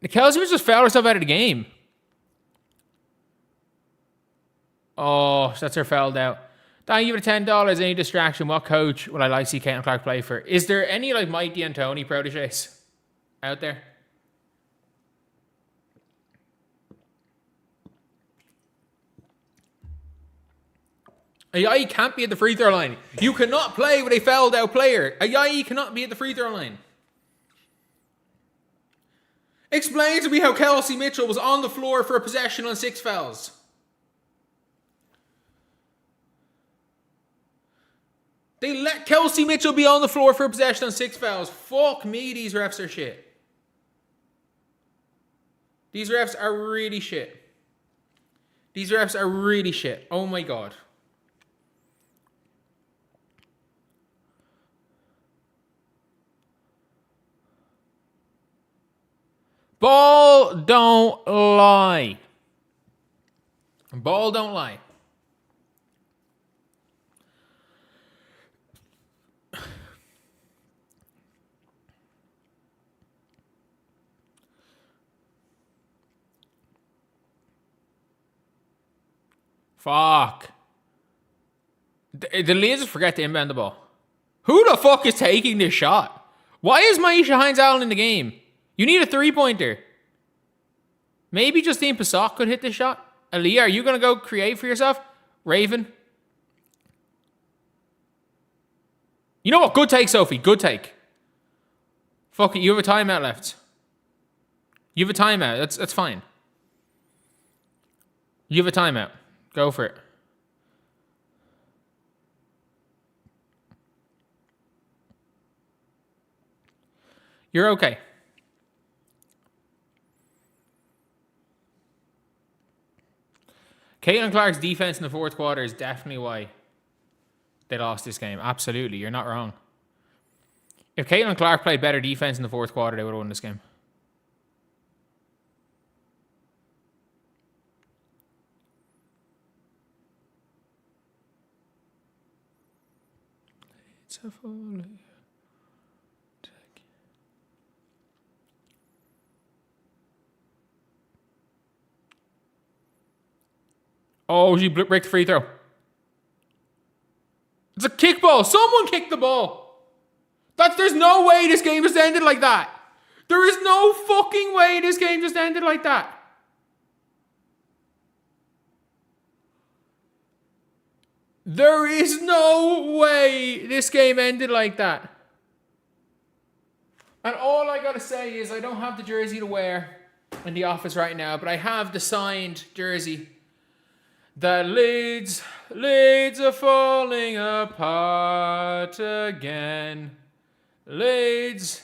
S1: Kelsey was just fouled herself out of the game. Oh, that's her fouled out. Thank you for the $10. Any distraction? What coach would I like to see Caitlin Clark play for? Is there any like Mike D'Antoni proteges out there? Ayayi can't be at the free throw line. You cannot play with a fouled out player. Ayayi cannot be at the free throw line. Explain to me how Kelsey Mitchell was on the floor for a possession on 6 fouls. They let Kelsey Mitchell be on the floor for a possession on 6 fouls. Fuck me, these refs are shit. These refs are really shit. These refs are really shit. Oh my god. Ball don't lie. Ball don't lie. Fuck. The Lasers forget to inbound the ball. Who the fuck is taking this shot? Why is Maisha Hines-Allen in the game? You need a 3-pointer. Maybe Justine Pasok could hit this shot. Aaliyah, are you going to go create for yourself? Raven. You know what? Good take, Sophie. Good take. Fuck it. You have a timeout left. You have a timeout. That's fine. You have a timeout. Go for it. You're okay. Caitlin Clark's defense in the fourth quarter is definitely why they lost this game. Absolutely. You're not wrong. If Caitlin Clark played better defense in the fourth quarter, they would have won this game. It's a falling. Oh, she break the free throw. It's a kickball. Someone kicked the ball. There's no way this game just ended like that. There is no fucking way this game just ended like that. There is no way this game ended like that. And all I gotta say is I don't have the jersey to wear in the office right now, but I have the signed jersey. The Leeds are falling apart again. Leeds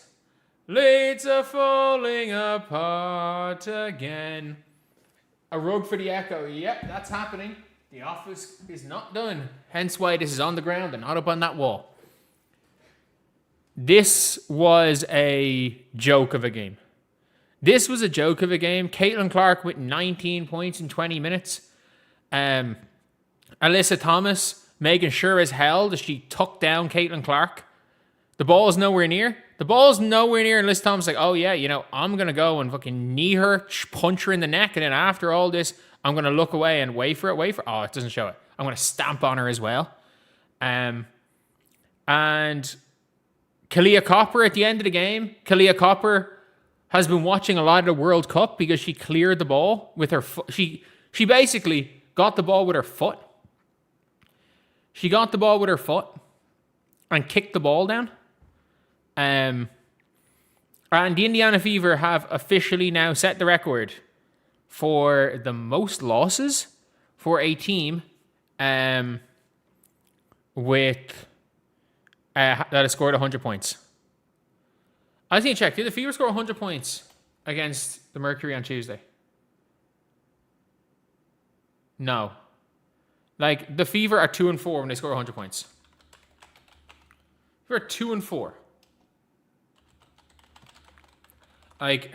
S1: are falling apart again. A rug for the Echo. Yep, that's happening. The office is not done. Hence why this is on the ground and not up on that wall. This was a joke of a game. Caitlin Clark with 19 points in 20 minutes. Alyssa Thomas making sure as hell that she took down Caitlin Clark. The ball is nowhere near. And Alyssa Thomas is like, oh yeah, I'm going to go and fucking knee her, punch her in the neck. And then after all this, I'm going to look away and wait for it. Oh, it doesn't show it. I'm going to stamp on her as well. And Kalia Copper at the end of the game. Kalia Copper has been watching a lot of the World Cup because she cleared the ball with her foot. She basically got the ball with her foot. She got the ball with her foot and kicked the ball down. And the Indiana Fever have officially now set the record for the most losses for a team with that has scored 100 points. I just need to check. Did the Fever score 100 points against the Mercury on Tuesday? No. Like, the Fever are 2-4 when they score 100 points. Fever are 2-4. Like,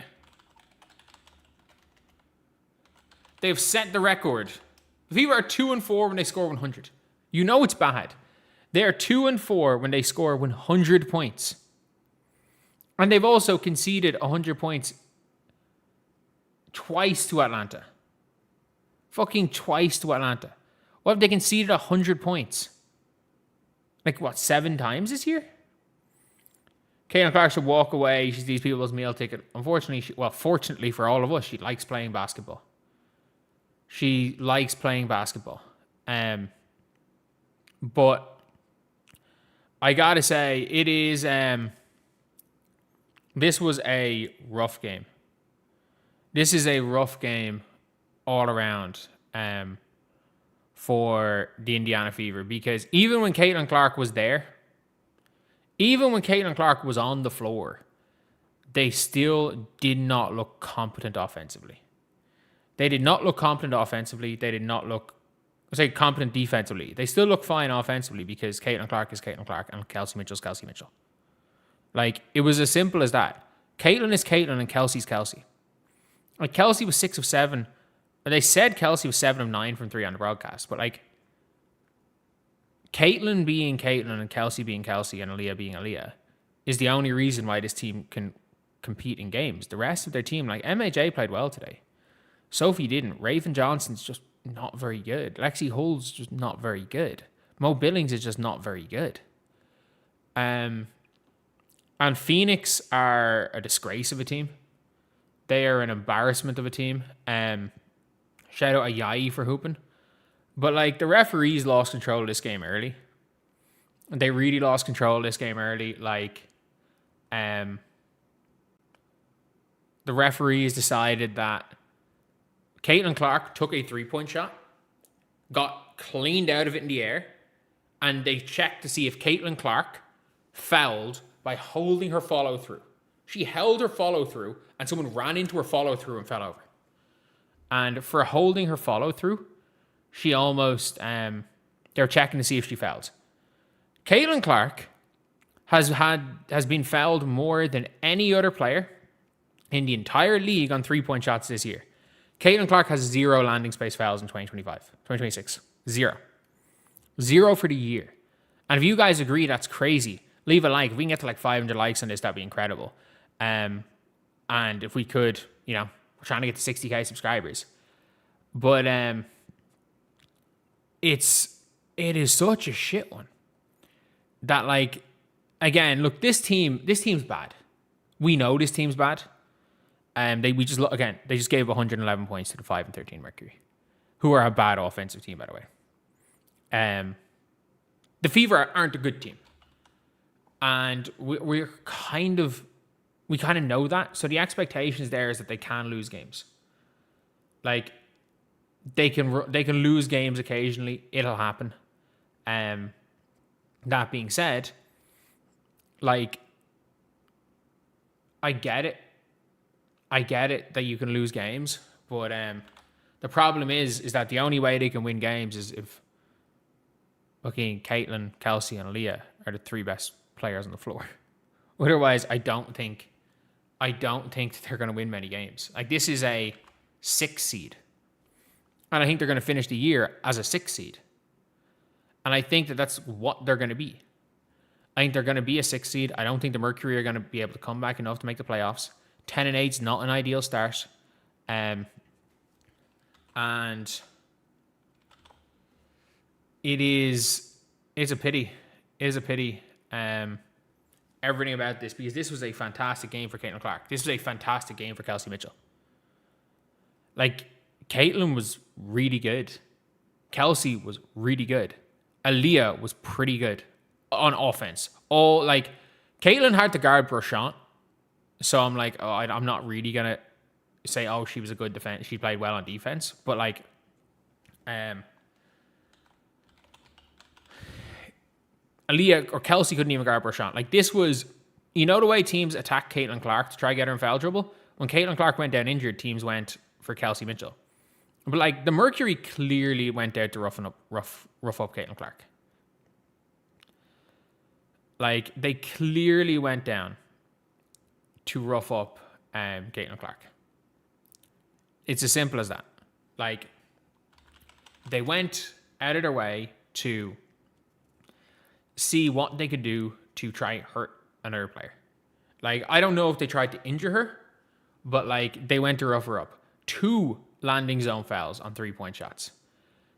S1: they've set the record. The Fever are 2-4 when they score 100. You know it's bad. They are 2-4 when they score 100 points. And they've also conceded 100 points twice to Atlanta. Fucking twice to Atlanta. What if they conceded 100 points? Like, what, 7 times this year? Caitlin Clark should walk away. She's these people's meal ticket. Unfortunately, fortunately for all of us, she likes playing basketball. But I gotta say, it is... this was a rough game. This is a rough game all around for the Indiana Fever, because even when Caitlin Clark was there, even when Caitlin Clark was on the floor, they still did not look competent offensively. They did not look competent offensively. They did not look, competent defensively. They still look fine offensively because Caitlin Clark is Caitlin Clark and Kelsey Mitchell is Kelsey Mitchell. Like, it was as simple as that. Caitlin is Caitlin and Kelsey's Kelsey. Like, Kelsey was 6 of 7. They said Kelsey was 7 of 9 from 3 on the broadcast, but like, Caitlin being Caitlin and Kelsey being Kelsey and Aaliyah being Aaliyah is the only reason why this team can compete in games. The rest of their team, like MAJ played well today. Sophie didn't. Raven Johnson's just not very good. Lexi Hull's just not very good. Mo Billings is just not very good. And Phoenix are a disgrace of a team. They are an embarrassment of a team. Shout out Ayayi for hooping. But like, the referees lost control of this game early. They really lost control of this game early. Like, the referees decided that Caitlin Clark took a 3-point shot, got cleaned out of it in the air, and they checked to see if Caitlin Clark fouled by holding her follow through. She held her follow through, and someone ran into her follow through and fell over. And for holding her follow through, she almost they're checking to see if she fouled. Caitlin Clark has been fouled more than any other player in the entire league on 3-point shots this year. Caitlin Clark has 0 landing space fouls in 2026. 0 for the year. And if you guys agree that's crazy, leave a like. If we can get to like 500 likes on this, that'd be incredible. And if we could, we're trying to get to 60k subscribers. But it is such a shit one. That like, again, look, this team's bad. We know this team's bad. They just gave 111 points to the 5-13 Mercury, who are a bad offensive team, by the way. The Fever aren't a good team, and we kind of know that. So the expectations there is that they can lose games. Like they can lose games occasionally. It'll happen. That being said, like I get it that you can lose games, but the problem is that the only way they can win games is if fucking Caitlin, Kelsey, and Leah are the 3 best players on the floor. Otherwise, I don't think that they're going to win many games. Like, this is a 6 seed, and I think they're going to finish the year as a 6 seed, and I think that that's what they're going to be. I think they're going to be a 6 seed. I don't think the Mercury are going to be able to come back enough to make the playoffs. 10-8 is not an ideal start. And it's a pity. It is a pity. Everything about this, because this was a fantastic game for Caitlin Clark. This was a fantastic game for Kelsey Mitchell. Like, Caitlin was really good. Kelsey was really good. Aaliyah was pretty good on offense. Caitlin had to guard Brashant. So I'm like, I'm not really going to say, she was a good defense. She played well on defense. But Aaliyah or Kelsey couldn't even guard Brashant. Like, this was, the way teams attack Caitlin Clark to try to get her in foul trouble? When Caitlin Clark went down injured, teams went for Kelsey Mitchell. But the Mercury clearly went out to rough up Caitlin Clark. Like, they clearly went down to rough up Caitlin Clark. It's as simple as that. Like, they went out of their way to see what they could do to try hurt another player. Like, I don't know if they tried to injure her, but they went to rough her up. 2 landing zone fouls on 3-point shots.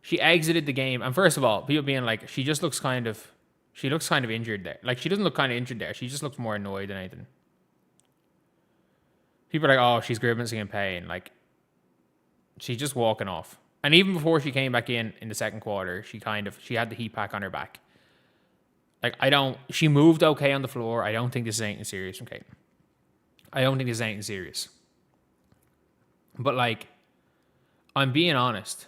S1: She exited the game, and first of all, people being like, she looks kind of injured there. Like, she doesn't look kind of injured there. She just looks more annoyed than anything. People are like, she's grimacing in pain. Like, she's just walking off. And even before she came back in the second quarter, she had the heat pack on her back. Like, she moved okay on the floor. I don't think this is anything serious from Caitlin. I don't think this is anything serious. But I'm being honest.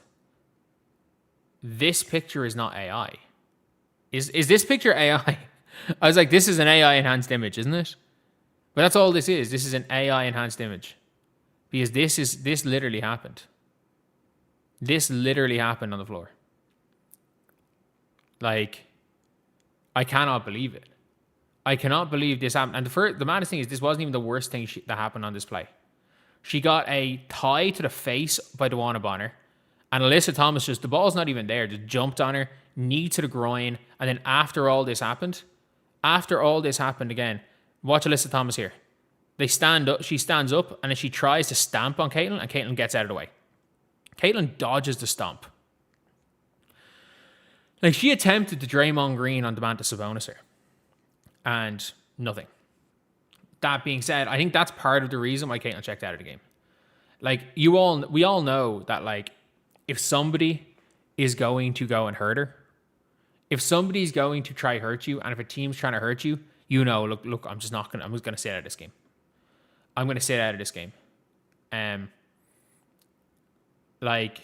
S1: This picture is not AI. Is this picture AI? I was like, this is an AI enhanced image, isn't it? But that's all this is. This is an AI enhanced image. Because this literally happened. This literally happened on the floor. Like, I cannot believe it. I cannot believe this happened. And the maddest thing is, this wasn't even the worst thing that happened on this play. She got a tie to the face by Dewana Bonner. And Alyssa Thomas the ball's not even there, just jumped on her, knee to the groin. And then after all this happened again, watch Alyssa Thomas here. They stand up, she stands up, and then she tries to stamp on Caitlin, and Caitlin gets out of the way. Caitlin dodges the stomp. Like, she attempted to Draymond Green on Domantas Sabonis here. And nothing. That being said, I think that's part of the reason why Caitlin checked out of the game. Like, we all know that, if somebody is going to go and hurt her, if somebody's going to try hurt you, and if a team's trying to hurt you, look, I'm just going to sit out of this game. I'm going to sit out of this game. And it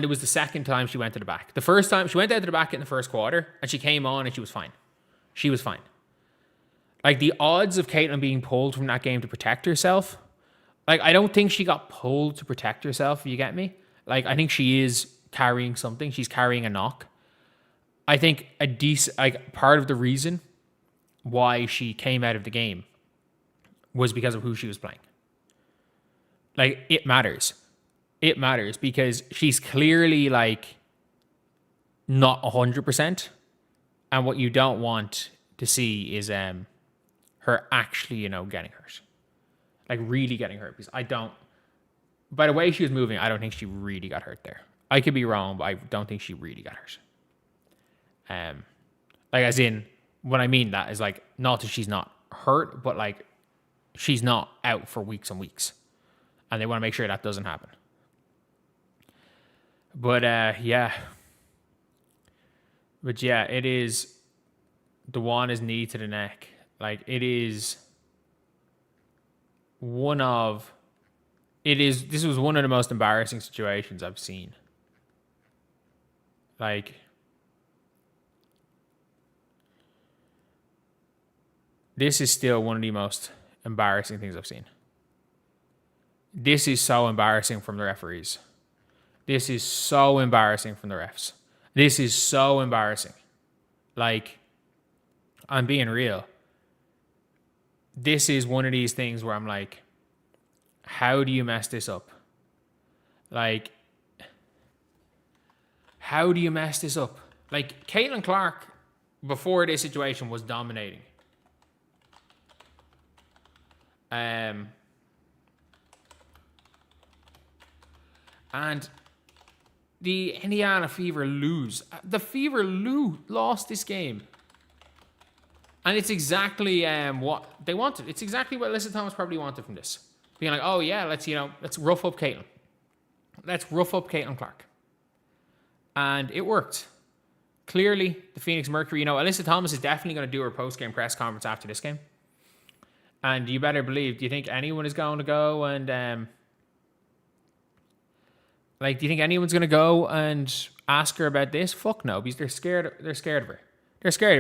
S1: was the second time she went to the back. The first time, she went out to the back in the first quarter, and she came on and she was fine. She was fine. Like, the odds of Caitlin being pulled from that game to protect herself, like, I don't think she got pulled to protect herself, if you get me. Like, I think she is carrying something. She's carrying a knock. I think part of the reason why she came out of the game was because of who she was playing. Like, it matters. It matters because she's clearly, like, not 100%. And what you don't want to see is her actually, getting hurt. Like, really getting hurt. Because by the way she was moving, I don't think she really got hurt there. I could be wrong, but I don't think she really got hurt. Like, as in, what I mean that is, like, not that she's not hurt, but, like, she's not out for weeks and weeks. And they want to make sure that doesn't happen. But, yeah. But, yeah, it is... Dewana's knee to the neck. Like, it is... This was one of the most embarrassing situations I've seen. Like... This is still one of the most embarrassing things I've seen. This is so embarrassing from the referees. This is so embarrassing from the refs. This is so embarrassing. Like, I'm being real. This is one of these things where I'm like, how do you mess this up? Like, how do you mess this up? Like, Caitlin Clark, before this situation, was dominating. And the Indiana Fever lose. The Fever lost this game. And it's exactly what they wanted. It's exactly what Alyssa Thomas probably wanted from this. Being like, oh yeah, let's rough up Caitlin. Let's rough up Caitlin Clark. And it worked. Clearly, the Phoenix Mercury, Alyssa Thomas is definitely going to do her post-game press conference after this game. And you better believe, do you think anyone is going to go and... do you think anyone's going to go and ask her about this? Fuck no, because they're scared of her. They're scared of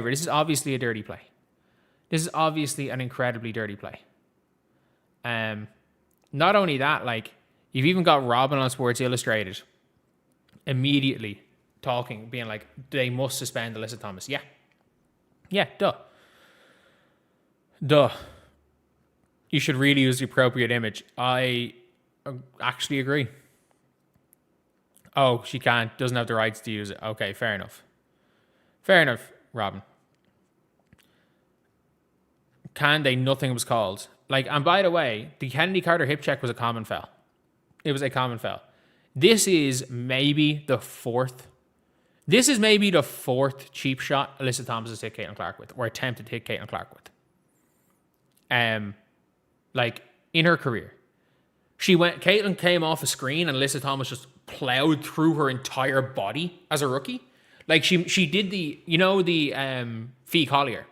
S1: her. This is obviously a dirty play. This is obviously an incredibly dirty play. Not only that, like, you've even got Robin on Sports Illustrated immediately talking, being like, they must suspend Alyssa Thomas. Yeah. Yeah, duh. You should really use the appropriate image. I actually agree. Oh, she doesn't have the rights to use it. Okay, fair enough. Fair enough, Robin. Nothing was called. Like, and by the way, the Kennedy Carter hip check was a common foul. It was a common foul. This is maybe the fourth cheap shot Alyssa Thomas has hit Caitlin Clark with, or attempted to hit Caitlin Clark with. Like, in her career. Caitlin came off a screen and Alyssa Thomas just plowed through her entire body as a rookie. Like, she did the Fee Collier,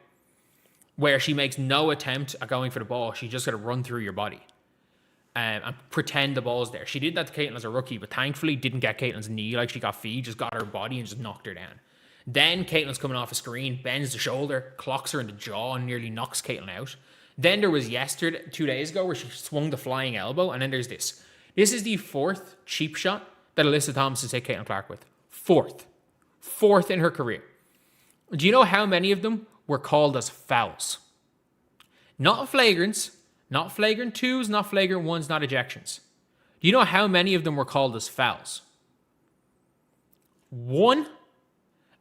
S1: where she makes no attempt at going for the ball. She just got to run through your body and pretend the ball's there. She did that to Caitlin as a rookie, but thankfully didn't get Caitlin's knee like she got Fee, just got her body and just knocked her down. Then Caitlin's coming off a screen, bends the shoulder, clocks her in the jaw and nearly knocks Caitlin out. Then there was 2 days ago, where she swung the flying elbow, and then there's this. This is the fourth cheap shot that Alyssa Thomas has hit Caitlin Clark with. Fourth in her career. Do you know how many of them were called as fouls? Not flagrants, not flagrant twos, not flagrant ones, not ejections. Do you know how many of them were called as fouls? 1,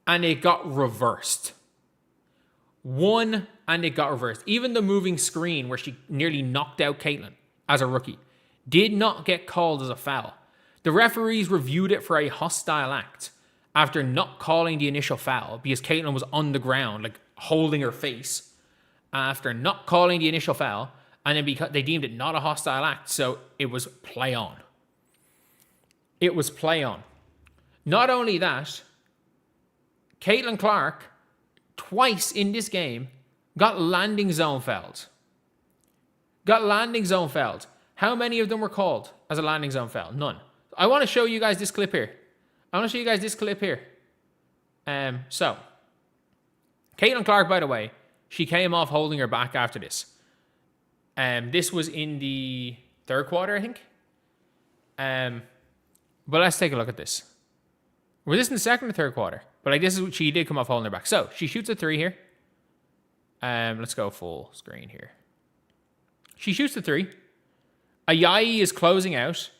S1: and it got reversed. 1, and it got reversed. Even the moving screen where she nearly knocked out Caitlin as a rookie did not get called as a foul. The referees reviewed it for a hostile act after not calling the initial foul because Caitlin was on the ground, like, holding her face. After not calling the initial foul, and then because they deemed it not a hostile act, so it was play on. It was play on. Not only that, Caitlin Clark, twice in this game, got landing zone fouled. How many of them were called as a landing zone foul? None. I want to show you guys this clip here. So, Caitlin Clark, by the way, She came off holding her back after this. This was in the third quarter, I think. But let's take a look at this. Was this in the second or third quarter? But like this is what she did come off holding her back. So she shoots a 3 here. Let's go full screen here. She shoots the 3. Ayayi is closing out.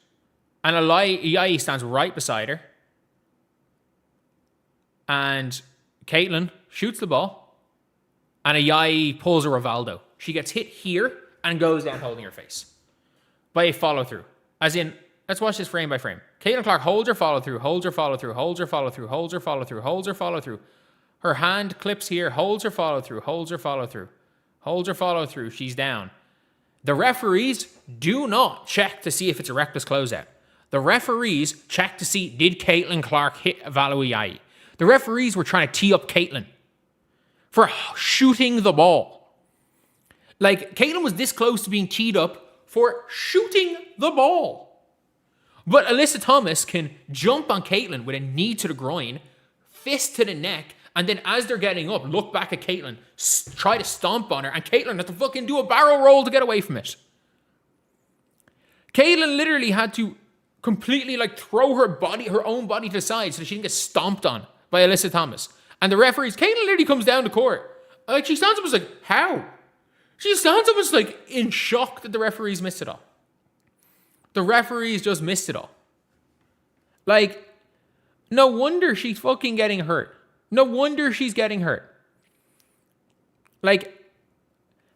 S1: And Ayayi stands right beside her. And Caitlin shoots the ball. And Ayayi pulls a Rivaldo. She gets hit here and goes down holding her face. By a follow through. As in, let's watch this frame by frame. Caitlin Clark holds her follow through, holds her follow through, holds her follow through, holds her follow through, holds her follow through. Her hand clips here, holds her follow through, holds her follow through, holds her follow through. She's down. The referees do not check to see if it's a reckless closeout. The referees check to see, did Caitlin Clark hit Ayayi? The referees were trying to tee up Caitlin for shooting the ball. Like, Caitlin was this close to being teed up for shooting the ball. But Alyssa Thomas can jump on Caitlin with a knee to the groin, fist to the neck, and then as they're getting up, look back at Caitlin, try to stomp on her, and Caitlin had to fucking do a barrel roll to get away from it. Caitlin literally had to completely like throw her own body to the side so that she didn't get stomped on by Alyssa Thomas. And the referees, Caitlin literally comes down the court. Like, she stands up and was like, how? She stands up and was like in shock that the referees missed it all. The referees just missed it all. Like, no wonder she's fucking getting hurt. No wonder she's getting hurt. Like,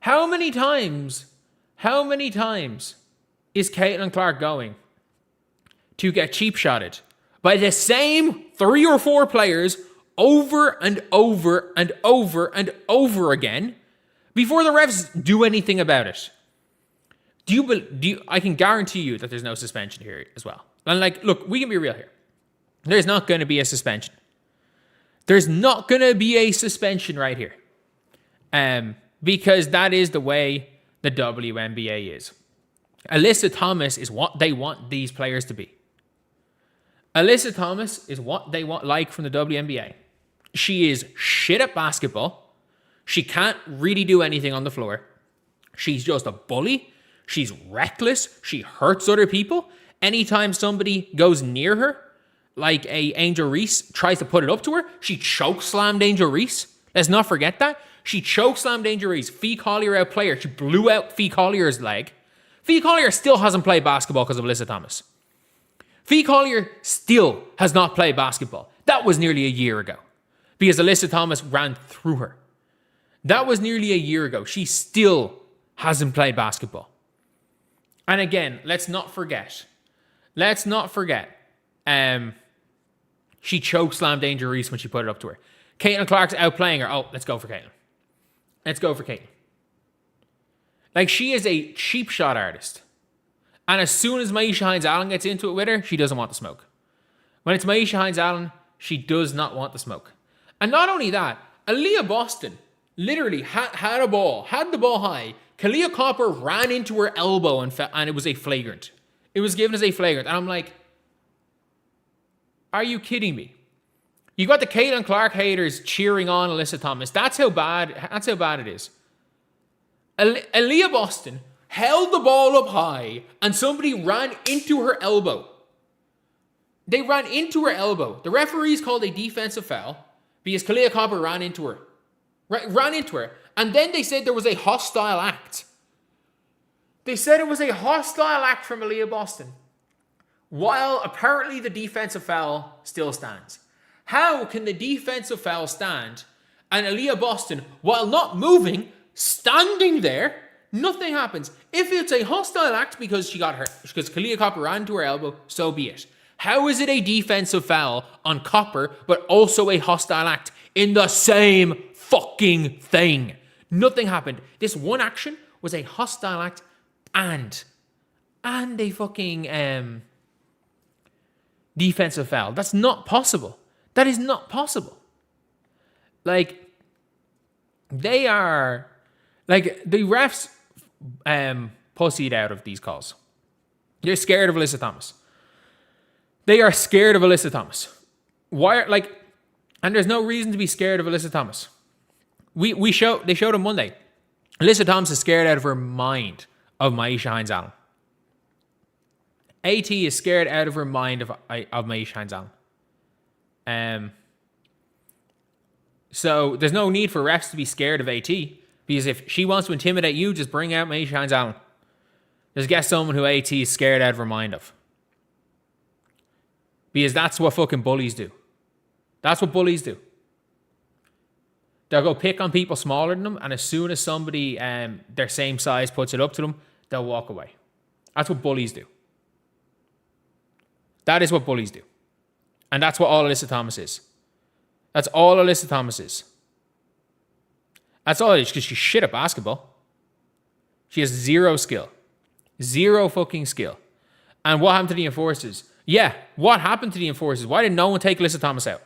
S1: how many times is Caitlin Clark going to get cheap shotted by the same 3 or 4 players over and over and over and over again before the refs do anything about it? I can guarantee you that there's no suspension here as well. And like, look, we can be real here. There's not going to be a suspension. There's not going to be a suspension right here. Because that is the way the WNBA is. Alyssa Thomas is what they want these players to be. Alyssa Thomas is what they want like from the WNBA. She is shit at basketball. She can't really do anything on the floor. She's just a bully. She's reckless. She hurts other people. Anytime somebody goes near her, like a Angel Reese tries to put it up to her, she chokeslammed Angel Reese. Let's not forget that. She chokeslammed Angel Reese. Fee Collier outplayed her. She blew out Fee Collier's leg. Fee Collier still hasn't played basketball because of Alyssa Thomas. Fee Collier still has not played basketball. That was nearly a year ago because Alyssa Thomas ran through her. That was nearly a year ago. She still hasn't played basketball. And again, let's not forget. She chokeslammed Angel Reese when she put it up to her. Caitlin Clark's outplaying her. Oh, let's go for Caitlin. Like, she is a cheap shot artist. And as soon as Maisha Hines-Allen gets into it with her, she doesn't want the smoke. When it's Maisha Hines-Allen, she does not want the smoke. And not only that, Aaliyah Boston literally had the ball high. Kalia Copper ran into her elbow and it was a flagrant. It was given as a flagrant. And I'm like, are you kidding me? You got the Caitlin Clark haters cheering on Alyssa Thomas. That's how bad it is. Aaliyah Boston held the ball up high and somebody ran into her elbow. They ran into her elbow. The referees called a defensive foul because Kalia Copper ran into her. And then they said there was a hostile act. They said it was a hostile act from Aaliyah Boston, while apparently the defensive foul still stands. How can the defensive foul stand and Aaliyah Boston, while not moving, standing there, nothing happens? If it's a hostile act because she got hurt, because Kalia Copper ran to her elbow, so be it. How is it a defensive foul on Copper, but also a hostile act in the same fucking thing? Nothing happened. This one action was a hostile act and a fucking defensive foul. That's not possible. That is not possible. Like, they are, like, the refs pussied out of these calls. They're scared of Alyssa Thomas. They are scared of Alyssa Thomas. Why? Like, and there's no reason to be scared of Alyssa Thomas. They showed on Monday. Alyssa Thomas is scared out of her mind of Maisha Hines-Allen. AT is scared out of her mind of Maisha Hines-Allen. So there's no need for refs to be scared of AT, because if she wants to intimidate you, just bring out Maisha Hines-Allen. Just get someone who AT is scared out of her mind of. Because that's what fucking bullies do. That's what bullies do. They'll go pick on people smaller than them, and as soon as somebody their same size puts it up to them, they'll walk away. That's what bullies do. That is what bullies do. And that's what all Alyssa Thomas is. That's all Alyssa Thomas is. That's all it is, because she's shit at basketball. She has zero skill. Zero fucking skill. And what happened to the enforcers? Yeah, what happened to the enforcers? Why did no one take Alyssa Thomas out?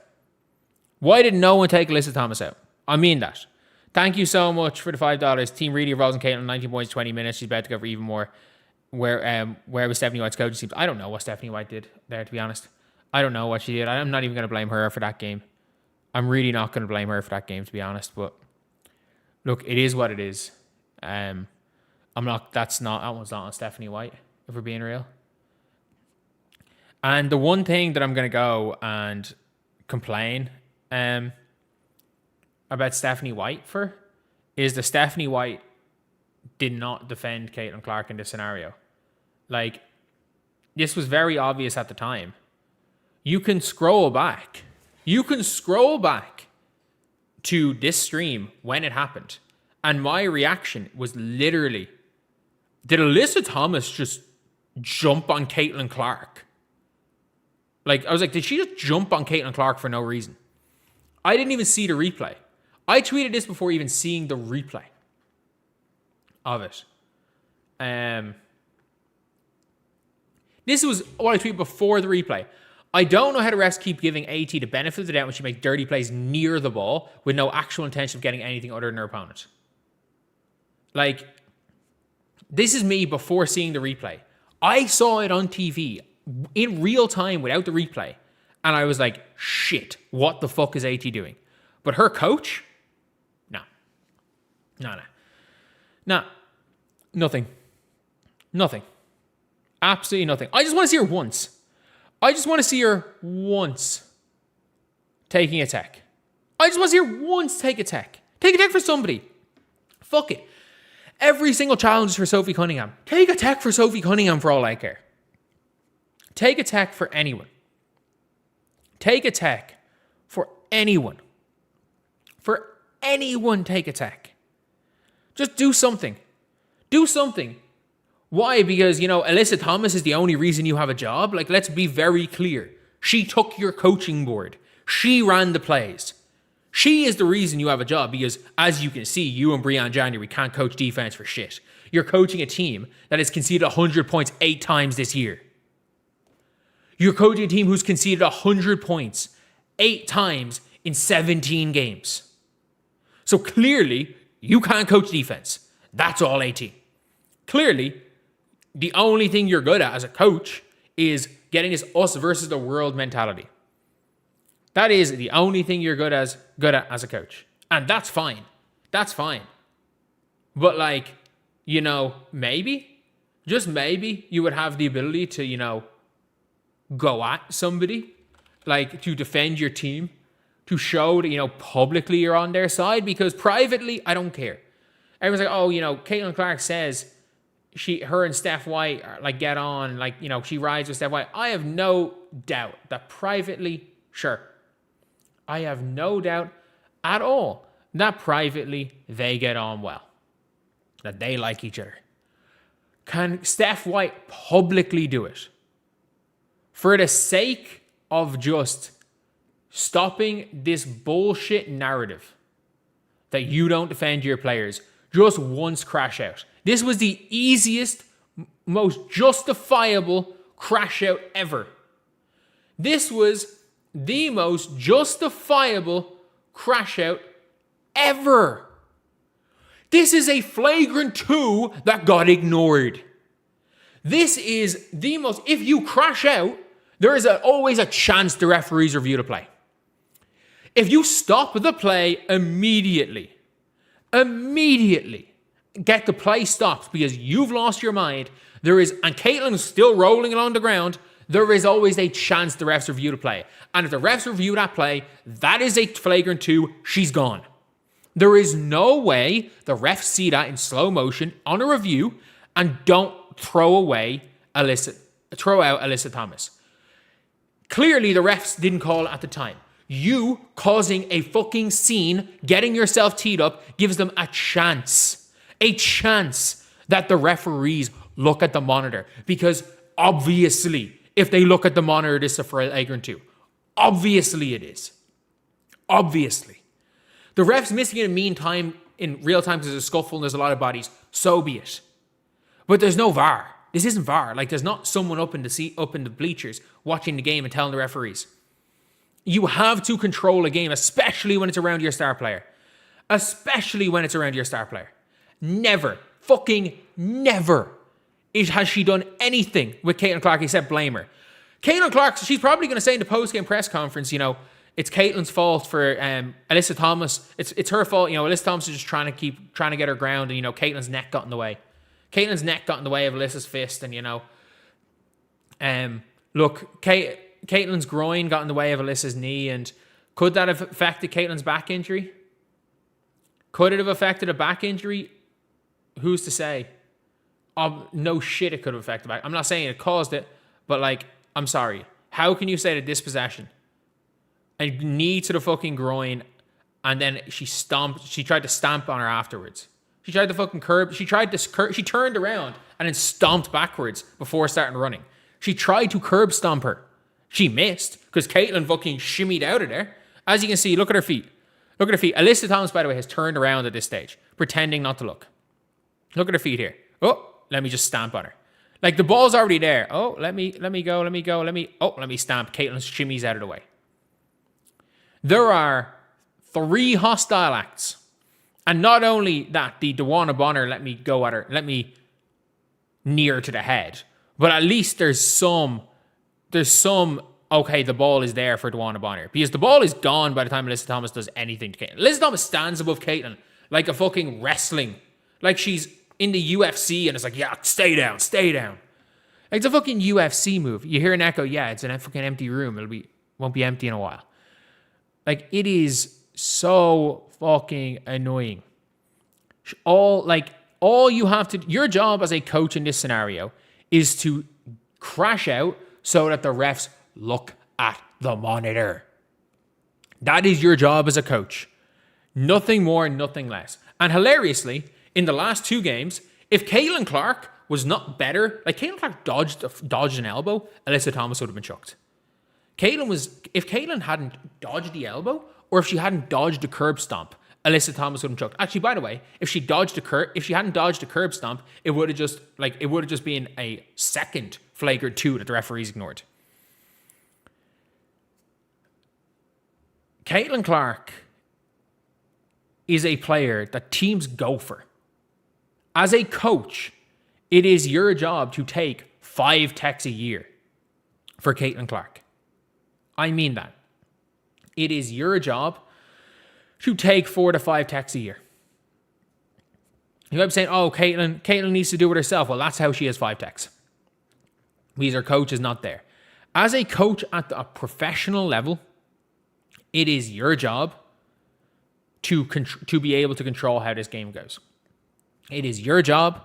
S1: Why did no one take Alyssa Thomas out? I mean that. Thank you so much for the $5. Team Reedy, Rose and Caitlin, 19 points, 20 minutes. She's about to go for even more. Where was Stephanie White's coaching team? I don't know what Stephanie White did there, to be honest. I don't know what she did. I'm not even going to blame her for that game. I'm really not going to blame her for that game, to be honest. But look, it is what it is. That one's not on Stephanie White, if we're being real. And the one thing that I'm going to go and complain about Stephanie White for is that Stephanie White did not defend Caitlin Clark in this scenario. Like, this was very obvious at the time. You can scroll back. You can scroll back to this stream when it happened. And my reaction was literally, did Alyssa Thomas just jump on Caitlin Clark? Like, I was like, did she just jump on Caitlin Clark for no reason? I didn't even see the replay. I tweeted this before even seeing the replay of it. This was what I tweeted before the replay. I don't know how the refs keep giving AT the benefit of the doubt when she makes dirty plays near the ball with no actual intention of getting anything other than her opponent. Like, this is me before seeing the replay. I saw it on TV in real time without the replay. And I was like, shit, what the fuck is AT doing? But her coach? No. Nothing. Absolutely nothing. I just want to see her once. I just want to see her once taking a tech. I just want to see her once take a tech. Take a tech for somebody. Fuck it. Every single challenge is for Sophie Cunningham. Take a tech for Sophie Cunningham for all I care. Take a tech for anyone. Take a tech for anyone. For anyone, take a tech. Just do something. Do something. Why? Because, Alyssa Thomas is the only reason you have a job. Like, let's be very clear. She took your coaching board. She ran the plays. She is the reason you have a job because, as you can see, you and Breanna January can't coach defense for shit. You're coaching a team that has conceded 100 points 8 times this year. You're coaching a team who's conceded 100 points 8 times in 17 games. So clearly, you can't coach defense. That's all AT. Clearly, the only thing you're good at as a coach is getting this us versus the world mentality. That is the only thing you're good at as a coach. And that's fine. That's fine. But maybe, just maybe, you would have the ability to, go at somebody, like to defend your team, to show that, publicly you're on their side, because privately, I don't care. Everyone's like, Caitlin Clark says her and Steph White are, get on, she rides with Steph White. I have no doubt that privately, sure. I have no doubt at all that privately they get on well. That they like each other. Can Steph White publicly do it? For the sake of just stopping this bullshit narrative that you don't defend your players, just once crash out. This was the easiest, most justifiable crash out ever. This was the most justifiable crash out ever. This is a flagrant 2 that got ignored. This is the most, if you crash out, there is always a chance the referees review the play. If you stop the play immediately, Immediately get the play stopped because you've lost your mind. And Caitlin's still rolling along the ground. There is always a chance the refs review the play. And if the refs review that play, that is a flagrant 2. She's gone. There is no way the refs see that in slow motion on a review and don't throw out Alyssa Thomas. Clearly, the refs didn't call it at the time. You causing a fucking scene, getting yourself teed up, gives them a chance that the referees look at the monitor. Because obviously, if they look at the monitor, this is a flagrant 2. Obviously it is. Obviously. The refs missing in real time because there's a scuffle and there's a lot of bodies. So be it. But there's no VAR. This isn't VAR. Like, there's not someone up in the bleachers watching the game and telling the referees. You have to control a game, especially when it's around your star player. Never, fucking never, has she done anything with Caitlin Clark except blame her. Caitlin Clark, she's probably going to say in the post-game press conference, it's Caitlin's fault for Alyssa Thomas. It's her fault. Alyssa Thomas is just trying to get her ground, and Caitlin's neck got in the way. Caitlyn's neck got in the way of Alyssa's fist, and Caitlin's groin got in the way of Alyssa's knee, and could that have affected Caitlin's back injury? Could it have affected a back injury? Who's to say? No shit, it could have affected back. I'm not saying it caused it, but I'm sorry. How can you say that this possession, a knee to the fucking groin, and then she tried to stamp on her afterwards? She tried to fucking curb. She turned around and then stomped backwards before starting running. She tried to curb stomp her. She missed because Caitlin fucking shimmied out of there. As you can see, look at her feet. Alyssa Thomas, by the way, has turned around at this stage, pretending not to look. Look at her feet here. Oh, let me just stamp on her. The ball's already there. Oh, let me go. Let me stamp. Caitlin shimmies out of the way. There are 3 hostile acts. And not only that, the DeWanna Bonner let me go at her, let me near to the head. But at least there's some, okay, the ball is there for DeWanna Bonner. Because the ball is gone by the time Alyssa Thomas does anything to Caitlin. Alyssa Thomas stands above Caitlin like a fucking wrestling. Like she's in the UFC and it's yeah, stay down. It's a fucking UFC move. You hear an echo, yeah, it's in a fucking empty room. Won't be empty in a while. It is so fucking annoying. All you have to, your job as a coach in this scenario is to crash out so that the refs look at the monitor. That is your job as a coach. Nothing more, nothing less. And hilariously, in the last 2 games, if Caitlin Clark was not better, Caitlin Clark dodged an elbow, Alyssa Thomas would have been chucked. If Caitlin hadn't dodged the elbow, or if she hadn't dodged the curb stomp, Alyssa Thomas would have been chucked. Actually, by the way, if she hadn't dodged the curb stomp, it would have just been a second flagrant 2 that the referees ignored. Caitlin Clark is a player that teams go for. As a coach, it is your job to take 5 techs a year for Caitlin Clark. I mean that. It is your job to take 4 to 5 techs a year. You might be saying, oh, Caitlin needs to do it herself. Well, that's how she has 5 techs. Because her coach is not there. As a coach at a professional level, it is your job to be able to control how this game goes. It is your job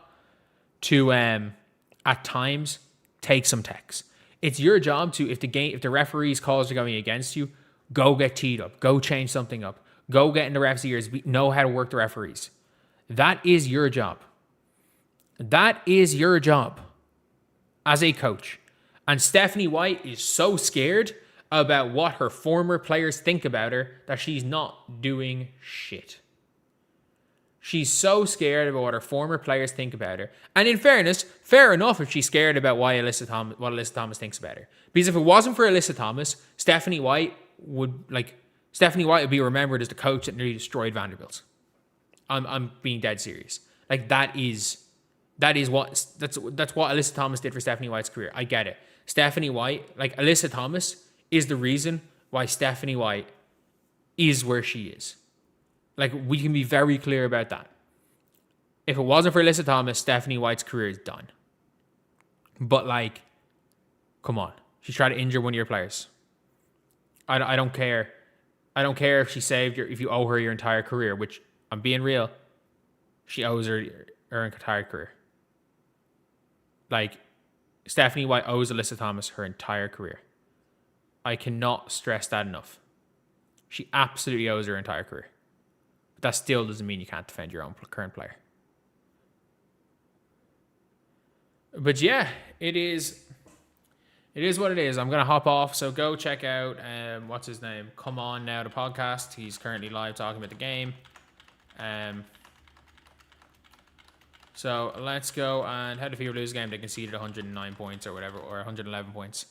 S1: to, at times, take some techs. It's your job to, if the referee's calls are going against you, go get teed up, go change something up, go get in the ref's ears, know how to work the referees. That is your job. That is your job as a coach. And Stephanie White is so scared about what her former players think about her that she's not doing shit. She's so scared about what her former players think about her. And in fairness, fair enough if she's scared about what Alyssa Thomas thinks about her. Because if it wasn't for Alyssa Thomas, Stephanie White would be remembered as the coach that nearly destroyed Vanderbilt. I'm being dead serious. That's what Alyssa Thomas did for Stephanie White's career. I get it. Stephanie White, Alyssa Thomas, is the reason why Stephanie White is where she is. Like, we can be very clear about that. If it wasn't for Alyssa Thomas, Stephanie White's career is done. But, like, come on. She tried to injure one of your players. I don't care. I don't care if she saved if you owe her your entire career, which, I'm being real, she owes her entire career. Like, Stephanie White owes Alyssa Thomas her entire career. I cannot stress that enough. She absolutely owes her entire career. But that still doesn't mean you can't defend your own current player. But yeah, it is what it is. I'm going to hop off. So go check out, what's his name? Come On Now, the podcast. He's currently live talking about the game. So let's go. And how did the Fever lose game? They conceded 109 points or whatever, or 111 points.